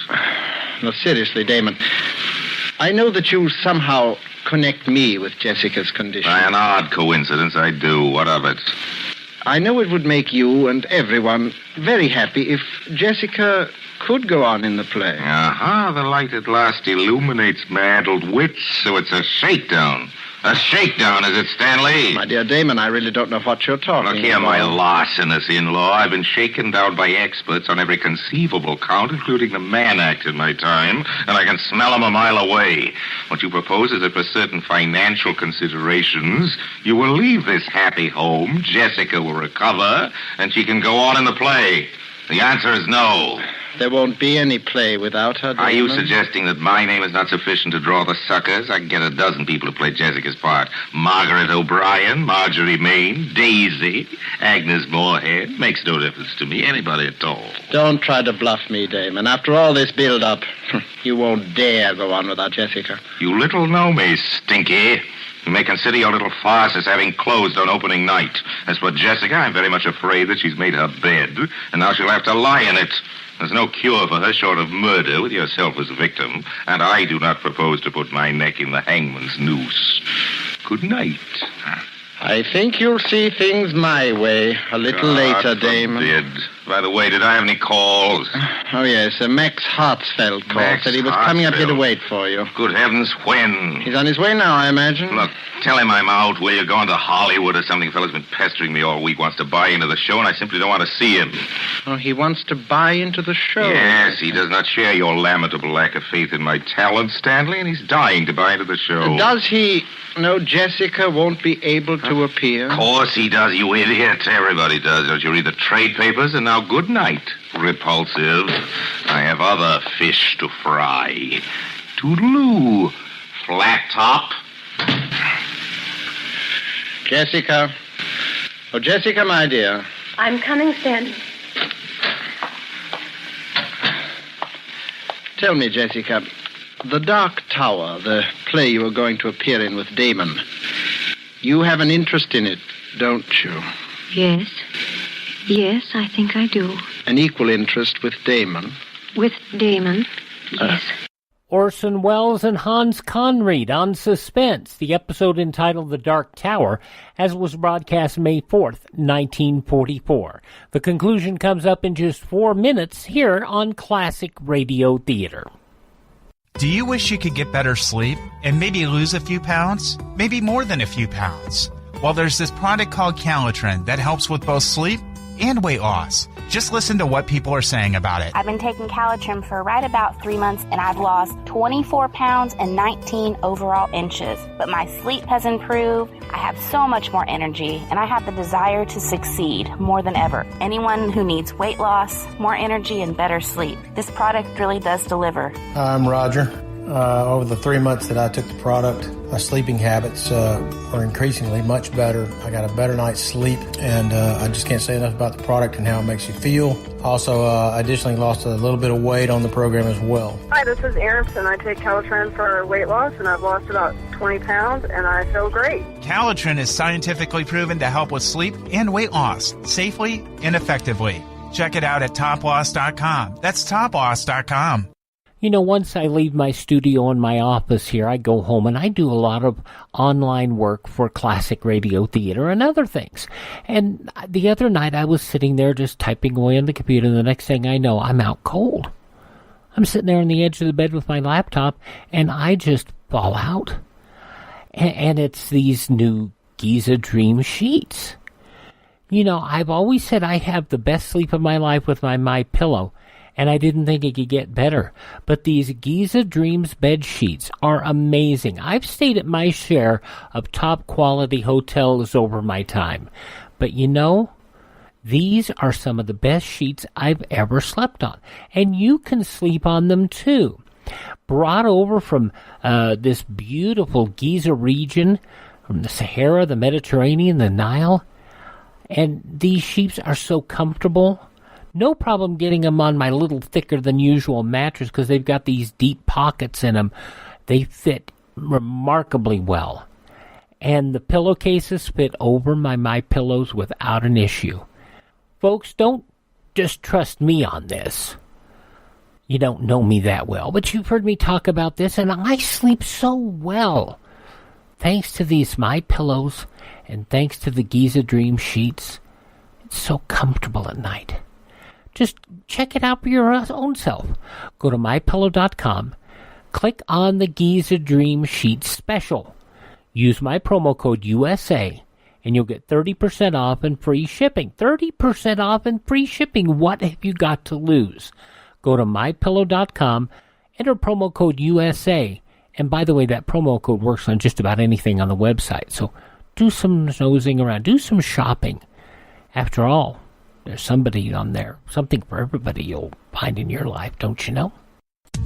No, seriously, Damon, I know that you somehow connect me with Jessica's condition. By an odd coincidence, I do. What of it? I know it would make you and everyone very happy if Jessica could go on in the play. Aha, the light at last illuminates my addled wits, so it's a shakedown. A shakedown, is it, Stanley? My dear Damon, I really don't know what you're talking about. Look here, my larcenous in-law. I've been shaken down by experts on every conceivable count, including the man act in my time, and I can smell them a mile away. What you propose is that for certain financial considerations, you will leave this happy home, Jessica will recover, and she can go on in the play. The answer is no. There won't be any play without her, Damon. Are you suggesting that my name is not sufficient to draw the suckers? I can get a dozen people to play Jessica's part. Margaret O'Brien, Marjorie Main, Daisy, Agnes Moorehead. Makes no difference to me. Anybody at all. Don't try to bluff me, Damon. After all this build-up, you won't dare go on without Jessica. You little know me, Stinky. You may consider your little farce as having closed on opening night. As for Jessica, I'm very much afraid that she's made her bed, and now she'll have to lie in it. There's no cure for her short of murder with yourself as a victim, and I do not propose to put my neck in the hangman's noose. Good night. I think you'll see things my way a little later, Damon. Forbid. By the way, did I have any calls? Oh, yes. Max Hartsfeld called. Said he was coming up here to wait for you. Good heavens, when? He's on his way now, I imagine. Look, tell him I'm out. Will you going to Hollywood or something? Fella's been pestering me all week, wants to buy into the show, and I simply don't want to see him. Oh, he wants to buy into the show? Yes, he does not share your lamentable lack of faith in my talent, Stanley, and he's dying to buy into the show. Does he know Jessica won't be able to appear? Of course he does, you idiot. Everybody does. Don't you read the trade papers? And now good night, repulsive. I have other fish to fry. Toodaloo, flat top. Jessica. Oh, Jessica, my dear. I'm coming, Stanton. Tell me, Jessica, The Dark Tower, the play you were going to appear in with Damon, you have an interest in it, don't you? Yes. Yes, I think I do. An equal interest with Damon? With Damon, yes. Orson Welles and Hans Conried on Suspense, the episode entitled The Dark Tower, as was broadcast May 4th, 1944. The conclusion comes up in just 4 minutes here on Classic Radio Theater. Do you wish you could get better sleep and maybe lose a few pounds? Maybe more than a few pounds? Well, there's this product called Callacles that helps with both sleep and weight loss. Just listen to what people are saying about it. I've been taking Callacles for right about 3 months, and I've lost 24 pounds and 19 overall inches. But my sleep has improved. I have so much more energy, and I have the desire to succeed more than ever. Anyone who needs weight loss, more energy, and better sleep, this product really does deliver. I'm Roger. Over the 3 months that I took the product, my sleeping habits are increasingly much better. I got a better night's sleep, and I just can't say enough about the product and how it makes you feel. Also, additionally lost a little bit of weight on the program as well. Hi, this is Erin, and I take Callacles for weight loss, and I've lost about 20 pounds, and I feel great. Callacles is scientifically proven to help with sleep and weight loss safely and effectively. Check it out at toploss.com. That's toploss.com. You know, once I leave my studio and my office here, I go home and I do a lot of online work for Classic Radio Theater and other things. And the other night I was sitting there just typing away on the computer, and the next thing I know, I'm out cold. I'm sitting there on the edge of the bed with my laptop, and I just fall out. And it's these new Giza Dream sheets. You know, I've always said I have the best sleep of my life with my MyPillow, and I didn't think it could get better. But these Giza Dreams bed sheets are amazing. I've stayed at my share of top-quality hotels over my time. But you know, these are some of the best sheets I've ever slept on. And you can sleep on them, too. Brought over from this beautiful Giza region, from the Sahara, the Mediterranean, the Nile. And these sheets are so comfortable. No problem getting them on my little thicker-than-usual mattress because they've got these deep pockets in them. They fit remarkably well. And the pillowcases fit over my MyPillows without an issue. Folks, don't just trust me on this. You don't know me that well, but you've heard me talk about this, and I sleep so well. Thanks to these MyPillows and thanks to the Giza Dream sheets, it's so comfortable at night. Just check it out for your own self. Go to MyPillow.com, click on the Giza Dream Sheets special. Use my promo code USA, and you'll get 30% off and free shipping. 30% off and free shipping. What have you got to lose? Go to MyPillow.com, enter promo code USA. And by the way, that promo code works on just about anything on the website. So do some nosing around. Do some shopping. After all, there's somebody on there, something for everybody you'll find in your life, don't you know?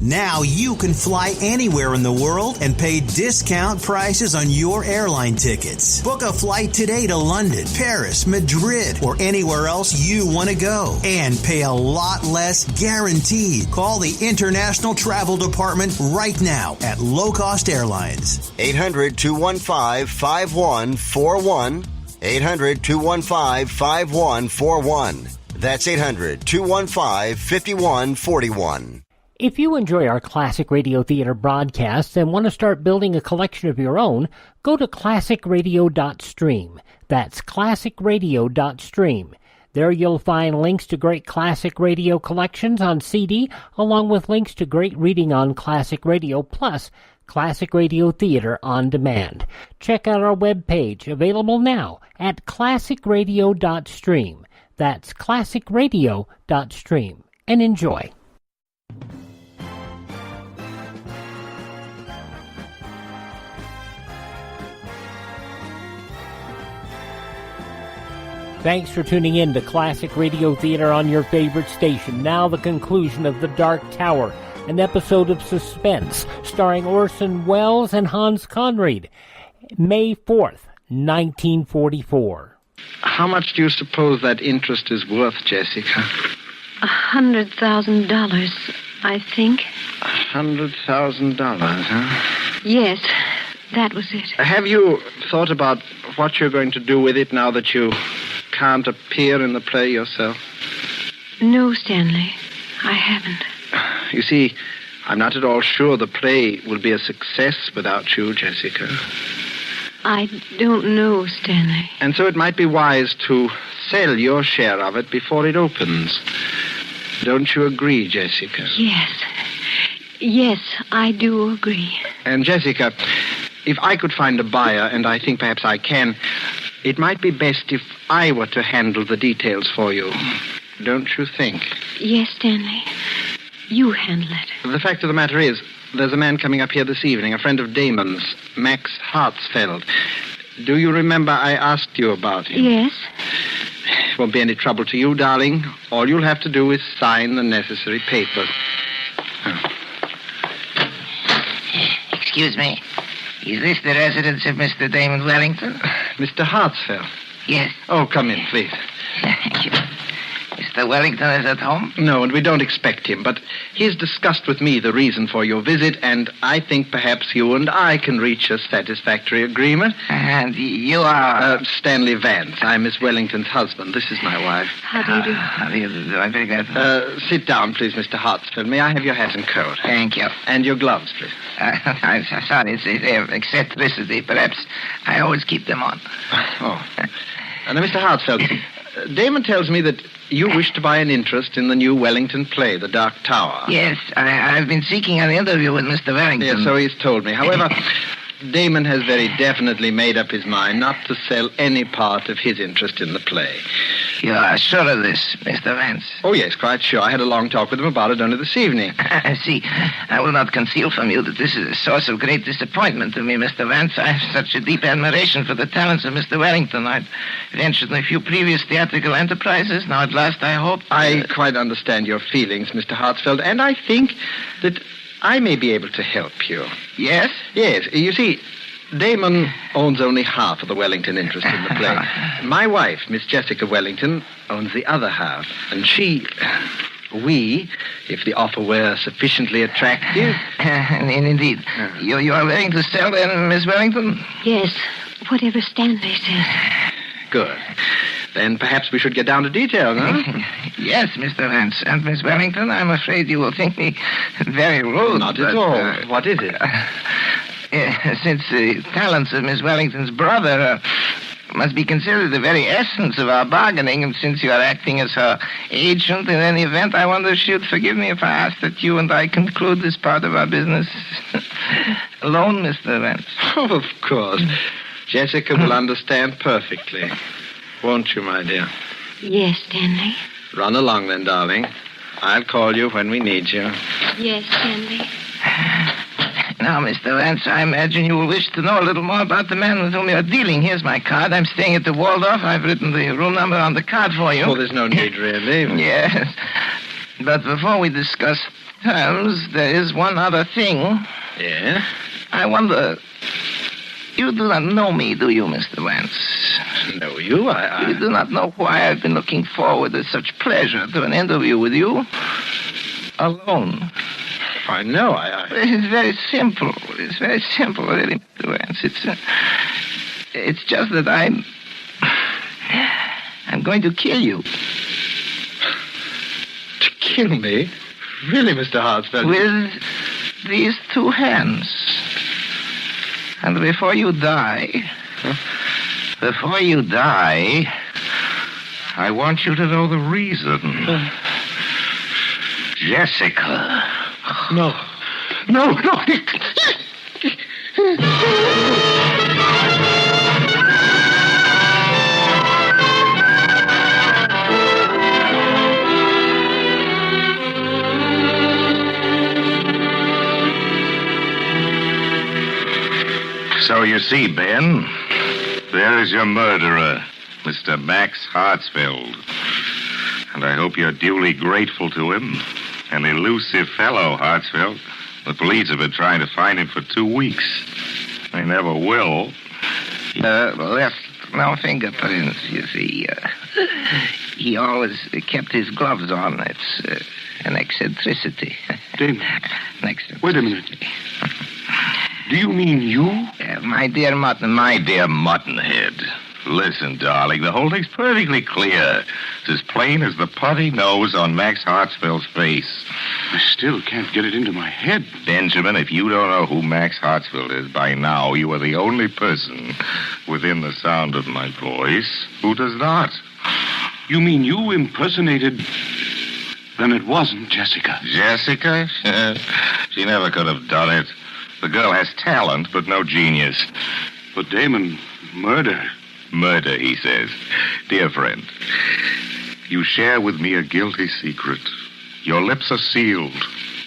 Now you can fly anywhere in the world and pay discount prices on your airline tickets. Book a flight today to London, Paris, Madrid, or anywhere else you want to go. And pay a lot less guaranteed. Call the International Travel Department right now at Low Cost Airlines. 800-215-5141. 800-215-5141. That's 800-215-5141. If you enjoy our Classic Radio Theater broadcasts and want to start building a collection of your own, go to classicradio.stream. That's classicradio.stream. There you'll find links to great classic radio collections on CD, along with links to great reading on classic radio, plus Classic Radio Theater on demand. Check out our webpage, available now at classicradio.stream. That's classicradio.stream. And enjoy. Thanks for tuning in to Classic Radio Theater on your favorite station. Now the conclusion of The Dark Tower, an episode of Suspense, starring Orson Welles and Hans Conried, May 4th, 1944. How much do you suppose that interest is worth, Jessica? $100,000, I think. $100,000, huh? Yes, that was it. Have you thought about what you're going to do with it now that you can't appear in the play yourself? No, Stanley, I haven't. You see, I'm not at all sure the play will be a success without you, Jessica. I don't know, Stanley. And so it might be wise to sell your share of it before it opens. Don't you agree, Jessica? Yes. Yes, I do agree. And Jessica, if I could find a buyer, and I think perhaps I can, it might be best if I were to handle the details for you. Don't you think? Yes, Stanley. You handle it. The fact of the matter is, there's a man coming up here this evening, a friend of Damon's, Max Hartsfeld. Do you remember I asked you about him? Yes. It won't be any trouble to you, darling. All you'll have to do is sign the necessary papers. Excuse me. Is this the residence of Mr. Damon Wellington? Mr. Hartsfeld? Yes. Oh, come in, please. Thank you. Mr. Wellington is at home? No, and we don't expect him, but he's discussed with me the reason for your visit, and I think perhaps you and I can reach a satisfactory agreement. And you are? Stanley Vance. I'm Miss Wellington's husband. This is my wife. How do you do? How do you do? I'm very glad. Sit down, please, Mr. Hartsfeld. May I have your hat and coat? Thank you. And your gloves, please. I'm sorry. They're eccentricity. Perhaps I always keep them on. Oh. Now, Mr. Hartsfeld, Damon tells me that you wish to buy an interest in the new Wellington play, The Dark Tower. Yes, I've been seeking an interview with Mr. Wellington. Yes, so he's told me. However, Damon has very definitely made up his mind not to sell any part of his interest in the play. You are sure of this, Mr. Vance? Oh, yes, quite sure. I had a long talk with him about it only this evening. See, I will not conceal from you that this is a source of great disappointment to me, Mr. Vance. I have such a deep admiration for the talents of Mr. Wellington. I'd ventured in a few previous theatrical enterprises. Now, at last, I hope... I quite understand your feelings, Mr. Hartsfeld, and I think that I may be able to help you. Yes? Yes. You see, Damon owns only half of the Wellington interest in the play. My wife, Miss Jessica Wellington, owns the other half. And we, if the offer were sufficiently attractive... Indeed. You are willing to sell then, Miss Wellington? Yes, whatever Stanley says. Good. Then perhaps we should get down to details, huh? Yes, Mr. Vance. And Miss Wellington, I'm afraid you will think me very rude. Not at all. What is it? Since the talents of Miss Wellington's brother must be considered the very essence of our bargaining, and since you are acting as her agent in any event, I wonder if she would forgive me if I ask that you and I conclude this part of our business alone, Mr. Vance. Oh, of course. Jessica will understand perfectly. Won't you, my dear? Yes, Stanley. Run along then, darling. I'll call you when we need you. Yes, Stanley. Now, Mr. Vance, I imagine you will wish to know a little more about the man with whom you're dealing. Here's my card. I'm staying at the Waldorf. I've written the room number on the card for you. Oh, there's no need, really. Yes. But before we discuss terms, there is one other thing. Yeah? I wonder... You do not know me, do you, Mr. Vance? Know you? You do not know why I've been looking forward with such pleasure to an interview with you? Alone. I know, It's very simple. It's very simple, really, Mr. Vance. It's just that I'm going to kill you. To kill me? Really, Mr. Hartsfeld? With these two hands. And before you die, I want you to know the reason. Jessica. No. So you see, Ben, there is your murderer, Mr. Max Hartsfeld. And I hope you're duly grateful to him An elusive fellow, Hartsfield. The police have been trying to find him for 2 weeks. They never will. Left no fingerprints, you see. He always kept his gloves on. It's an eccentricity. Damon. Next. Wait a minute. Do you mean you? My dear Mutton. My dear Muttonhead. Listen, darling, the whole thing's perfectly clear. It's as plain as the putty nose on Max Hartsfield's face. I still can't get it into my head. Benjamin, if you don't know who Max Hartsfield is by now, you are the only person within the sound of my voice who does not. You mean you impersonated... Then it wasn't Jessica. Jessica? She never could have done it. The girl has talent, but no genius. But Damon, murder... Murder, he says. Dear friend, you share with me a guilty secret. Your lips are sealed.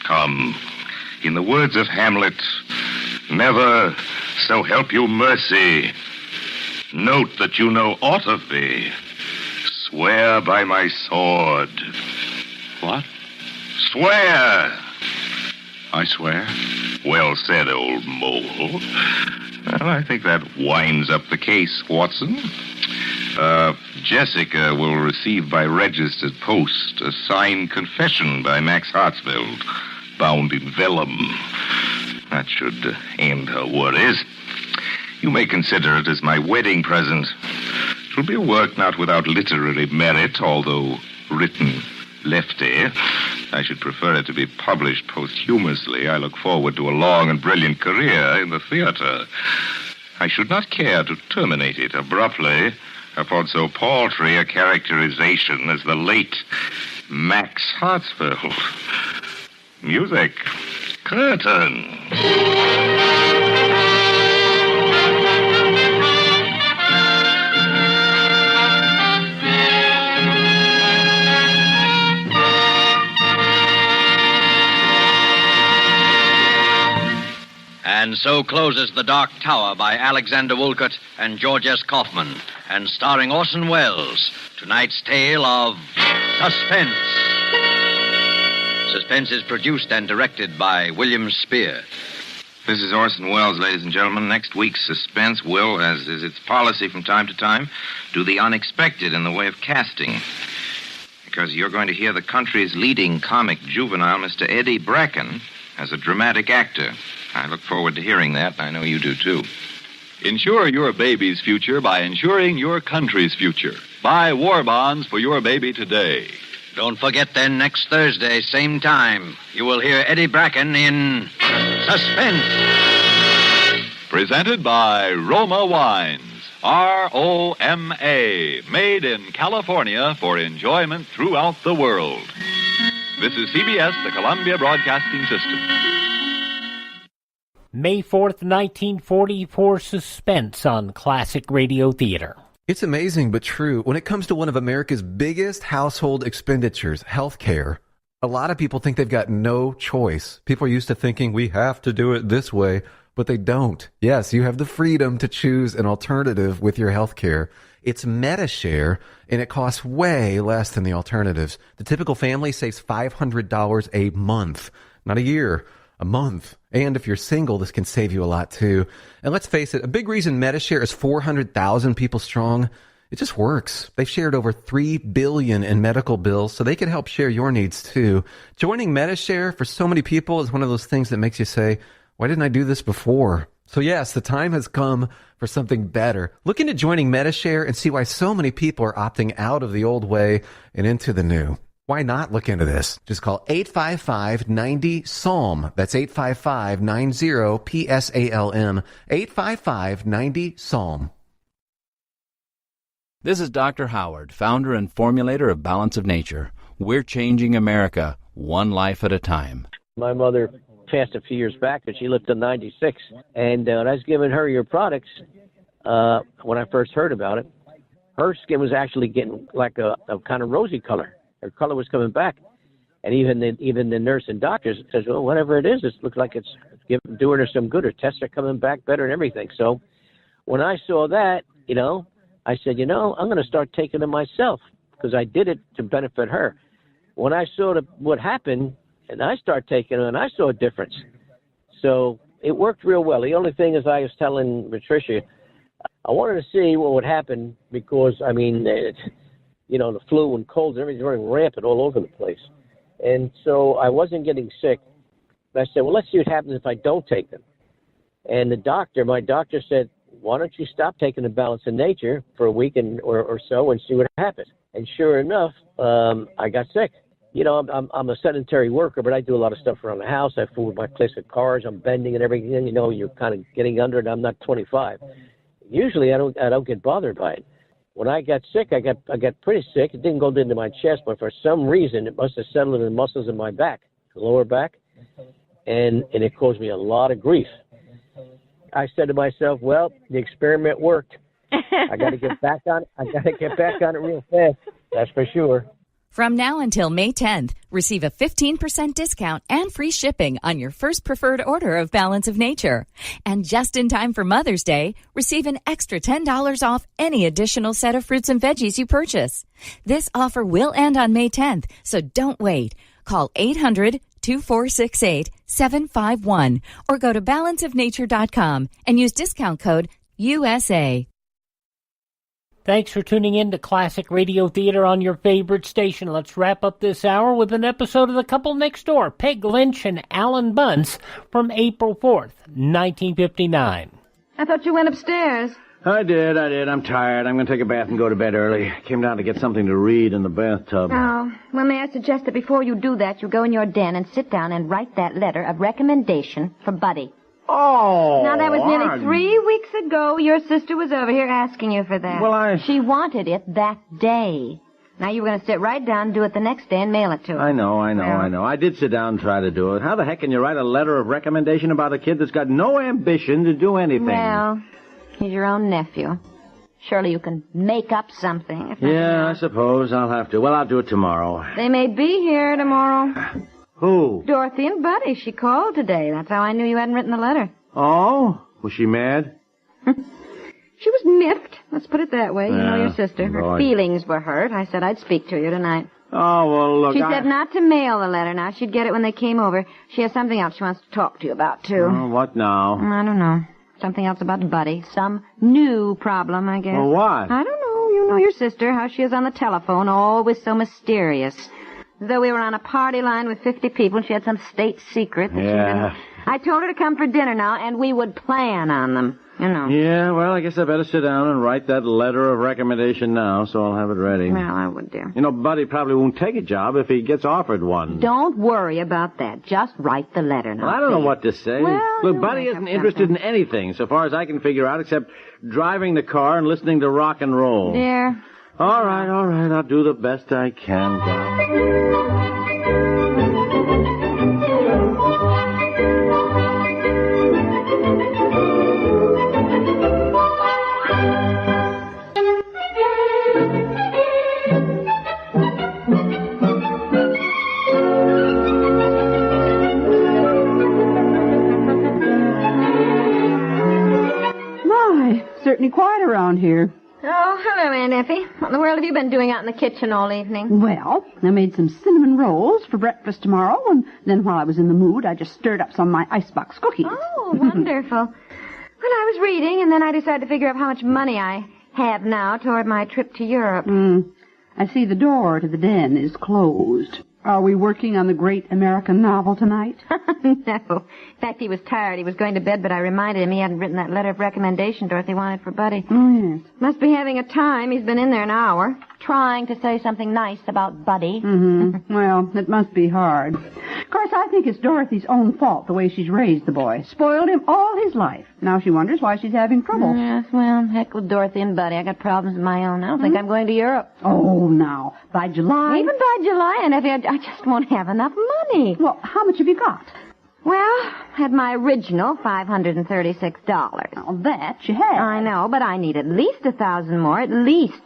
Come, in the words of Hamlet, never, so help you mercy. Note that you know aught of me. Swear by my sword. What? Swear! I swear. Well said, old mole. Well, I think that winds up the case, Watson. Jessica will receive by registered post a signed confession by Max Hartsfield, bound in vellum. That should end her worries. You may consider it as my wedding present. It will be a work not without literary merit, although written lefty. I should prefer it to be published posthumously. I look forward to a long and brilliant career in the theater. I should not care to terminate it abruptly upon so paltry a characterization as the late Max Hartsfield. Music. Curtain. And so closes The Dark Tower by Alexander Woolcott and George S. Kaufman, and starring Orson Welles, tonight's tale of Suspense. Suspense is produced and directed by William Spear. This is Orson Welles, ladies and gentlemen. Next week's Suspense will, as is its policy from time to time, do the unexpected in the way of casting. Because you're going to hear the country's leading comic juvenile, Mr. Eddie Bracken, as a dramatic actor. I look forward to hearing that. I know you do, too. Insure your baby's future by insuring your country's future. Buy war bonds for your baby today. Don't forget, then, next Thursday, same time, you will hear Eddie Bracken in Suspense. Presented by Roma Wines. R-O-M-A. Made in California for enjoyment throughout the world. This is CBS, the Columbia Broadcasting System. May 4th, 1944, Suspense on Classic Radio Theater. It's amazing but true. When it comes to one of America's biggest household expenditures, healthcare, a lot of people think they've got no choice. People are used to thinking we have to do it this way, but they don't. Yes, you have the freedom to choose an alternative with your healthcare. It's MediShare, and it costs way less than the alternatives. The typical family saves $500 a month, not a year. A month. And if you're single, this can save you a lot, too. And let's face it, a big reason MediShare is 400,000 people strong, it just works. They've shared over $3 billion in medical bills, so they can help share your needs, too. Joining MediShare for so many people is one of those things that makes you say, why didn't I do this before? So yes, the time has come for something better. Look into joining MediShare and see why so many people are opting out of the old way and into the new. Why not look into this? Just call 855-90-PSALM. That's 855-90-PSALM. 855-90-PSALM. This is Dr. Howard, founder and formulator of Balance of Nature. We're changing America, one life at a time. My mother passed a few years back, and she lived to 96. And when I was giving her your products, when I first heard about it, her skin was actually getting like a kind of rosy color. Her color was coming back. And even the nurse and doctors says, well, whatever it is, it looks like it's doing her some good. Her tests are coming back better and everything. So when I saw that, I said, I'm going to start taking it myself because I did it to benefit her. When I saw what happened, And I started taking it, and I saw a difference. So it worked real well. The only thing is I was telling Patricia, I wanted to see what would happen because, I mean, the flu and colds and everything's running rampant all over the place. And so I wasn't getting sick. I said, well, let's see what happens if I don't take them. And my doctor said, why don't you stop taking the Balance of Nature for a week or so and see what happens? And sure enough, I got sick. I'm a sedentary worker, but I do a lot of stuff around the house. I fool with my classic cars. I'm bending and everything. You're kind of getting under it. I'm not 25. Usually, I don't get bothered by it. When I got sick, I got pretty sick. It didn't go into my chest, but for some reason, it must have settled in the muscles in my back, the lower back, and it caused me a lot of grief. I said to myself, well, the experiment worked. I got to get back on it. I got to get back on it real fast. That's for sure. From now until May 10th, receive a 15% discount and free shipping on your first preferred order of Balance of Nature. And just in time for Mother's Day, receive an extra $10 off any additional set of fruits and veggies you purchase. This offer will end on May 10th, so don't wait. Call 800-2468-751 or go to balanceofnature.com and use discount code USA. Thanks for tuning in to Classic Radio Theater on your favorite station. Let's wrap up this hour with an episode of The Couple Next Door, Peg Lynch and Alan Bunce, from April 4th, 1959. I thought you went upstairs. I did. I'm tired. I'm going to take a bath and go to bed early. Came down to get something to read in the bathtub. Oh, well, may I suggest that before you do that, you go in your den and sit down and write that letter of recommendation for Buddy. Oh! Now, that was nearly 3 weeks ago. Your sister was over here asking you for that. Well, She wanted it that day. Now, you were going to sit right down, do it the next day, and mail it to her. I know. I did sit down and try to do it. How the heck can you write a letter of recommendation about a kid that's got no ambition to do anything? Well, he's your own nephew. Surely you can make up something. Yeah, I suppose I'll have to. Well, I'll do it tomorrow. They may be here tomorrow. Who? Dorothy and Buddy. She called today. That's how I knew you hadn't written the letter. Oh? Was she mad? She was miffed. Let's put it that way. You know your sister. Her Lord. feelings were hurt. I said I'd speak to you tonight. Oh, well, look, She said not to mail the letter now. She'd get it when they came over. She has something else she wants to talk to you about, too. Oh, what now? I don't know. Something else about Buddy. Some new problem, I guess. Well, what? I don't know. You know your sister, how she is on the telephone, always so mysterious. As though we were on a party line with 50 people and she had some state secret. That Yeah. I told her to come for dinner now, and we would plan on them, you know. Yeah, well, I guess I better sit down and write that letter of recommendation now, so I'll have it ready. Well, I would, dear. You know, Buddy probably won't take a job if he gets offered one. Don't worry about that. Just write the letter now. Well, I don't know what to say. Well, Look, you'll Buddy make isn't up interested something. in anything, so far as I can figure out, except driving the car and listening to rock and roll. Dear. All right, I'll do the best I can, Doc. My, certainly quiet around here. Oh, hello, Aunt Effie. What in the world have you been doing out in the kitchen all evening? Well, I made some cinnamon rolls for breakfast tomorrow, and then while I was in the mood, I just stirred up some of my icebox cookies. Oh, wonderful. Well, I was reading, and then I decided to figure out how much money I have now toward my trip to Europe. I see the door to the den is closed. Are we working on the great American novel tonight? No. In fact, he was tired. He was going to bed, but I reminded him he hadn't written that letter of recommendation Dorothy wanted for Buddy. Oh, yes. Must be having a time. He's been in there an hour, trying to say something nice about Buddy. Mm-hmm. Well, it must be hard. Of course, I think it's Dorothy's own fault, the way she's raised the boy. Spoiled him all his life. Now she wonders why she's having trouble. Yes, well, heck with Dorothy and Buddy. I got problems of my own. I don't think I'm going to Europe. Oh, now, by July... Even by July, and Effie, I just won't have enough money. Well, how much have you got? Well, had my original $536. Oh, that you had. I know, but I need at least 1,000 more, at least.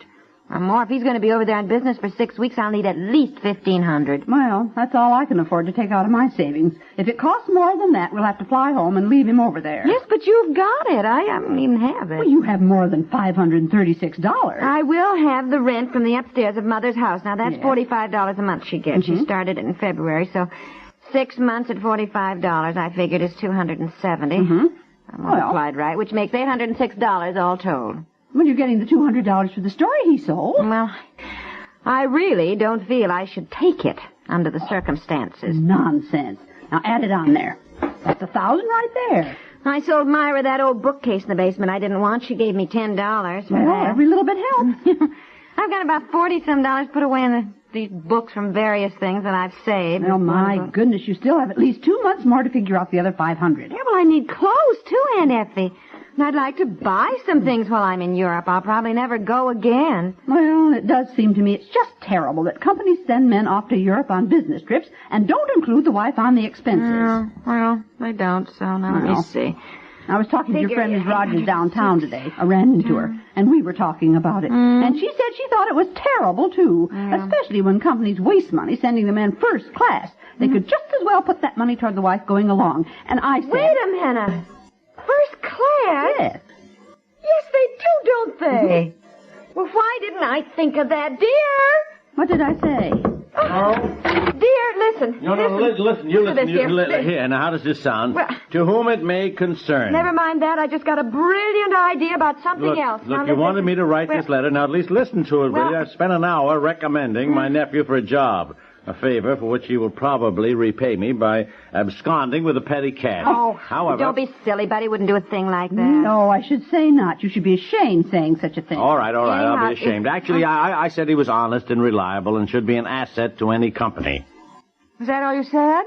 Or more. If he's going to be over there on business for 6 weeks, I'll need at least 1,500. Well, that's all I can afford to take out of my savings. If it costs more than that, we'll have to fly home and leave him over there. Yes, but you've got it. I don't even have it. Well, you have more than $536. I will have the rent from the upstairs of Mother's house. Now, that's Yes. $45 a month she gets. She started it in February, so 6 months at $45, I figured is $270. Mm-hmm. I multiplied right, which makes $806 all told. Well, you're getting the $200 for the story he sold. Well, I really don't feel I should take it under the circumstances. Nonsense. Now add it on there. That's $1,000 right there. I sold Myra that old bookcase in the basement I didn't want. She gave me $10 for Well, that. every little bit helps. I've got about $40-some put away in these books from various things that I've saved. Well, my goodness, you still have at least 2 months more to figure out the other $500. Yeah, well, I need clothes, too, Aunt Effie. And I'd like to buy some things while I'm in Europe. I'll probably never go again. Well, it does seem to me it's just terrible that companies send men off to Europe on business trips and don't include the wife on the expenses. Well, they don't, so now let me see. I was talking to your friend Miss Rogers downtown today. I ran into her, and we were talking about it. And she said she thought it was terrible, too, especially when companies waste money sending the men first class. They could just as well put that money toward the wife going along. And I said... Wait a minute. First class? Yes. Yes, they do, don't they? Well, why didn't I think of that, dear? What did I say? Dear, listen. No, listen. You listen. Here, now how does this sound? Well, to whom it may concern. Never mind that. I just got a brilliant idea about something else. Look, you wanted me to write this letter. Now at least listen to it, will you? I've spent an hour recommending my nephew for a job. A favor for which he will probably repay me by absconding with a petty cash. Oh, however... Don't be silly. Buddy wouldn't do a thing like that. No, I should say not. You should be ashamed saying such a thing. All right, I'll be ashamed. Actually, I said he was honest and reliable and should be an asset to any company. Is that all you said?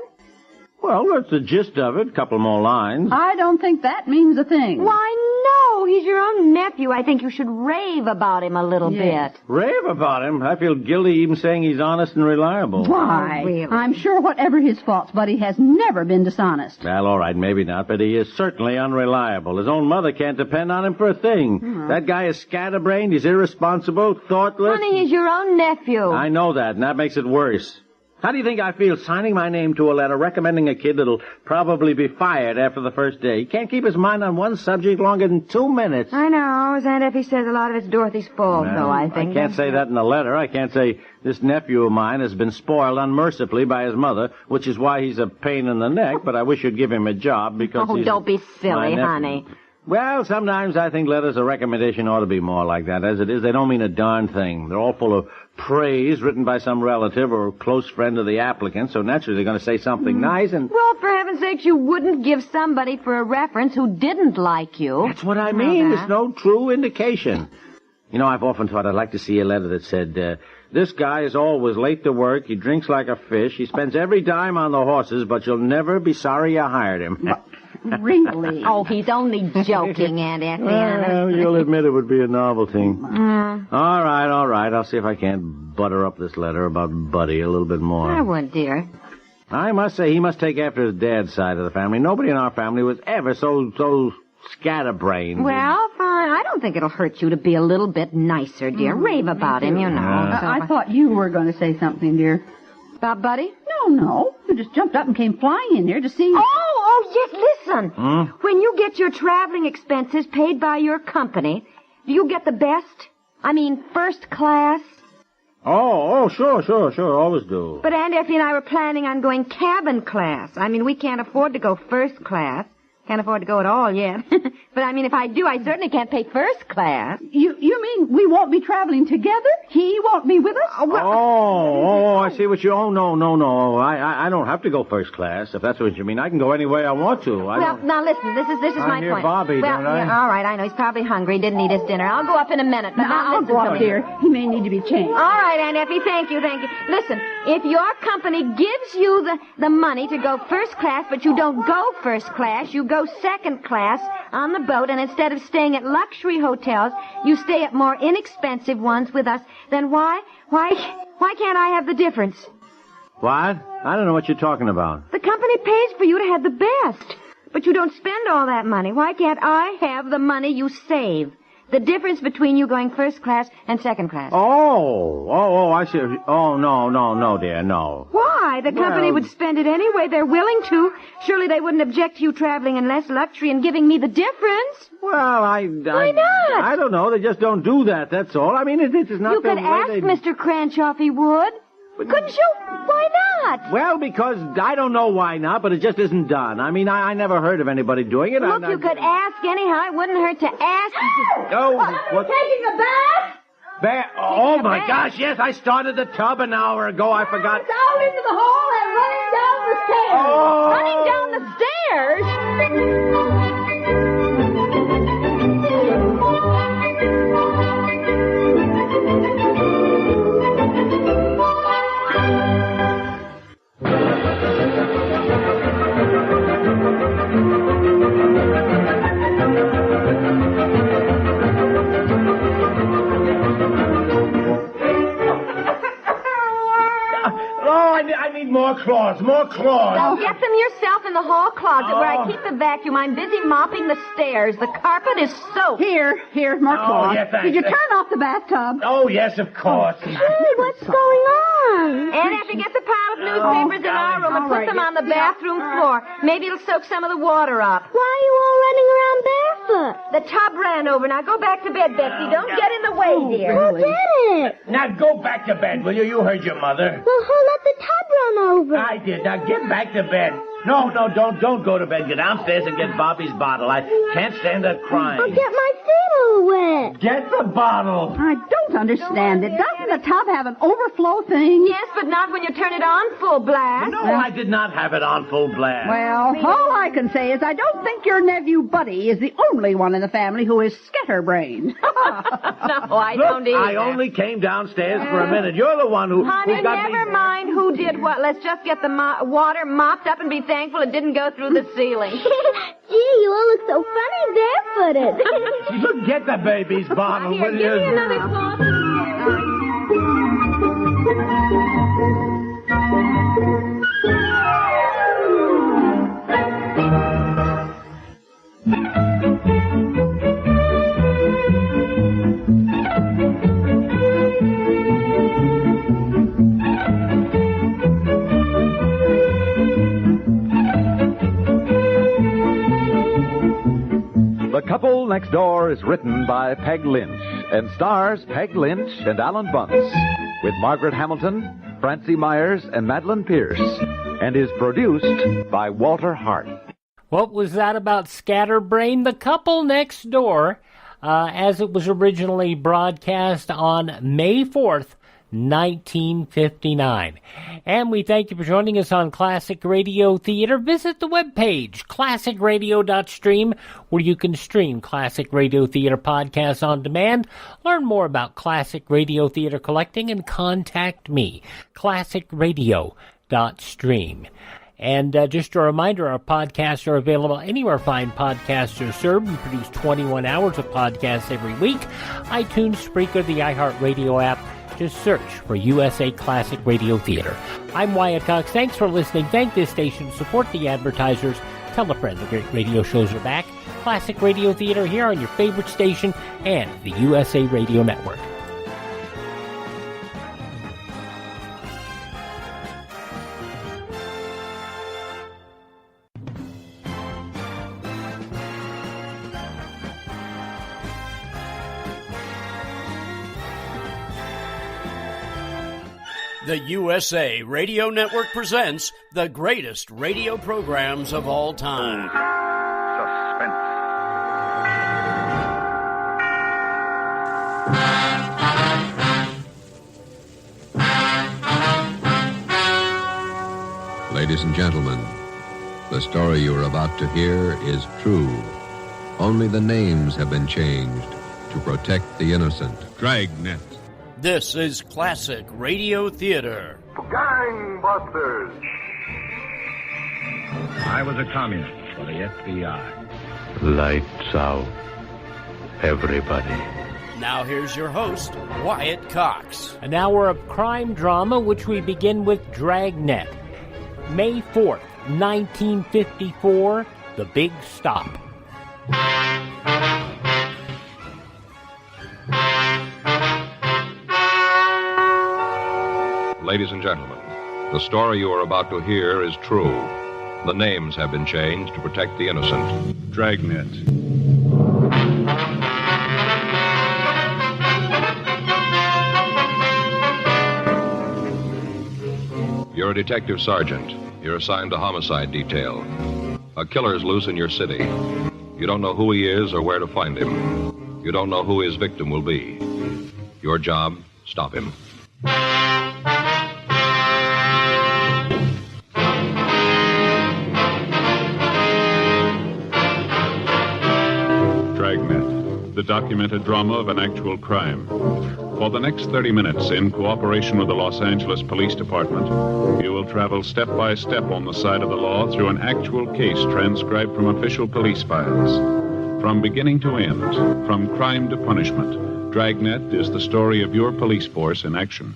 Well, that's the gist of it. A couple more lines. I don't think that means a thing. Why, no. He's your own nephew. I think you should rave about him a little bit. Rave about him? I feel guilty even saying he's honest and reliable. Why? Oh, really? I'm sure whatever his faults, Buddy has never been dishonest. Well, all right, maybe not, but he is certainly unreliable. His own mother can't depend on him for a thing. That guy is scatterbrained, he's irresponsible, thoughtless. Honey, he's your own nephew. I know that, and that makes it worse. How do you think I feel signing my name to a letter recommending a kid that'll probably be fired after the first day? He can't keep his mind on one subject longer than 2 minutes. I know. As Aunt Effie says, a lot of it's Dorothy's fault, though, I think. I can't say that in a letter. I can't say this nephew of mine has been spoiled unmercifully by his mother, which is why he's a pain in the neck, but I wish you'd give him a job because he's... Oh, don't be silly, honey. Well, sometimes I think letters of recommendation ought to be more like that. As it is, they don't mean a darn thing. They're all full of praise written by some relative or close friend of the applicant, so naturally they're going to say something nice and... Well, for heaven's sakes, you wouldn't give somebody for a reference who didn't like you. That's what I mean. There's no true indication. You know, I've often thought I'd like to see a letter that said, this guy is always late to work, he drinks like a fish, he spends every dime on the horses, but you'll never be sorry you hired him. Really? Oh, he's only joking, Aunt Effie. Well, you'll admit it would be a novelty. All right. I'll see if I can't butter up this letter about Buddy a little bit more. I would, dear. I must say, he must take after his dad's side of the family. Nobody in our family was ever so scatterbrained. Well, fine. I don't think it'll hurt you to be a little bit nicer, dear. Rave about him, you know. I thought you were going to say something, dear. About Buddy? No. You just jumped up and came flying in here to see... Oh, yes, listen. When you get your traveling expenses paid by your company, do you get the best? I mean, first class? Oh, sure. Always do. But Aunt Effie and I were planning on going cabin class. I mean, we can't afford to go first class. Can't afford to go at all yet. But, I mean, if I do, I certainly can't pay first class. You mean we won't be traveling together? He won't be with us? I see what you... Oh, no. I don't have to go first class, if that's what you mean. I can go any way I want to. Now, listen, this is my point. Bobby, don't I? Yeah, all right, I know. He's probably hungry. Didn't eat his dinner. I'll go up in a minute. But I'll go up here. He may need to be changed. All right, Aunt Effie, thank you. Listen, if your company gives you the money to go first class, but you don't go first class, you go second class on the boat, and instead of staying at luxury hotels, you stay at more inexpensive ones with us, then why can't I have the difference? What? I don't know what you're talking about. The company pays for you to have the best, but you don't spend all that money. Why can't I have the money you save? The difference between you going first class and second class. Oh, I see. Oh, no, dear, no. Why? The company would spend it anyway. They're willing to. Surely they wouldn't object to you traveling in less luxury and giving me the difference. Well, Why not? I don't know. They just don't do that, that's all. I mean, it is not you the way could ask Mr. Cranshaw if he would. Couldn't you? Why not? Well, because I don't know why not, but it just isn't done. I mean, I never heard of anybody doing it. Look, you could ask anyhow. It wouldn't hurt to ask. Oh, what? Taking a bath? Oh, my gosh, yes, I started the tub an hour ago. I forgot. Down into the hole and running down the stairs. Oh. Running down the stairs? I need more claws, more claws. Now get them yourself in the hall closet where I keep the vacuum. I'm busy mopping the stairs. The carpet is soaked. Here's more claws. Yeah, thanks. Did you turn off the bathtub? Oh, yes, of course. Hey, what's going on? And if you get the pile of newspapers in our room and put them on the bathroom floor, maybe it'll soak some of the water up. Why are you all running around barefoot? The tub ran over. Now go back to bed, Betsy. Don't get in the way, dear. Who did it? Now go back to bed, will you? You heard your mother. Well, who let the tub run over? I did. Now get back to bed. No, don't go to bed. Get downstairs and get Bobby's bottle. I can't stand her crying. I'll get my feet all wet. Get the bottle. I don't understand it. Doesn't the tub have an overflow thing? Yes, but not when you turn it on full blast. No, I did not have it on full blast. Well, all I can say is I don't think your nephew Buddy is the only one in the family who is scatterbrained. No, I Look, don't either. I only came downstairs for a minute. You're the one who Honey, got me... never mind who did what. Let's just get the water mopped up and be thankful it didn't go through the ceiling. Gee, you all look so funny barefooted. Look, get the baby's bottle. Here, give me another cloth. The Couple Next Door is written by Peg Lynch and stars Peg Lynch and Alan Bunce with Margaret Hamilton, Francie Myers, and Madeline Pierce, and is produced by Walter Hart. What was that about Scatterbrain? The Couple Next Door, as it was originally broadcast on May 4th, 1959. And we thank you for joining us on Classic Radio Theater. Visit the webpage, classicradio.stream, where you can stream Classic Radio Theater podcasts on demand, learn more about Classic Radio Theater collecting, and contact me, classicradio.stream. And just a reminder, our podcasts are available anywhere fine podcasts are served. We produce 21 hours of podcasts every week. iTunes, Spreaker, the iHeartRadio app. Just search for USA Classic Radio Theater. I'm Wyatt Cox. Thanks for listening. Thank this station. Support the advertisers. Tell a friend the great radio shows are back. Classic Radio Theater here on your favorite station and the USA Radio Network. The USA Radio Network presents the greatest radio programs of all time. Suspense. Ladies and gentlemen, the story you are about to hear is true. Only the names have been changed to protect the innocent. Dragnet. This is Classic Radio Theater. Gangbusters. I was a communist for the FBI. Lights out, everybody. Now here's your host, Wyatt Cox. An hour of crime drama, which we begin with Dragnet. May 4th, 1954, The Big Stop. Ladies and gentlemen, the story you are about to hear is true. The names have been changed to protect the innocent. Dragnet. You're a detective sergeant. You're assigned to homicide detail. A killer's loose in your city. You don't know who he is or where to find him. You don't know who his victim will be. Your job, stop him. Dragnet, the documented drama of an actual crime. For the next 30 minutes, in cooperation with the Los Angeles Police Department, you will travel step by step on the side of the law through an actual case transcribed from official police files. From beginning to end, from crime to punishment, Dragnet is the story of your police force in action.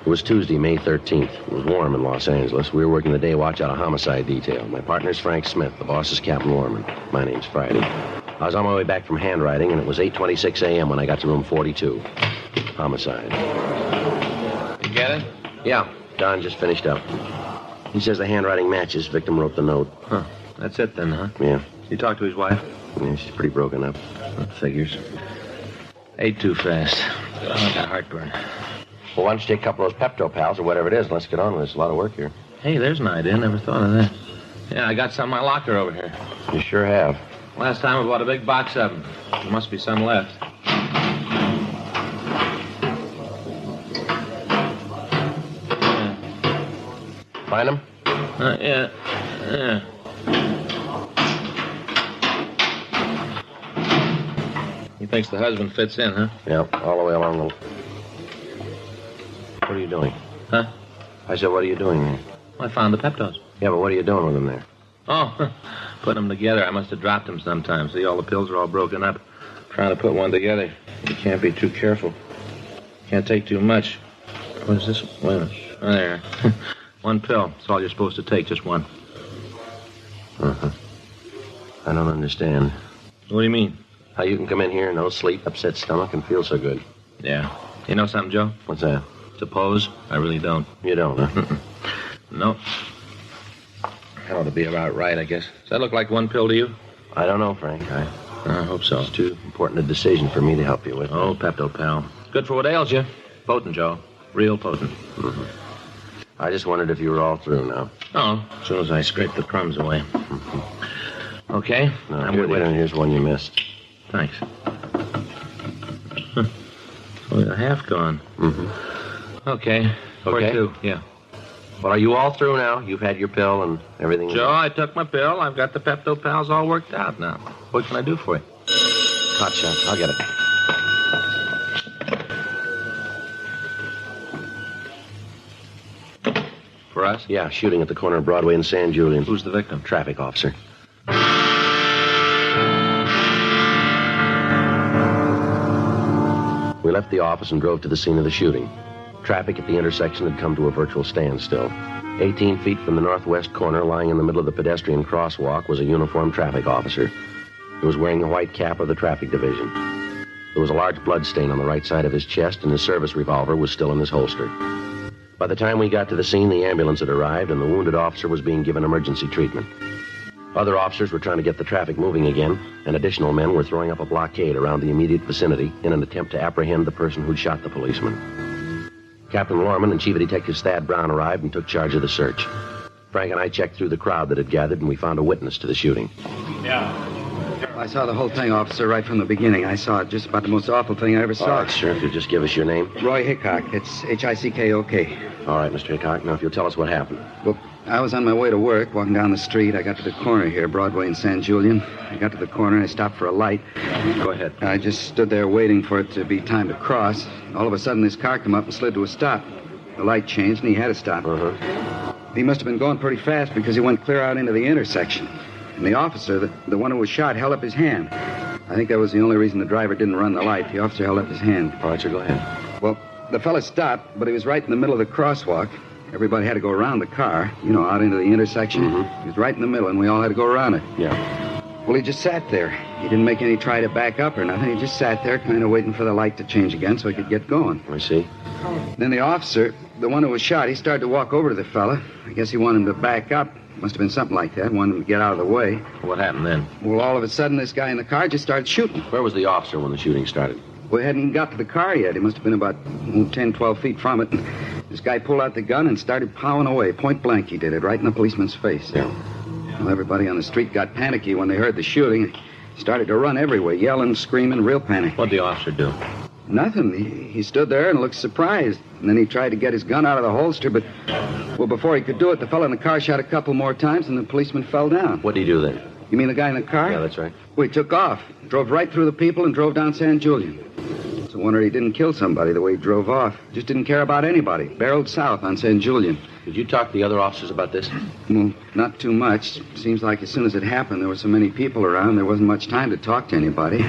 It was Tuesday, May 13th. It was warm in Los Angeles. We were working the day watch out of homicide detail. My partner's Frank Smith. The boss is Captain Lorman. My name's Friday. I was on my way back from handwriting, and it was 8:26 a.m. when I got to room 42. Homicide. You get it? Yeah, Don just finished up. He says the handwriting matches. Victim wrote the note. Huh. That's it then, huh? Yeah. You talked to his wife? Yeah, she's pretty broken up. That figures. Ate too fast. I got heartburn. Well, why don't you take a couple of those Pepto Pals or whatever it is, and let's get on with this. A lot of work here. Hey, there's an idea. Never thought of that. Yeah, I got some in my locker over here. You sure have. Last time I bought a big box of them. There must be some left. Yeah. Find them? Yeah. He thinks the husband fits in, huh? Yeah, all the way along the... What are you doing? Huh? I said, what are you doing there? I found the Peptos. Yeah, but what are you doing with them there? Oh, putting them together. I must have dropped them sometime. See, all the pills are all broken up. Trying to put one together. You can't be too careful. Can't take too much. What is this? Wait a minute. Oh, there. One pill. That's all you're supposed to take, just one. Uh-huh. I don't understand. What do you mean? How you can come in here, no sleep, upset stomach, and feel so good. Yeah. You know something, Joe? What's that? Suppose I really don't. You don't, huh? No. That ought to be about right, I guess. Does that look like one pill to you? I don't know, Frank. I hope so. It's too important a decision for me to help you with. Oh, Pepto Pal. Good for what ails you. Potent, Joe. Real potent. Mm-hmm. I just wondered if you were all through now. Oh, as soon as I scrape the crumbs away. Mm-hmm. Okay. No, here's one you missed. Thanks. Only a half gone. Mm-hmm. Okay. Where to? Yeah. Well, are you all through now? You've had your pill and everything? Joe, I took my pill. I've got the Pepto Pals all worked out now. What can I do for you? Hot shot. I'll get it. For us? Yeah, shooting at the corner of Broadway and San Julian. Who's the victim? Traffic officer. We left the office and drove to the scene of the shooting. Traffic at the intersection had come to a virtual standstill. 18 feet from the northwest corner, lying in the middle of the pedestrian crosswalk, was a uniformed traffic officer. He was wearing the white cap of the traffic division. There was a large blood stain on the right side of his chest, and his service revolver was still in his holster. By the time we got to the scene, the ambulance had arrived, and the wounded officer was being given emergency treatment. Other officers were trying to get the traffic moving again, and additional men were throwing up a blockade around the immediate vicinity in an attempt to apprehend the person who'd shot the policeman. Captain Lorman and Chief of Detectives Thad Brown arrived and took charge of the search. Frank and I checked through the crowd that had gathered, and we found a witness to the shooting. Yeah. I saw the whole thing, officer, right from the beginning. I saw it. Just about the most awful thing I ever saw. All right, sir, if you'll just give us your name. Roy Hickok. It's Hickok. All right, Mr. Hickok. Now, if you'll tell us what happened. Well, I was on my way to work, walking down the street. I got to the corner here, Broadway and San Julian. I got to the corner. I stopped for a light. Go ahead. I just stood there waiting for it to be time to cross. All of a sudden, this car came up and slid to a stop. The light changed, and he had to stop. He must have been going pretty fast because he went clear out into the intersection. And the officer, the one who was shot, held up his hand. I think that was the only reason the driver didn't run the light. The officer held up his hand. All right, sir, go ahead. Well, the fella stopped, but he was right in the middle of the crosswalk. Everybody had to go around the car, out into the intersection. He was right in the middle, and we all had to go around it. Yeah. Well, he just sat there. He didn't make any try to back up or nothing. He just sat there kind of waiting for the light to change again so he could get going. I see. Then the officer, the one who was shot, he started to walk over to the fella. I guess he wanted him to back up. Must have been something like that. Wanted him to get out of the way. What happened then? Well, all of a sudden, this guy in the car just started shooting. Where was the officer when the shooting started? We hadn't even got to the car yet. He must have been about 10, 12 feet from it. This guy pulled out the gun and started plowing away. Point blank, he did it, right in the policeman's face. Yeah. Well, everybody on the street got panicky when they heard the shooting. Started to run everywhere, yelling, screaming, real panic. What'd the officer do? Nothing. He stood there and looked surprised. And then he tried to get his gun out of the holster, but, well, before he could do it, the fellow in the car shot a couple more times, and the policeman fell down. What'd he do then? You mean the guy in the car? Yeah, that's right. Well, he took off, drove right through the people, and drove down San Julian. It's a wonder he didn't kill somebody the way he drove off. Just didn't care about anybody. Barreled south on San Julian. Did you talk to the other officers about this? Well, not too much. Seems like as soon as it happened, there were so many people around, there wasn't much time to talk to anybody.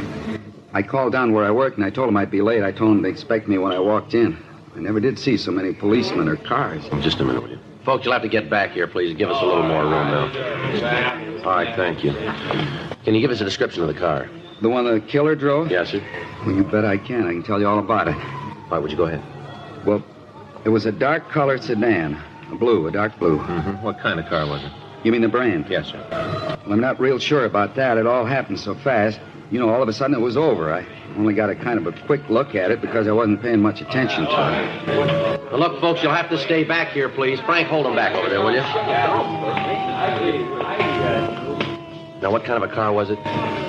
I called down where I worked, and I told them I'd be late. I told them to expect me when I walked in. I never did see so many policemen or cars. Just a minute, will you? Folks, you'll have to get back here, please. Give us a little more room now. All right, thank you. Can you give us a description of the car? The one the killer drove? Yes, sir. Well, you bet I can. I can tell you all about it. All right, would you go ahead? Well, it was a dark-colored sedan. A dark blue. Mm-hmm. What kind of car was it? You mean the brand? Yes, sir. Well, I'm not real sure about that. It all happened so fast. You know, all of a sudden it was over. I only got a kind of a quick look at it because I wasn't paying much attention to it. Well, look, folks, you'll have to stay back here, please. Frank, hold him back over there, will you? Now, what kind of a car was it?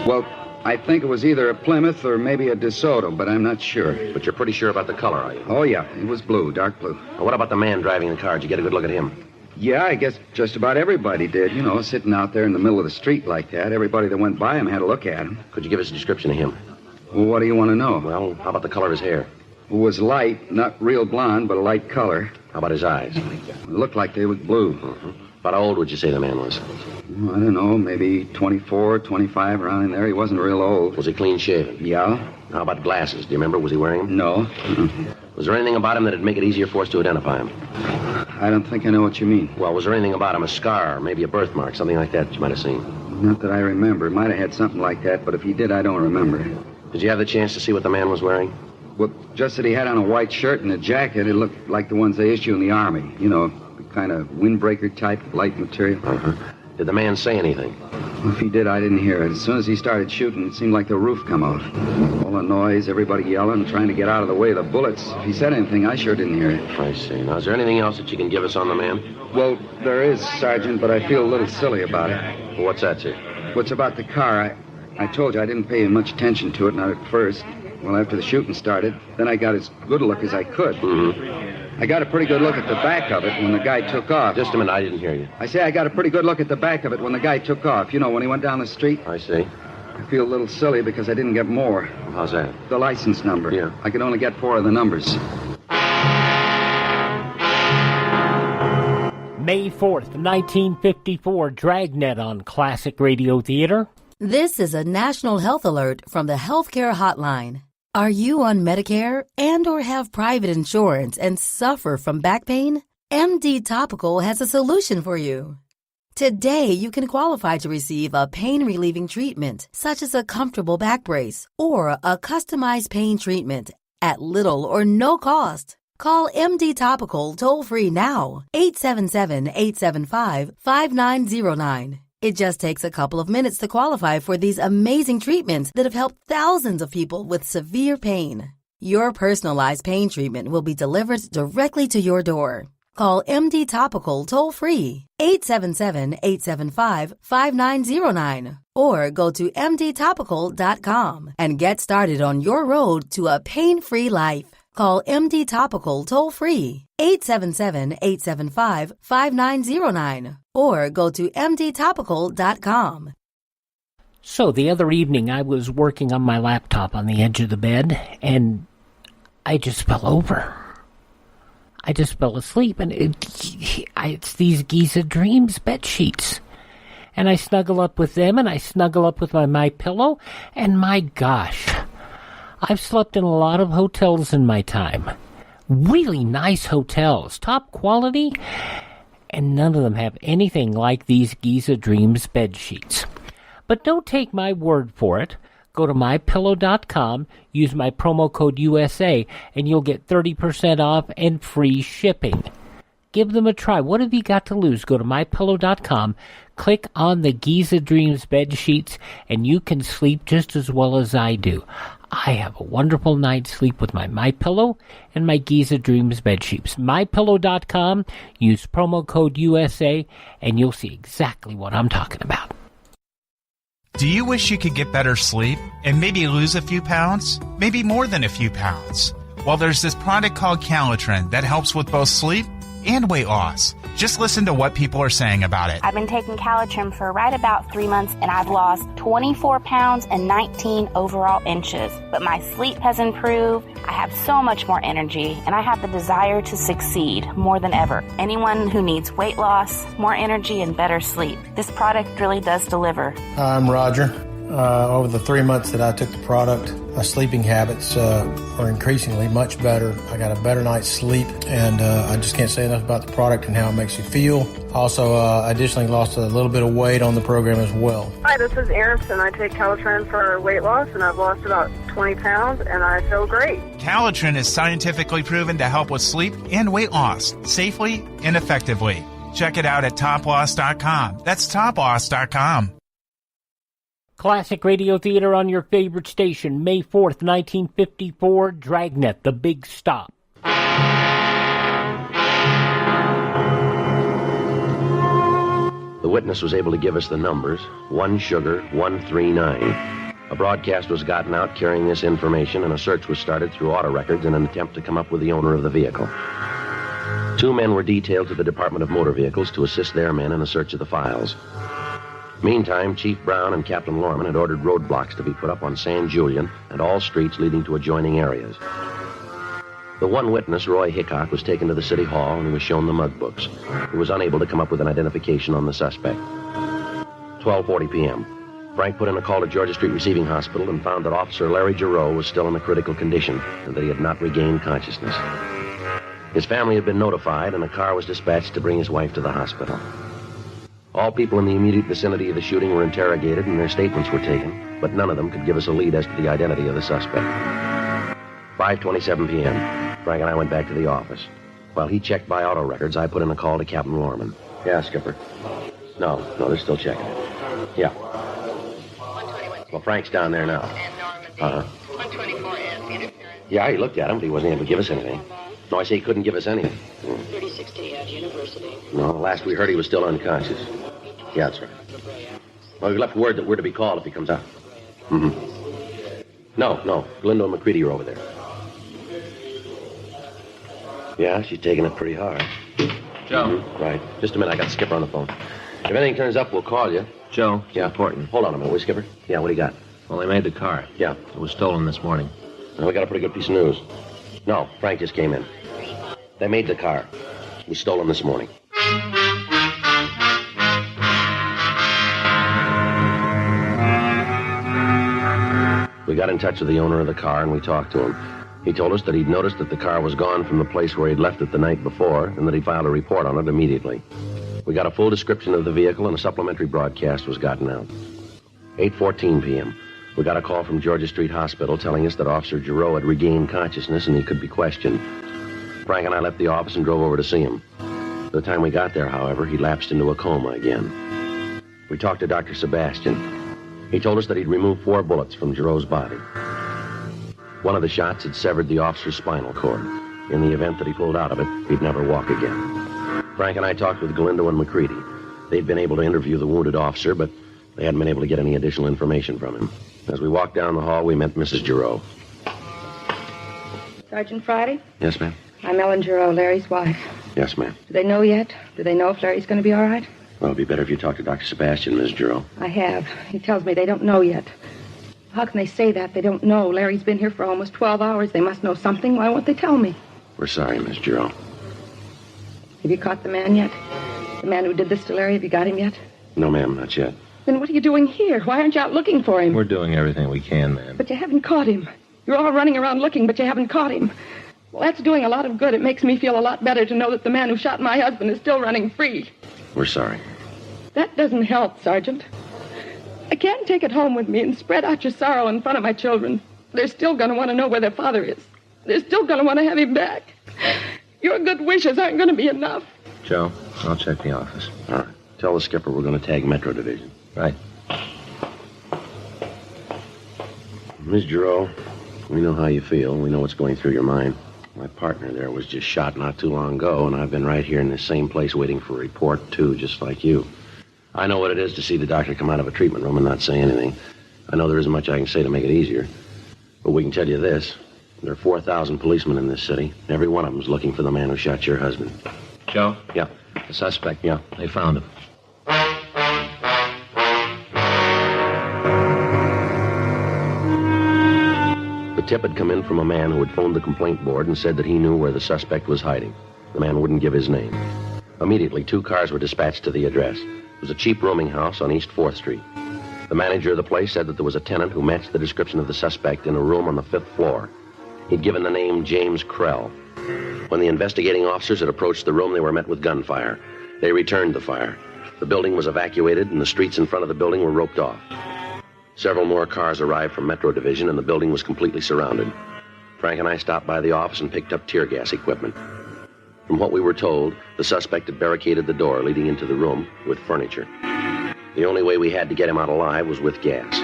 Well, I think it was either a Plymouth or maybe a DeSoto, but I'm not sure. But you're pretty sure about the color, are you? Oh, yeah. It was blue, dark blue. Now, what about the man driving the car? Did you get a good look at him? Yeah, I guess just about everybody did. You know, sitting out there in the middle of the street like that. Everybody that went by him had a look at him. Could you give us a description of him? Well, what do you want to know? Well, how about the color of his hair? It was light, not real blonde, but a light color. How about his eyes? It looked like they was blue. Mm-hmm. About how old would you say the man was? Well, I don't know, maybe 24, 25, around in there. He wasn't real old. Was he clean shaven? Yeah. How about glasses? Do you remember? Was he wearing them? No. Was there anything about him that'd make it easier for us to identify him? I don't think I know what you mean. Well, was there anything about him, a scar, maybe a birthmark, something like that you might have seen? Not that I remember. Might have had something like that, but if he did, I don't remember. Did you have the chance to see what the man was wearing? Well, just that he had on a white shirt and a jacket. It looked like the ones they issue in the Army. You know, the kind of windbreaker type, light material. Uh-huh. Did the man say anything? Well, if he did, I didn't hear it. As soon as he started shooting, it seemed like the roof come off. All the noise, everybody yelling, trying to get out of the way of the bullets. If he said anything, I sure didn't hear it. I see. Now, is there anything else that you can give us on the man? Well, there is, Sergeant, but I feel a little silly about it. Well, what's that, sir? What's about the car? I told you I didn't pay much attention to it, not at first. Well, after the shooting started, then I got as good a look as I could. Mm-hmm. I got a pretty good look at the back of it when the guy took off. Just a minute, I didn't hear you. I say I got a pretty good look at the back of it when the guy took off. You know, when he went down the street. I see. I feel a little silly because I didn't get more. How's that? The license number. Yeah. I could only get 4 of the numbers. May 4th, 1954, Dragnet on Classic Radio Theater. This is a national health alert from the Healthcare Hotline. Are you on Medicare and or have private insurance and suffer from back pain? MD Topical has a solution for you. Today, you can qualify to receive a pain-relieving treatment, such as a comfortable back brace or a customized pain treatment at little or no cost. Call MD Topical toll-free now, 877-875-5909. It just takes a couple of minutes to qualify for these amazing treatments that have helped thousands of people with severe pain. Your personalized pain treatment will be delivered directly to your door. Call MD Topical toll-free, 877-875-5909, or go to mdtopical.com and get started on your road to a pain-free life. Call MD Topical toll-free, 877-875-5909, or go to mdtopical.com. So the other evening I was working on my laptop on the edge of the bed, and I just fell over. I just fell asleep, and it's these Giza Dreams bed sheets. And I snuggle up with them, and I snuggle up with my pillow, and my gosh, I've slept in a lot of hotels in my time. Really nice hotels, top quality, and none of them have anything like these Giza Dreams bed sheets. But don't take my word for it. Go to mypillow.com, use my promo code USA, and you'll get 30% off and free shipping. Give them a try. What have you got to lose? Go to mypillow.com, click on the Giza Dreams bed sheets, and you can sleep just as well as I do. I have a wonderful night's sleep with my MyPillow and my Giza Dreams bedsheets. MyPillow.com. Use promo code USA, and you'll see exactly what I'm talking about. Do you wish you could get better sleep and maybe lose a few pounds? Maybe more than a few pounds? Well, there's this product called Callacles that helps with both sleep and weight loss. Just listen to what people are saying about it. I've been taking Callacles for right about 3 months, and I've lost 24 pounds and 19 overall inches. But my sleep has improved, I have so much more energy, and I have the desire to succeed more than ever. Anyone who needs weight loss, more energy, and better sleep, this product really does deliver. Hi, I'm Roger. Over the 3 months that I took the product, my sleeping habits are increasingly much better. I got a better night's sleep, and I just can't say enough about the product and how it makes you feel. Also, additionally lost a little bit of weight on the program as well. Hi, this is Erin, I take Callacles for weight loss, and I've lost about 20 pounds, and I feel great. Callacles is scientifically proven to help with sleep and weight loss safely and effectively. Check it out at toploss.com. That's toploss.com. Classic radio theater on your favorite station, May 4th, 1954, Dragnet, The Big Stop. The witness was able to give us the numbers, 1 Sugar 139. A broadcast was gotten out carrying this information, and a search was started through auto records in an attempt to come up with the owner of the vehicle. 2 men were detailed to the Department of Motor Vehicles to assist their men in a search of the files. Meantime, Chief Brown and Captain Lorman had ordered roadblocks to be put up on San Julian and all streets leading to adjoining areas. The one witness, Roy Hickok, was taken to the city hall and he was shown the mug books. He was unable to come up with an identification on the suspect. 12:40 p.m. Frank put in a call to Georgia Street Receiving Hospital and found that Officer Larry Giroux was still in a critical condition and that he had not regained consciousness. His family had been notified and a car was dispatched to bring his wife to the hospital. All people in the immediate vicinity of the shooting were interrogated and their statements were taken, but none of them could give us a lead as to the identity of the suspect. 5:27 p.m. Frank and I went back to the office. While he checked by auto records, I put in a call to Captain Lorman. Yeah, Skipper. No, they're still checking it. Yeah. Well, Frank's down there now. Uh-huh. Yeah, he looked at him, but he wasn't able to give us anything. No, I say he couldn't give us anything. 36 at University. No, last we heard he was still unconscious. Yeah, that's right. Well, we left word that we're to be called if he comes out. Mm-hmm. No, Glinda and McCready are over there. Yeah, she's taking it pretty hard. Joe. Mm-hmm. Right. Just a minute, I got Skipper on the phone. If anything turns up, we'll call you. Joe, it's important. Hold on a minute, will you, Skipper? Yeah, what do you got? Well, they made the car. Yeah. It was stolen this morning. Well, we got a pretty good piece of news. No, Frank just came in. They made the car. It was stolen this morning. We got in touch with the owner of the car and we talked to him. He told us that he'd noticed that the car was gone from the place where he'd left it the night before and that he filed a report on it immediately. We got a full description of the vehicle and a supplementary broadcast was gotten out. 8:14 p.m. We got a call from Georgia Street Hospital telling us that Officer Giroux had regained consciousness and he could be questioned. Frank and I left the office and drove over to see him. By the time we got there, however, he lapsed into a coma again. We talked to Dr. Sebastian. He told us that he'd removed 4 bullets from Giroux's body. One of the shots had severed the officer's spinal cord. In the event that he pulled out of it, he'd never walk again. Frank and I talked with Galindo and McCready. They'd been able to interview the wounded officer, but they hadn't been able to get any additional information from him. As we walked down the hall, we met Mrs. Giroux. Sergeant Friday? Yes, ma'am? I'm Ellen Giroux, Larry's wife. Yes, ma'am. Do they know yet? Do they know if Larry's going to be all right? Well, it'd be better if you talk to Dr. Sebastian, Miss Giroux. I have. He tells me they don't know yet. How can they say that? They don't know. Larry's been here for almost 12 hours. They must know something. Why won't they tell me? We're sorry, Miss Giroux. Have you caught the man yet? The man who did this to Larry, have you got him yet? No, ma'am, not yet. Then what are you doing here? Why aren't you out looking for him? We're doing everything we can, ma'am. But you haven't caught him. You're all running around looking, but you haven't caught him. Well, that's doing a lot of good. It makes me feel a lot better to know that the man who shot my husband is still running free. We're sorry. That doesn't help, Sergeant. I can't take it home with me and spread out your sorrow in front of my children. They're still going to want to know where their father is. They're still going to want to have him back. Your good wishes aren't going to be enough. Joe, I'll check the office. All right. Tell the skipper we're going to tag Metro Division. Right. Miss Giroux, We know how you feel. We know what's going through your mind. My partner there was just shot not too long ago, and I've been right here in this same place waiting for a report, too, just like you. I know what it is to see the doctor come out of a treatment room and not say anything. I know there isn't much I can say to make it easier. But we can tell you this. There are 4,000 policemen in this city. Every one of them is looking for the man who shot your husband. Joe? Yeah. The suspect? Yeah. They found him. The tip had come in from a man who had phoned the complaint board and said that he knew where the suspect was hiding. The man wouldn't give his name. Immediately, 2 cars were dispatched to the address. It was a cheap rooming house on East 4th Street. The manager of the place said that there was a tenant who matched the description of the suspect in a room on the 5th floor. He'd given the name James Krell. When the investigating officers had approached the room, they were met with gunfire. They returned the fire. The building was evacuated, and the streets in front of the building were roped off. Several more cars arrived from Metro Division, and the building was completely surrounded. Frank and I stopped by the office and picked up tear gas equipment. From what we were told, the suspect had barricaded the door leading into the room with furniture. The only way we had to get him out alive was with gas.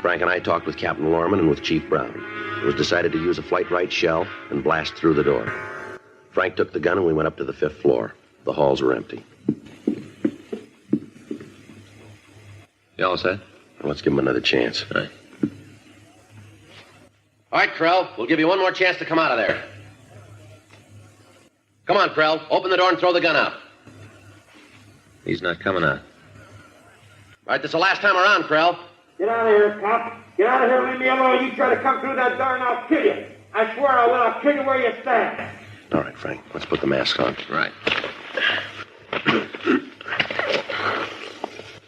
Frank and I talked with Captain Lorman and with Chief Brown. It was decided to use a flight-right shell and blast through the door. Frank took the gun and we went up to the 5th floor. The halls were empty. You all set? Well, let's give him another chance. All right. All right, Krell. We'll give you one more chance to come out of there. Come on, Krell. Open the door and throw the gun out. He's not coming out. All right, this is the last time around, Krell. Get out of here, cop. Get out of here, leave me alone. You try to come through that door and I'll kill you. I swear I will. I'll kill you where you stand. All right, Frank. Let's put the mask on. Right.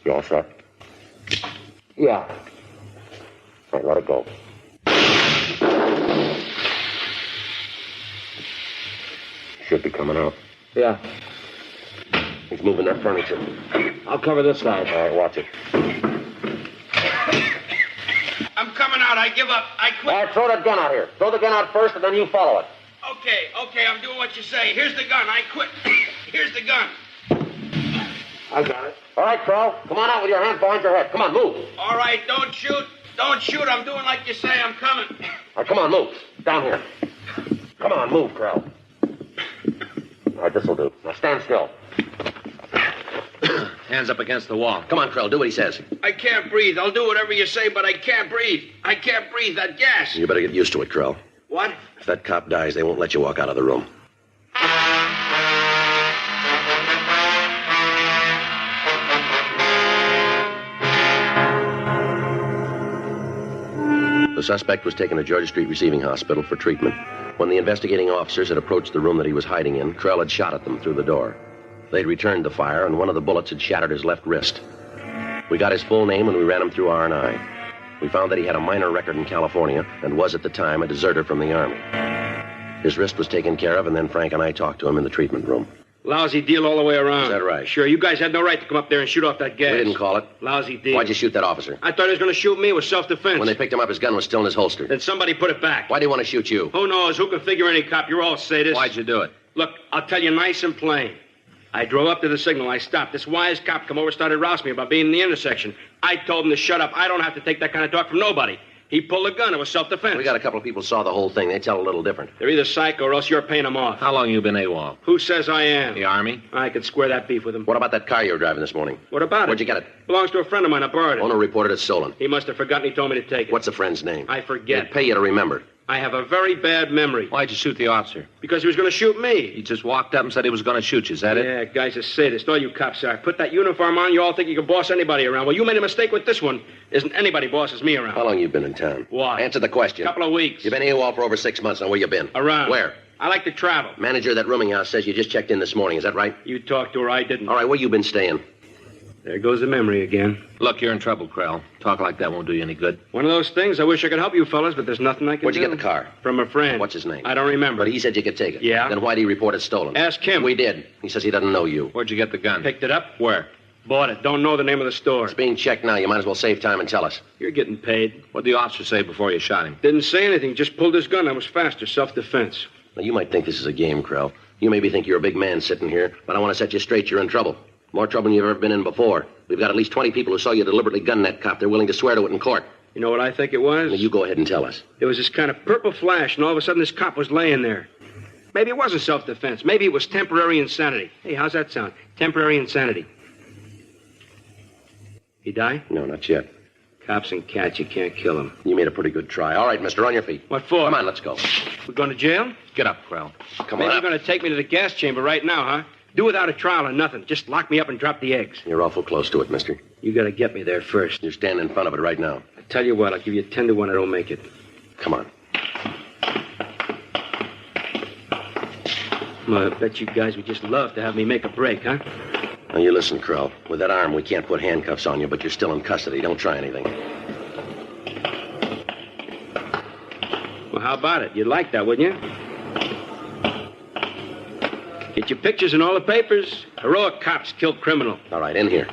You all set? Yeah. All right, let it go. Should be coming out. Yeah. He's moving that furniture. I'll cover this side. All right, watch it. I'm coming out. I give up. I quit. All right, throw that gun out here. Throw the gun out first, and then you follow it. Okay, I'm doing what you say. Here's the gun. I quit. Here's the gun. I got it. All right, Krell. Come on out with your hands behind your head. Come on, move. All right, don't shoot. Don't shoot. I'm doing like you say. I'm coming. All right, come on, move. Down here. Come on, move, Krell. All right, this'll do. Now stand still. Hands up against the wall. Come on, Krell. Do what he says. I can't breathe. I'll do whatever you say, but I can't breathe. I can't breathe. That gas. You better get used to it, Krell. What? If that cop dies, they won't let you walk out of the room. The suspect was taken to Georgia Street Receiving Hospital for treatment. When the investigating officers had approached the room that he was hiding in, Krell had shot at them through the door. They'd returned the fire, and one of the bullets had shattered his left wrist. We got his full name, and we ran him through R&I. We found that he had a minor record in California and was, at the time, a deserter from the Army. His wrist was taken care of, and then Frank and I talked to him in the treatment room. Lousy deal all the way around. Is that right? Sure, you guys had no right to come up there and shoot off that gas. We didn't call it. Lousy deal. Why'd you shoot that officer? I thought he was going to shoot me. It was self-defense. When they picked him up, his gun was still in his holster. Then somebody put it back. Why do you want to shoot you? Who knows? Who can figure any cop? You're all sadists. Why'd you do it? Look, I'll tell you nice and plain. I drove up to the signal. I stopped. This wise cop come over, started rousing me about being in the intersection. I told him to shut up. I don't have to take that kind of talk from nobody. He pulled a gun. It was self-defense. We got a couple of people saw the whole thing. They tell a little different. They're either psycho or else you're paying them off. How long you been AWOL? Who says I am? The Army? I could square that beef with him. What about that car you were driving this morning? What about it? Where'd you get it? Belongs to a friend of mine. I borrowed it. Owner reported it stolen. He must have forgotten. He told me to take it. What's the friend's name? I forget. They'd pay you to remember. I have a very bad memory. Why'd you shoot the officer? Because he was going to shoot me. He just walked up and said he was going to shoot you. Is that it? Yeah, guy's a sadist. All you cops are. Put that uniform on, you all think you can boss anybody around. Well, you made a mistake with this one. Isn't anybody bosses me around. How long you been in town? Why? Answer the question. Couple of weeks. You've been AWOL for over 6 months. Now, where you been? Around. Where? I like to travel. Manager of that rooming house says you just checked in this morning. Is that right? You talked to her. I didn't. All right, where you been staying? There goes the memory again. Look, you're in trouble, Krell. Talk like that won't do you any good. One of those things. I wish I could help you fellas, but there's nothing I can do. Where'd you get the car? From a friend. What's his name? I don't remember. But he said you could take it. Yeah? Then why'd he report it stolen? Ask him. We did. He says he doesn't know you. Where'd you get the gun? Picked it up. Where? Bought it. Don't know the name of the store. It's being checked now. You might as well save time and tell us. You're getting paid. What'd the officer say before you shot him? Didn't say anything. Just pulled his gun. I was faster. Self-defense. Now, you might think this is a game, Krell. You maybe think you're a big man sitting here, but I want to set you straight. You're in trouble. More trouble than you've ever been in before. We've got at least 20 people who saw you deliberately gun that cop. They're willing to swear to it in court. You know what I think it was? Now, you go ahead and tell us. There was this kind of purple flash, and all of a sudden this cop was laying there. Maybe it wasn't self-defense. Maybe it was temporary insanity. Hey, how's that sound? Temporary insanity. He die? No, not yet. Cops and cats, you can't kill them. You made a pretty good try. All right, mister, on your feet. What for? Come on, let's go. We're going to jail? Get up, Krell. Come Maybe on you're going to take me to the gas chamber right now, huh? Do without a trial or nothing. Just lock me up and drop the eggs. You're awful close to it, mister. You got to get me there first. You're standing in front of it right now. I tell you what, I'll give you 10 to 1 I don't make it. Come on. Well, I bet you guys would just love to have me make a break, huh? Now, you listen, Krell. With that arm, we can't put handcuffs on you, but you're still in custody. Don't try anything. Well, how about it? You'd like that, wouldn't you? Get your pictures in all the papers. Heroic cops kill criminal. All right, in here.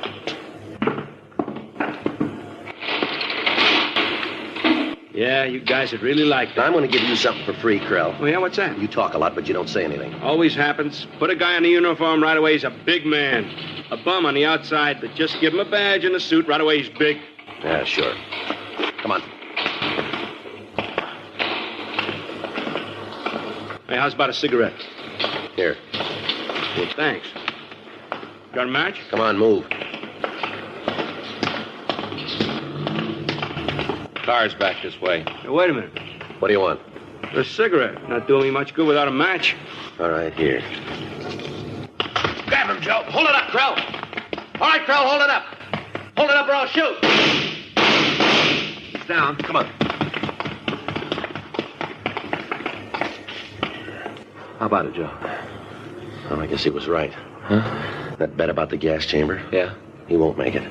Yeah, you guys would really like that. I'm going to give you something for free, Krell. Oh, yeah? What's that? You talk a lot, but you don't say anything. Always happens. Put a guy in a uniform right away, he's a big man. A bum on the outside, but just give him a badge and a suit, right away he's big. Yeah, sure. Come on. Hey, how's about a cigarette? Here. Well, thanks. Got a match? Come on, move. Car's back this way. Hey, wait a minute. What do you want? A cigarette. Not doing me much good without a match. All right, here. Grab him, Joe. Hold it up, Krell. All right, Krell, hold it up. Hold it up or I'll shoot. He's down. Come on. How about it, Joe? Well, I guess he was right. Huh? That bet about the gas chamber? Yeah. He won't make it.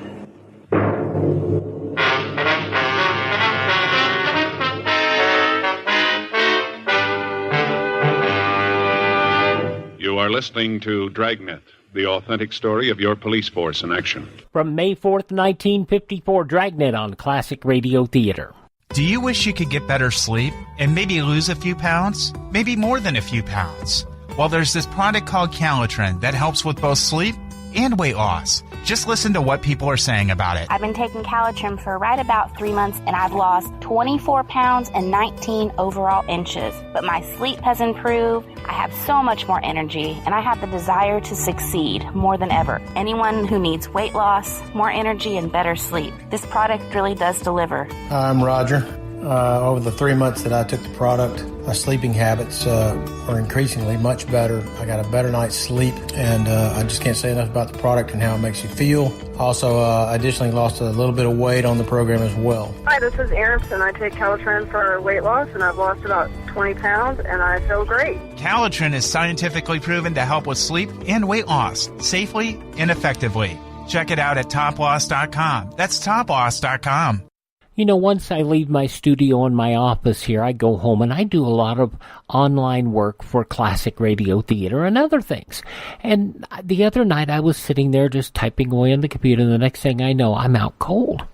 You are listening to Dragnet, the authentic story of your police force in action. From May 4th, 1954, Dragnet on Classic Radio Theater. Do you wish you could get better sleep and maybe lose a few pounds? Maybe more than a few pounds? Well, there's this product called Callacles that helps with both sleep and weight loss. Just listen to what people are saying about it. I've been taking Callacles for right about 3 months, and I've lost 24 pounds and 19 overall inches. But my sleep has improved. I have so much more energy, and I have the desire to succeed more than ever. Anyone who needs weight loss, more energy, and better sleep, this product really does deliver. I'm Roger. Over the 3 months that I took the product, my sleeping habits are increasingly much better. I got a better night's sleep, and I just can't say enough about the product and how it makes you feel. Also, additionally lost a little bit of weight on the program as well. Hi, this is Aronson. I take Callacles for weight loss, and I've lost about 20 pounds, and I feel great. Callacles is scientifically proven to help with sleep and weight loss safely and effectively. Check it out at toploss.com. That's toploss.com. You know, once I leave my studio and my office here, I go home and I do a lot of online work for Classic Radio Theater and other things. And the other night I was sitting there just typing away on the computer, and the next thing I know, I'm out cold.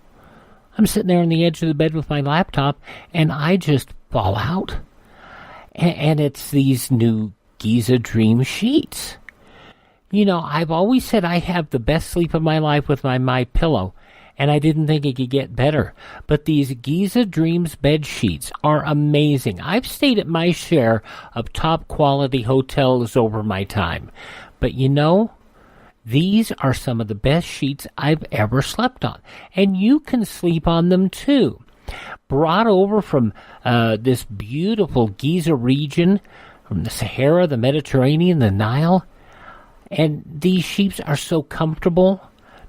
I'm sitting there on the edge of the bed with my laptop, and I just fall out. And it's these new Giza Dream sheets. You know, I've always said I have the best sleep of my life with my MyPillow. And I didn't think it could get better. But these Giza Dreams bed sheets are amazing. I've stayed at my share of top-quality hotels over my time. But you know, these are some of the best sheets I've ever slept on. And you can sleep on them, too. Brought over from this beautiful Giza region, from the Sahara, the Mediterranean, the Nile. And these sheets are so comfortable.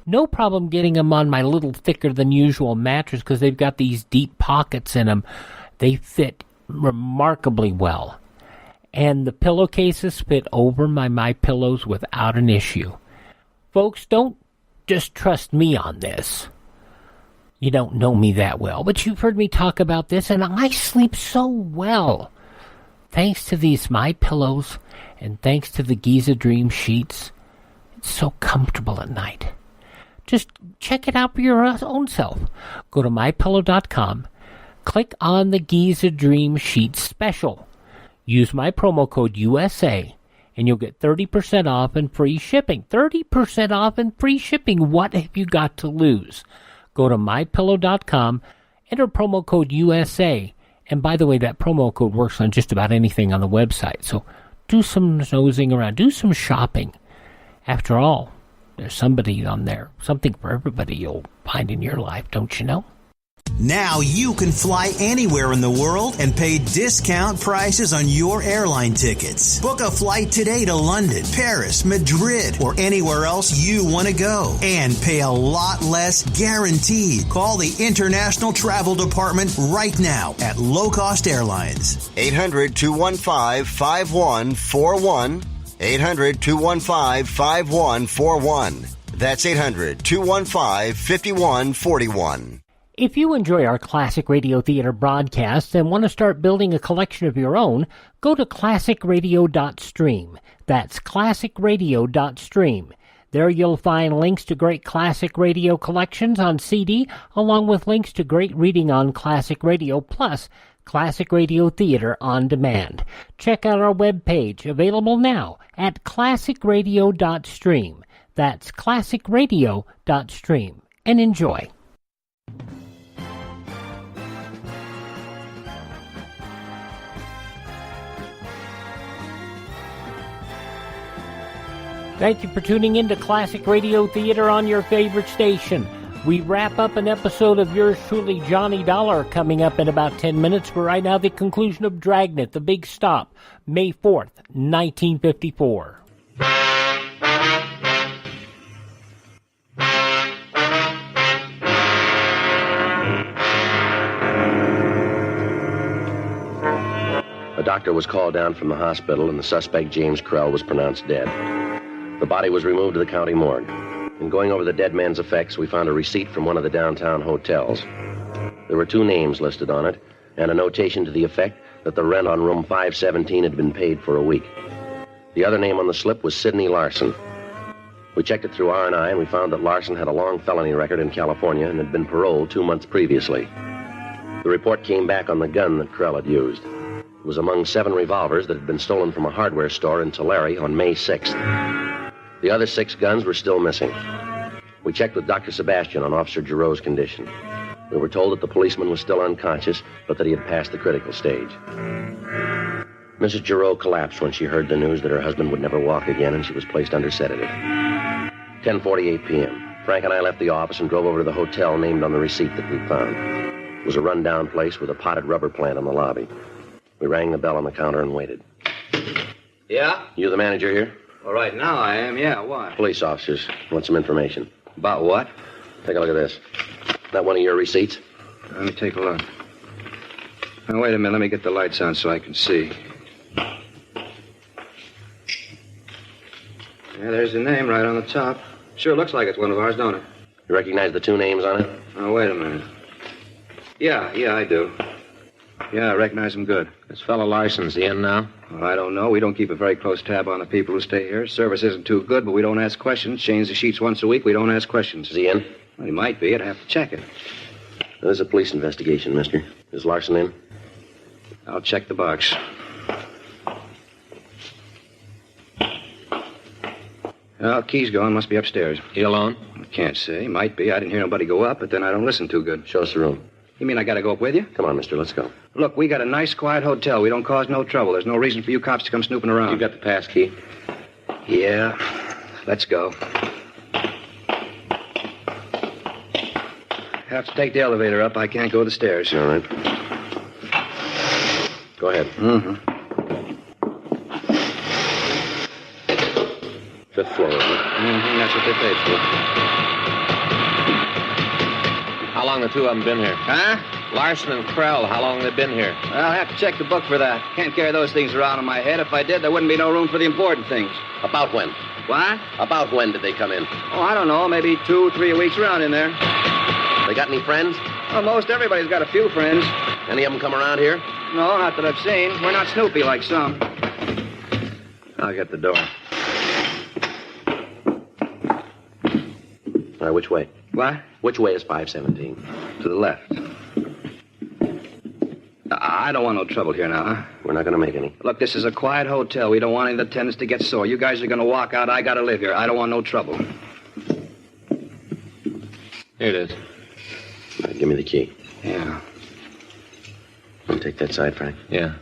No problem getting them on my little thicker-than-usual mattress because they've got these deep pockets in them. They fit remarkably well. And the pillowcases fit over my MyPillows without an issue. Folks, don't just trust me on this. You don't know me that well, but you've heard me talk about this, and I sleep so well. Thanks to these MyPillows and thanks to the Giza Dream sheets, it's so comfortable at night. Just check it out for your own self. Go to MyPillow.com, click on the Giza Dream Sheet Special. Use my promo code USA, and you'll get 30% off and free shipping. 30% off and free shipping. What have you got to lose? Go to MyPillow.com Enter promo code USA. And by the way, that promo code works on just about anything on the website. So do some nosing around. Do some shopping. After all, there's somebody on there. Something for everybody you'll find in your life, don't you know? Now you can fly anywhere in the world and pay discount prices on your airline tickets. Book a flight today to London, Paris, Madrid, or anywhere else you want to go. And pay a lot less guaranteed. Call the International Travel Department right now at Low Cost Airlines. 800-215-5141. 800-215-5141. That's 800-215-5141. If you enjoy our classic radio theater broadcasts and want to start building a collection of your own, go to classicradio.stream. That's classicradio.stream. There you'll find links to great classic radio collections on CD, along with links to great reading on classic radio, plus classic radio theater on demand. Check out our webpage, available now at classicradio.stream. That's classicradio.stream. And enjoy. Thank you for tuning in to Classic Radio Theater on your favorite station. We wrap up an episode of yours truly, Johnny Dollar, coming up in about 10 minutes. For right now, the conclusion of Dragnet, The Big Stop, May 4th, 1954. A doctor was called down from the hospital, and the suspect, James Krell, was pronounced dead. The body was removed to the county morgue. In going over the dead man's effects, we found a receipt from one of the downtown hotels. There were 2 names listed on it, and a notation to the effect that the rent on room 517 had been paid for a week. The other name on the slip was Sidney Larson. We checked it through R&I, and we found that Larson had a long felony record in California and had been paroled 2 months previously. The report came back on the gun that Krell had used. It was among 7 revolvers that had been stolen from a hardware store in Tulare on May 6th. The other 6 guns were still missing. We checked with Dr. Sebastian on Officer Giroux's condition. We were told that the policeman was still unconscious, but that he had passed the critical stage. Mrs. Giroux collapsed when she heard the news that her husband would never walk again, and she was placed under sedative. 10:48 p.m. Frank and I left the office and drove over to the hotel named on the receipt that we found. It was a run-down place with a potted rubber plant in the lobby. We rang the bell on the counter and waited. Yeah? You the manager here? All right, now I am, yeah. Why? Police officers. Want some information. About what? Take a look at this. That one of your receipts? Let me take a look. Now, wait a minute. Let me get the lights on so I can see. Yeah, there's the name right on the top. Sure looks like it's one of ours, don't it? You recognize the 2 names on it? Oh, wait a minute. Yeah, I do. Yeah, I recognize him good. This fellow Larson's he in now? Well, I don't know. We don't keep a very close tab on the people who stay here. Service isn't too good, but we don't ask questions. Change the sheets once a week. We don't ask questions. Is he in? Well, he might be. I'd have to check it. There's a police investigation, mister. Is Larson in? I'll check the box. Well, key's gone. Must be upstairs. He alone? I can't say. Might be. I didn't hear nobody go up, but then I don't listen too good. Show us the room. You mean I gotta go up with you? Come on, mister. Let's go. Look, we got a nice, quiet hotel. We don't cause no trouble. There's no reason for you cops to come snooping around. You got the pass key? Yeah. Let's go. Have to take the elevator up. I can't go the stairs. All right. Go ahead. Mm-hmm. 5th floor, isn't it? Mm-hmm. That's what they paid for. How long the 2 of them been here? Huh? Larson and Krell, how long they been here? I'll have to check the book for that. Can't carry those things around in my head. If I did, there wouldn't be no room for the important things. About when? What? About when did they come in? Oh, I don't know. Maybe 2-3 weeks around in there. They got any friends? Well, most everybody's got a few friends. Any of them come around here? No, not that I've seen. We're not snoopy like some. I'll get the door. All right, which way? What? Which way is 517? To the left. I don't want no trouble here now, huh? We're not going to make any. Look, this is a quiet hotel. We don't want any of the tenants to get sore. You guys are going to walk out. I got to live here. I don't want no trouble. Here it is. All right, give me the key. Yeah. Want to take that side, Frank? Yeah.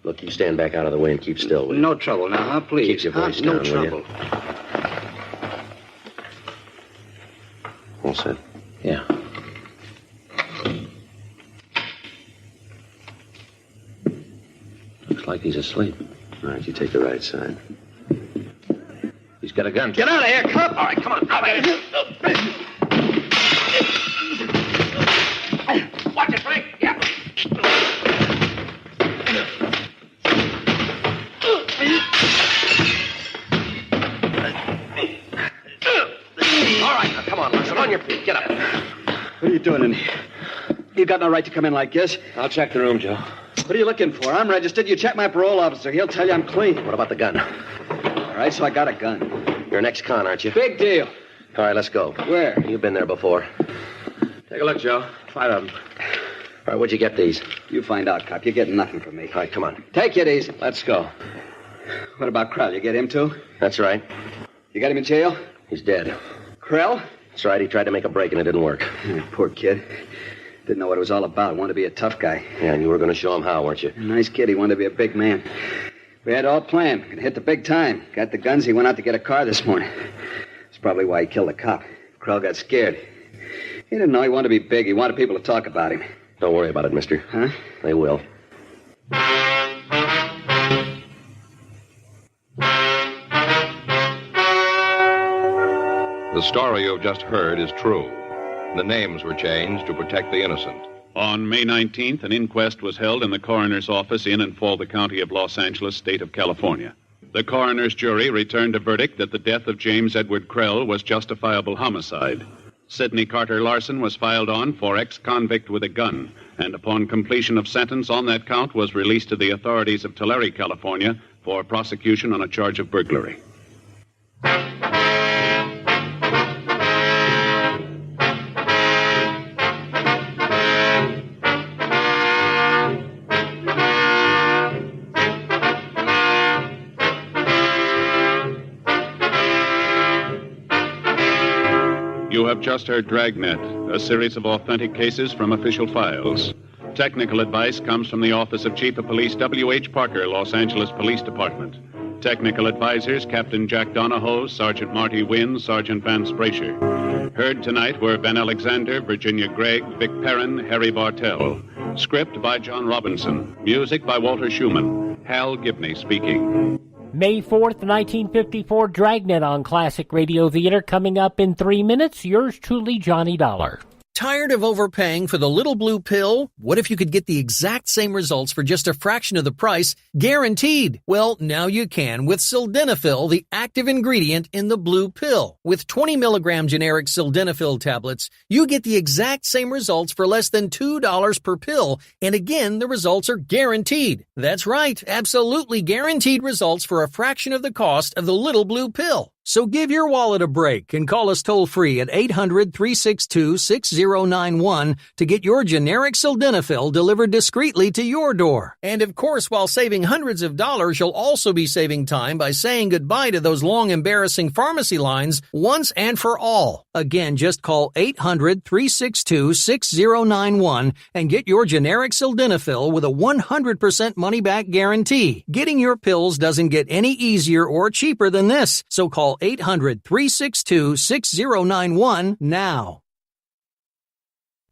Look, you stand back out of the way and keep still, will you? No trouble now, huh? Please. Keep your voice down, no trouble. will you? All set? Yeah. Looks like he's asleep. All right, you take the right side. He's got a gun. Get out of here, cop! All right, come on. Out of here. Watch it, Frank. Yeah. All right, now, come on, Larson. On your feet. Get up. What are you doing in here? You got no right to come in like this. I'll check the room, Joe. What are you looking for? I'm registered. You check my parole officer. He'll tell you I'm clean. What about the gun? All right, so I got a gun. You're an ex-con, aren't you? Big deal. All right, let's go. Where? You've been there before. Take a look, Joe. 5 of them. All right, where'd you get these? You find out, cop. You're getting nothing from me. All right, come on. Take it easy. Let's go. What about Krell? You get him, too? That's right. You got him in jail? He's dead. Krell? That's right. He tried to make a break and it didn't work. Poor kid. Didn't know what it was all about. Wanted to be a tough guy. Yeah, and you were going to show him how, weren't you? Nice kid. He wanted to be a big man. We had it all planned. Gonna hit the big time. Got the guns. He went out to get a car this morning. That's probably why he killed the cop. Krell got scared. He didn't know he wanted to be big. He wanted people to talk about him. Don't worry about it, mister. Huh? They will. The story you've just heard is true. The names were changed to protect the innocent. On May 19th, an inquest was held in the coroner's office in and for the county of Los Angeles, state of California. The coroner's jury returned a verdict that the death of James Edward Krell was justifiable homicide. Sidney Carter Larson was filed on for ex-convict with a gun, and upon completion of sentence on that count was released to the authorities of Tulare, California, for prosecution on a charge of burglary. You have just heard Dragnet, a series of authentic cases from official files. Technical advice comes from the Office of Chief of Police W.H. Parker, Los Angeles Police Department. Technical advisors Captain Jack Donahoe, Sergeant Marty Wynn, Sergeant Van Sprasher. Heard tonight were Ben Alexander, Virginia Gregg, Vic Perrin, Harry Bartell. Script by John Robinson. Music by Walter Schumann. Hal Gibney speaking. May 4th, 1954, Dragnet on Classic Radio Theater. Coming up in 3 minutes, yours truly, Johnny Dollar. Tired of overpaying for the little blue pill? What if you could get the exact same results for just a fraction of the price, guaranteed? Well, now you can with sildenafil, the active ingredient in the blue pill. With 20 milligram generic sildenafil tablets, you get the exact same results for less than $2 per pill. And again, the results are guaranteed. That's right, absolutely guaranteed results for a fraction of the cost of the little blue pill. So give your wallet a break and call us toll-free at 800-362-6091 to get your generic sildenafil delivered discreetly to your door. And of course, while saving hundreds of dollars, you'll also be saving time by saying goodbye to those long, embarrassing pharmacy lines once and for all. Again, just call 800-362-6091 and get your generic sildenafil with a 100% money-back guarantee. Getting your pills doesn't get any easier or cheaper than this, so call 800-362-6091 now.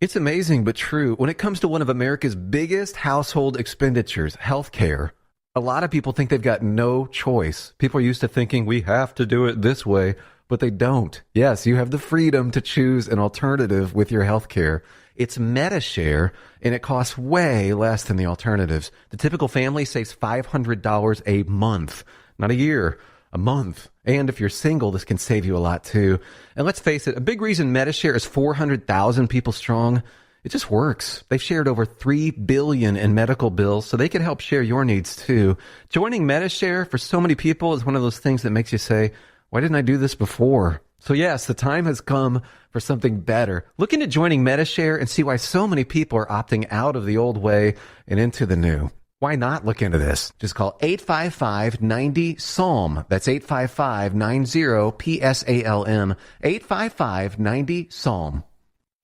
It's amazing but true. When it comes to one of America's biggest household expenditures, healthcare, a lot of people think they've got no choice. People are used to thinking we have to do it this way, but they don't. Yes, you have the freedom to choose an alternative with your healthcare. It's MediShare, and it costs way less than the alternatives. The typical family saves $500 a month, not a year. A month. And if you're single, this can save you a lot too. And let's face it, a big reason MediShare is 400,000 people strong, it just works. They've shared over $3 billion in medical bills, so they can help share your needs too. Joining MediShare for so many people is one of those things that makes you say, why didn't I do this before? So yes, the time has come for something better. Look into joining MediShare and see why so many people are opting out of the old way and into the new. Why not look into this? Just call 855-90-SALM. That's 855-90-PSALM. 855-90-SALM.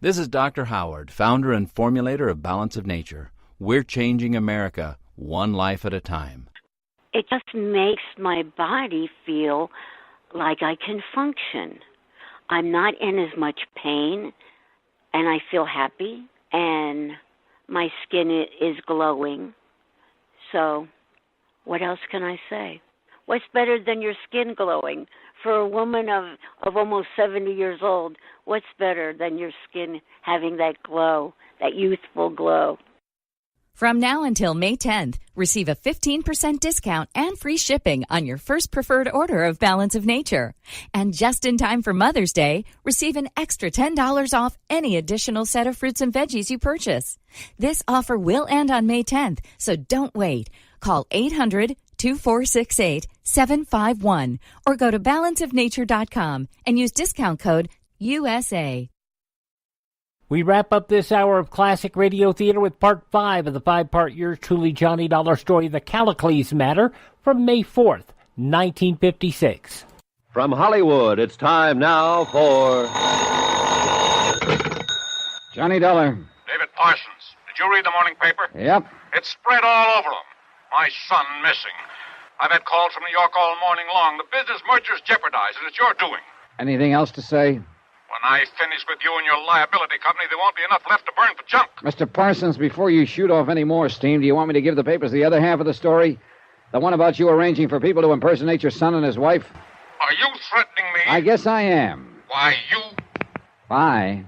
This is Dr. Howard, founder and formulator of Balance of Nature. We're changing America, one life at a time. It just makes my body feel like I can function. I'm not in as much pain, and I feel happy, and my skin is glowing. So, what else can I say? What's better than your skin glowing? For a woman of almost 70 years old, what's better than your skin having that glow, that youthful glow? From now until May 10th, receive a 15% discount and free shipping on your first preferred order of Balance of Nature. And just in time for Mother's Day, receive an extra $10 off any additional set of fruits and veggies you purchase. This offer will end on May 10th, so don't wait. Call 800-2468-751 or go to balanceofnature.com and use discount code USA. We wrap up this hour of classic radio theater with part 5 of the 5-part yours truly Johnny Dollar story, The Callacles Matter, from May 4th, 1956. From Hollywood, it's time now for Johnny Dollar. David Parsons. Did you read the morning paper? Yep. It's spread all over them. My son missing. I've had calls from New York all morning long. The business merger's jeopardized, and it's your doing. Anything else to say? When I finish with you and your liability company, there won't be enough left to burn for junk. Mr. Parsons, before you shoot off any more steam, do you want me to give the papers the other half of the story? The one about you arranging for people to impersonate your son and his wife? Are you threatening me? I guess I am. Why, you... Bye.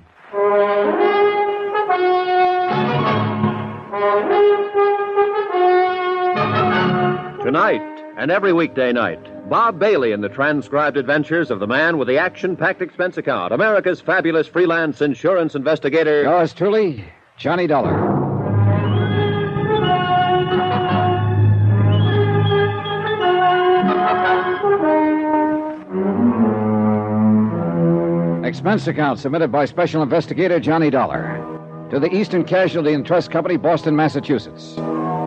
Tonight and every weekday night, Bob Bailey in the transcribed adventures of the man with the action-packed expense account, America's fabulous freelance insurance investigator. Yours truly, Johnny Dollar. Expense account submitted by Special Investigator Johnny Dollar to the Eastern Casualty and Trust Company, Boston, Massachusetts.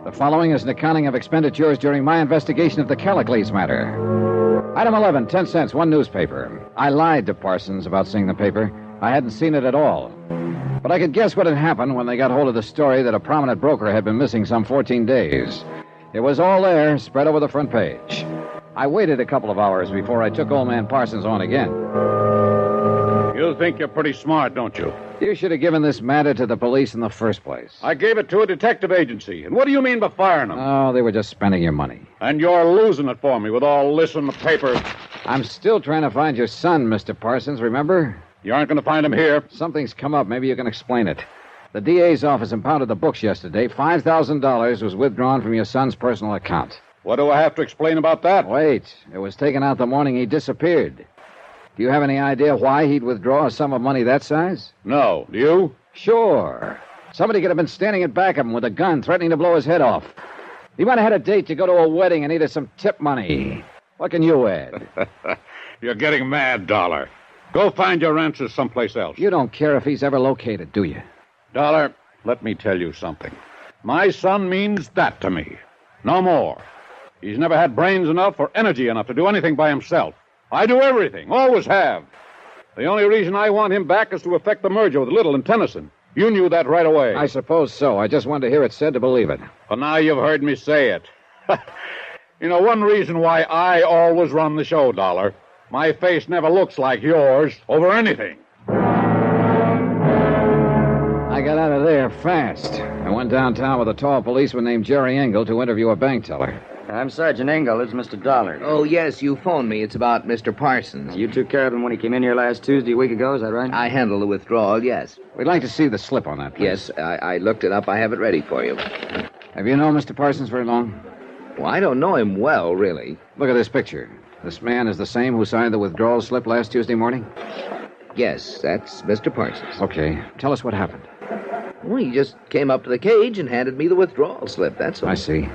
The following is an accounting of expenditures during my investigation of the Callacles Matter. Item 11, 10 cents, one newspaper. I lied to Parsons about seeing the paper. I hadn't seen it at all. But I could guess what had happened when they got hold of the story that a prominent broker had been missing some 14 days. It was all there, spread over the front page. I waited a couple of hours before I took old man Parsons on again. You think you're pretty smart, don't you? You should have given this matter to the police in the first place. I gave it to a detective agency. And what do you mean by firing them? Oh, they were just spending your money. And you're losing it for me with all this in the paper. I'm still trying to find your son, Mr. Parsons, remember? You aren't going to find him here. Something's come up. Maybe you can explain it. The DA's office impounded the books yesterday. $5,000 was withdrawn from your son's personal account. What do I have to explain about that? Wait. It was taken out the morning he disappeared. Do you have any idea why he'd withdraw a sum of money that size? No. Do you? Sure. Somebody could have been standing in back of him with a gun, threatening to blow his head off. He might have had a date to go to a wedding and needed some tip money. What can you add? You're getting mad, Dollar. Go find your answers someplace else. You don't care if he's ever located, do you? Dollar, let me tell you something. My son means that to me. No more. He's never had brains enough or energy enough to do anything by himself. I do everything, always have. The only reason I want him back is to effect the merger with Little and Tennyson. You knew that right away. I suppose so. I just wanted to hear it said to believe it. Well, now you've heard me say it. You know, one reason why I always run the show, Dollar. My face never looks like yours over anything. I got out of there fast. I went downtown with a tall policeman named Jerry Engel to interview a bank teller. I'm Sergeant Engel. It's Mr. Dollar. Oh, yes, you phoned me. It's about Mr. Parsons. You took care of him when he came in here last Tuesday, a week ago, is that right? I handled the withdrawal, yes. We'd like to see the slip on that, please. Yes, I looked it up. I have it ready for you. Have you known Mr. Parsons very long? Well, I don't know him well, really. Look at this picture. This man is the same who signed the withdrawal slip last Tuesday morning? Yes, that's Mr. Parsons. Okay. Tell us what happened. Well, he just came up to the cage and handed me the withdrawal slip, that's all. I see.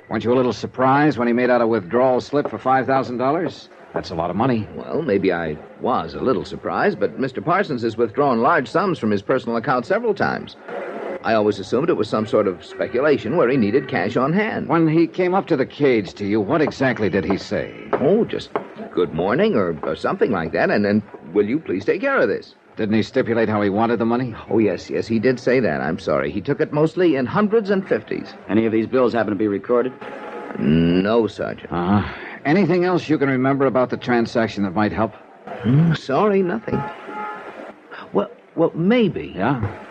Weren't you a little surprised when he made out a withdrawal slip for $5,000? That's a lot of money. Well, maybe I was a little surprised, but Mr. Parsons has withdrawn large sums from his personal account several times. I always assumed it was some sort of speculation where he needed cash on hand. When he came up to the cage to you, what exactly did he say? Oh, just good morning or something like that, and then, will you please take care of this? Didn't he stipulate how he wanted the money? Oh, yes, he did say that. I'm sorry. He took it mostly in hundreds and fifties. Any of these bills happen to be recorded? No, Sergeant. Anything else you can remember about the transaction that might help? Sorry, nothing. Well, maybe. Yeah?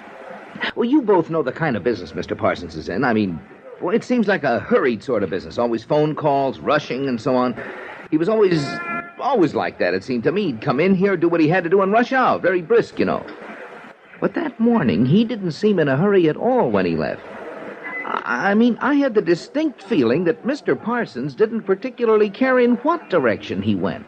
Well, you both know the kind of business Mr. Parsons is in. I mean, it seems like a hurried sort of business. Always phone calls, rushing, and so on. He was always like that, it seemed to me. He'd come in here, do what he had to do, and rush out. Very brisk, you know. But that morning, he didn't seem in a hurry at all when he left. I mean, I had the distinct feeling that Mr. Parsons didn't particularly care in what direction he went.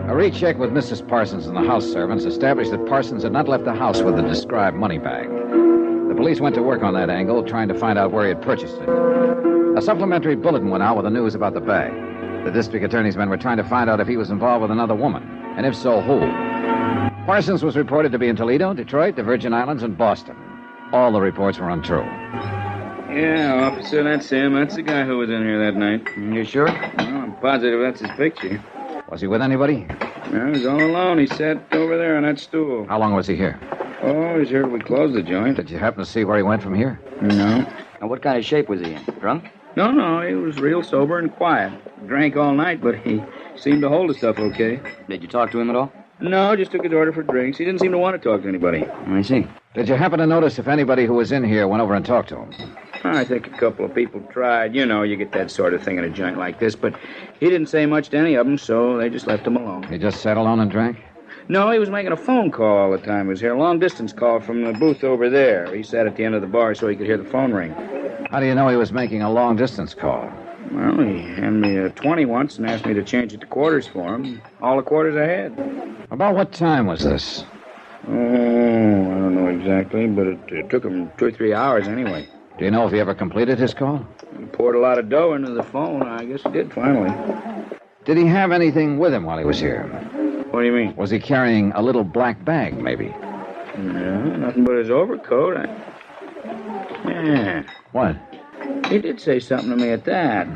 A recheck with Mrs. Parsons and the house servants established that Parsons had not left the house with the described money bag. The police went to work on that angle, trying to find out where he had purchased it. A supplementary bulletin went out with the news about the bag. The district attorney's men were trying to find out if he was involved with another woman, and if so, who. Parsons was reported to be in Toledo, Detroit, the Virgin Islands, and Boston. All the reports were untrue. Yeah, officer, that's him. That's the guy who was in here that night. You sure? Well, I'm positive that's his picture. Was he with anybody? No, he was all alone. He sat over there on that stool. How long was he here? Oh, he's heard we closed the joint. Did you happen to see where he went from here? No. Now, what kind of shape was he in? Drunk? No, he was real sober and quiet. Drank all night, but he seemed to hold his stuff okay. Did you talk to him at all? No, just took his order for drinks. He didn't seem to want to talk to anybody. I see. Did you happen to notice if anybody who was in here went over and talked to him? I think a couple of people tried. You know, you get that sort of thing in a joint like this, but he didn't say much to any of them, so they just left him alone. He just sat alone and drank? No, he was making a phone call all the time he was here. A long-distance call from the booth over there. He sat at the end of the bar so he could hear the phone ring. How do you know he was making a long-distance call? Well, he handed me a 20 once and asked me to change it to quarters for him. All the quarters I had. About what time was this? Oh, I don't know exactly, but it took him 2 or 3 hours anyway. Do you know if he ever completed his call? He poured a lot of dough into the phone. I guess he did finally. Did he have anything with him while he was here? What do you mean? Was he carrying a little black bag, maybe? No, nothing but his overcoat. Yeah. What? He did say something to me at that.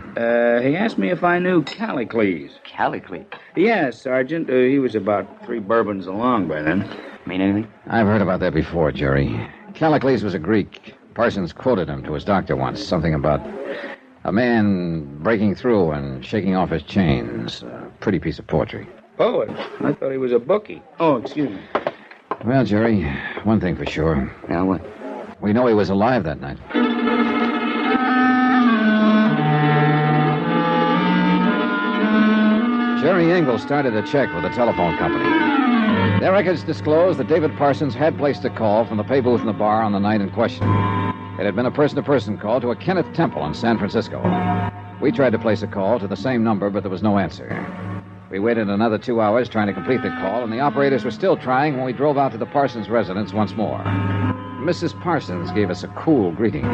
He asked me if I knew Callacles. Callacles? Yes, Sergeant. He was about 3 bourbons along by then. Mean anything? I've heard about that before, Jerry. Callacles was a Greek. Parsons quoted him to his doctor once. Something about a man breaking through and shaking off his chains. A pretty piece of poetry. Poet? I thought he was a bookie. Oh, excuse me. Well, Jerry, one thing for sure. Yeah, what? We know he was alive that night. Jerry Engel started a check with the telephone company. Their records disclosed that David Parsons had placed a call from the pay booth in the bar on the night in question. It had been a person-to-person call to a Kenneth Temple in San Francisco. We tried to place a call to the same number, but there was no answer. We waited another 2 hours trying to complete the call, and the operators were still trying when we drove out to the Parsons residence once more. Mrs. Parsons gave us a cool greeting.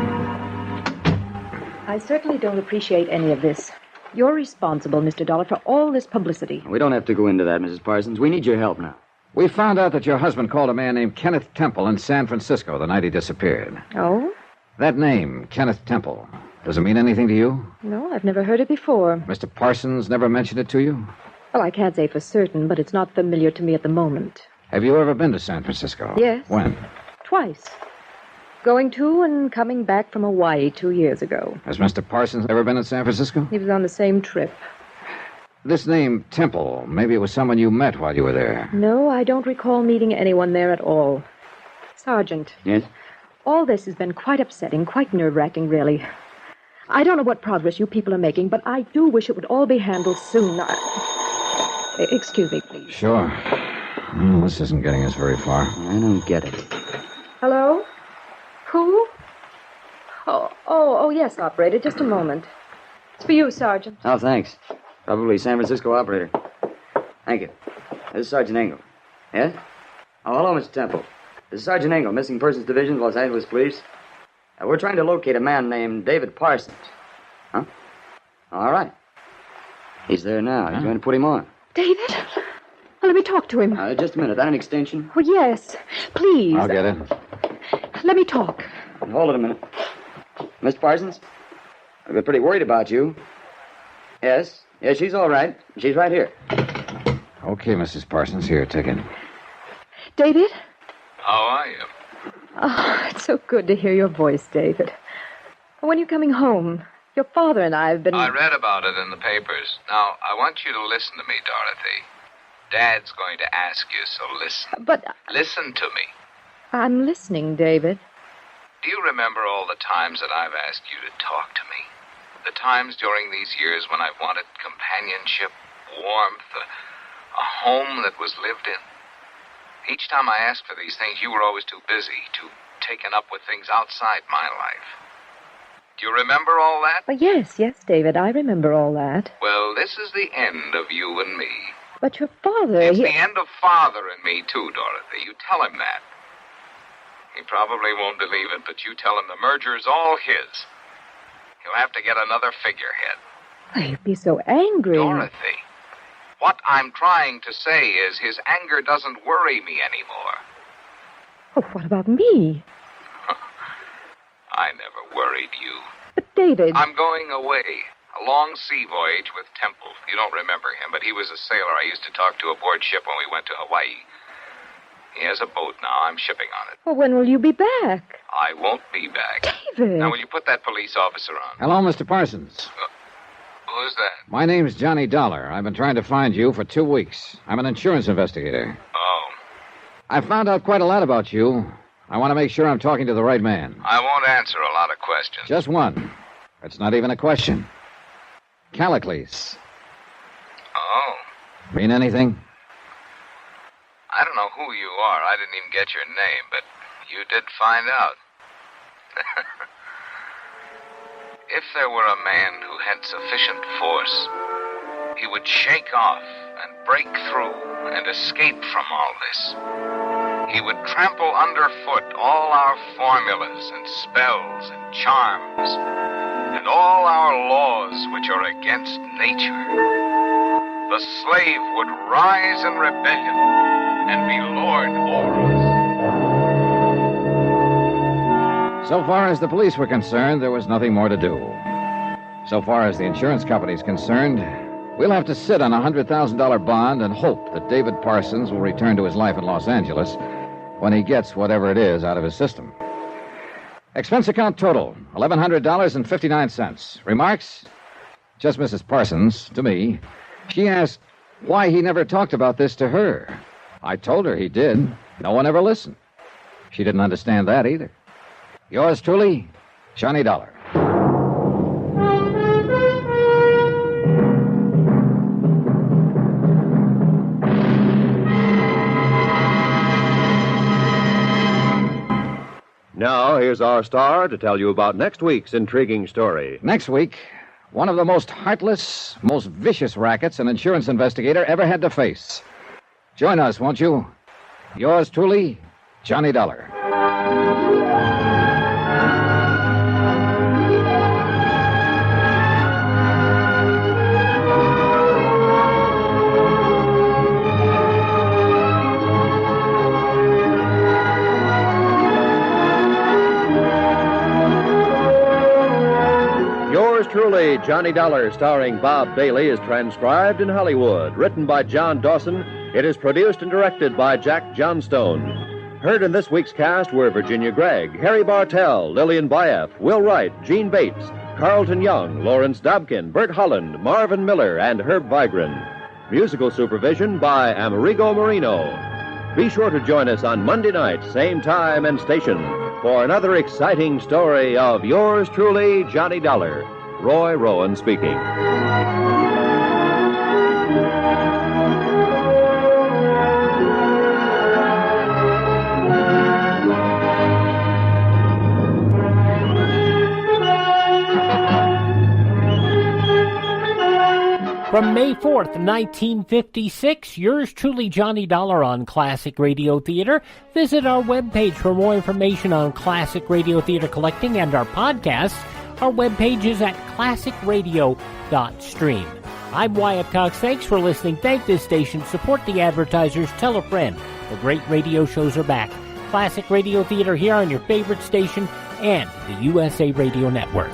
I certainly don't appreciate any of this. You're responsible, Mr. Dollar, for all this publicity. We don't have to go into that, Mrs. Parsons. We need your help now. We found out that your husband called a man named Kenneth Temple in San Francisco the night he disappeared. Oh? That name, Kenneth Temple, does it mean anything to you? No, I've never heard it before. Mr. Parsons never mentioned it to you? Well, I can't say for certain, but it's not familiar to me at the moment. Have you ever been to San Francisco? Yes. When? Twice. Going to and coming back from Hawaii 2 years ago. Has Mr. Parsons ever been in San Francisco? He was on the same trip. This name, Temple, maybe it was someone you met while you were there. No, I don't recall meeting anyone there at all. Sergeant. Yes? All this has been quite upsetting, quite nerve-wracking, really. I don't know what progress you people are making, but I do wish it would all be handled soon. Excuse me, please. Sure. Well, this isn't getting us very far. I don't get it. Hello? Who? Oh, yes, operator. Just a moment. It's for you, Sergeant. Oh, thanks. Probably San Francisco operator. Thank you. This is Sergeant Engel. Yes? Oh, hello, Mr. Temple. This is Sergeant Engel, Missing Persons Division, Los Angeles Police. We're trying to locate a man named David Parsons. Huh? All right. He's there now. He's going to put him on. David? Well, let me talk to him. Just a minute. That an extension? Oh, yes. Please. I'll get it. Let me talk. Hold it a minute. Mr. Parsons? I've been pretty worried about you. Yes, she's all right. She's right here. Okay, Mrs. Parsons. Here, take it. David? How are you? Oh, it's so good to hear your voice, David. When are you coming home? Your father and I have been... I read about it in the papers. Now, I want you to listen to me, Dorothy. Dad's going to ask you, so listen. But... Listen to me. I'm listening, David. Do you remember all the times that I've asked you to talk to me? The times during these years when I've wanted companionship, warmth, a home that was lived in? Each time I asked for these things, you were always too busy, too taken up with things outside my life. Do you remember all that? Oh, yes, David, I remember all that. Well, this is the end of you and me. But your father... It's the end of Father and me, too, Dorothy. You tell him that. He probably won't believe it, but you tell him the merger is all his. He'll have to get another figurehead. Oh, you'd be so angry. Dorothy, what I'm trying to say is his anger doesn't worry me anymore. Oh, what about me? I never worried you. But, David... I'm going away. A long sea voyage with Temple. You don't remember him, but he was a sailor I used to talk to aboard ship when we went to Hawaii. He has a boat now. I'm shipping on it. Well, when will you be back? I won't be back. David! Now, will you put that police officer on? Hello, Mr. Parsons. Who's that? My name's Johnny Dollar. I've been trying to find you for 2 weeks. I'm an insurance investigator. Oh. I found out quite a lot about you. I want to make sure I'm talking to the right man. I won't answer a lot of questions. Just one. It's not even a question. Callacles. Oh. Mean anything? I don't know who you are. I didn't even get your name, but you did find out. If there were a man who had sufficient force, he would shake off and break through and escape from all this. He would trample underfoot all our formulas and spells and charms and all our laws which are against nature. The slave would rise in rebellion and be lord over us. So far as the police were concerned, there was nothing more to do. So far as the insurance company's concerned, we'll have to sit on a $100,000 bond and hope that David Parsons will return to his life in Los Angeles when he gets whatever it is out of his system. Expense account total, $1,100.59. Remarks? Just Mrs. Parsons, to me. She asked why he never talked about this to her. I told her he did. No one ever listened. She didn't understand that either. Yours truly, Johnny Dollar. Now, here's our star to tell you about next week's intriguing story. Next week, one of the most heartless, most vicious rackets an insurance investigator ever had to face. Join us, won't you? Yours truly, Johnny Dollar. Yours truly, Johnny Dollar, starring Bob Bailey, is transcribed in Hollywood. Written by John Dawson, it is produced and directed by Jack Johnstone. Heard in this week's cast were Virginia Gregg, Harry Bartell, Lillian Baeff, Will Wright, Gene Bates, Carlton Young, Lawrence Dobkin, Bert Holland, Marvin Miller, and Herb Vigran. Musical supervision by Amerigo Marino. Be sure to join us on Monday night, same time and station, for another exciting story of yours truly, Johnny Dollar. Roy Rowan speaking. From May 4th, 1956, yours truly, Johnny Dollar, on Classic Radio Theater. Visit our webpage for more information on Classic Radio Theater collecting and our podcasts. Our webpage is at classicradio.stream. I'm Wyatt Cox. Thanks for listening. Thank this station. Support the advertisers. Tell a friend. The great radio shows are back. Classic Radio Theater here on your favorite station and the USA Radio Network.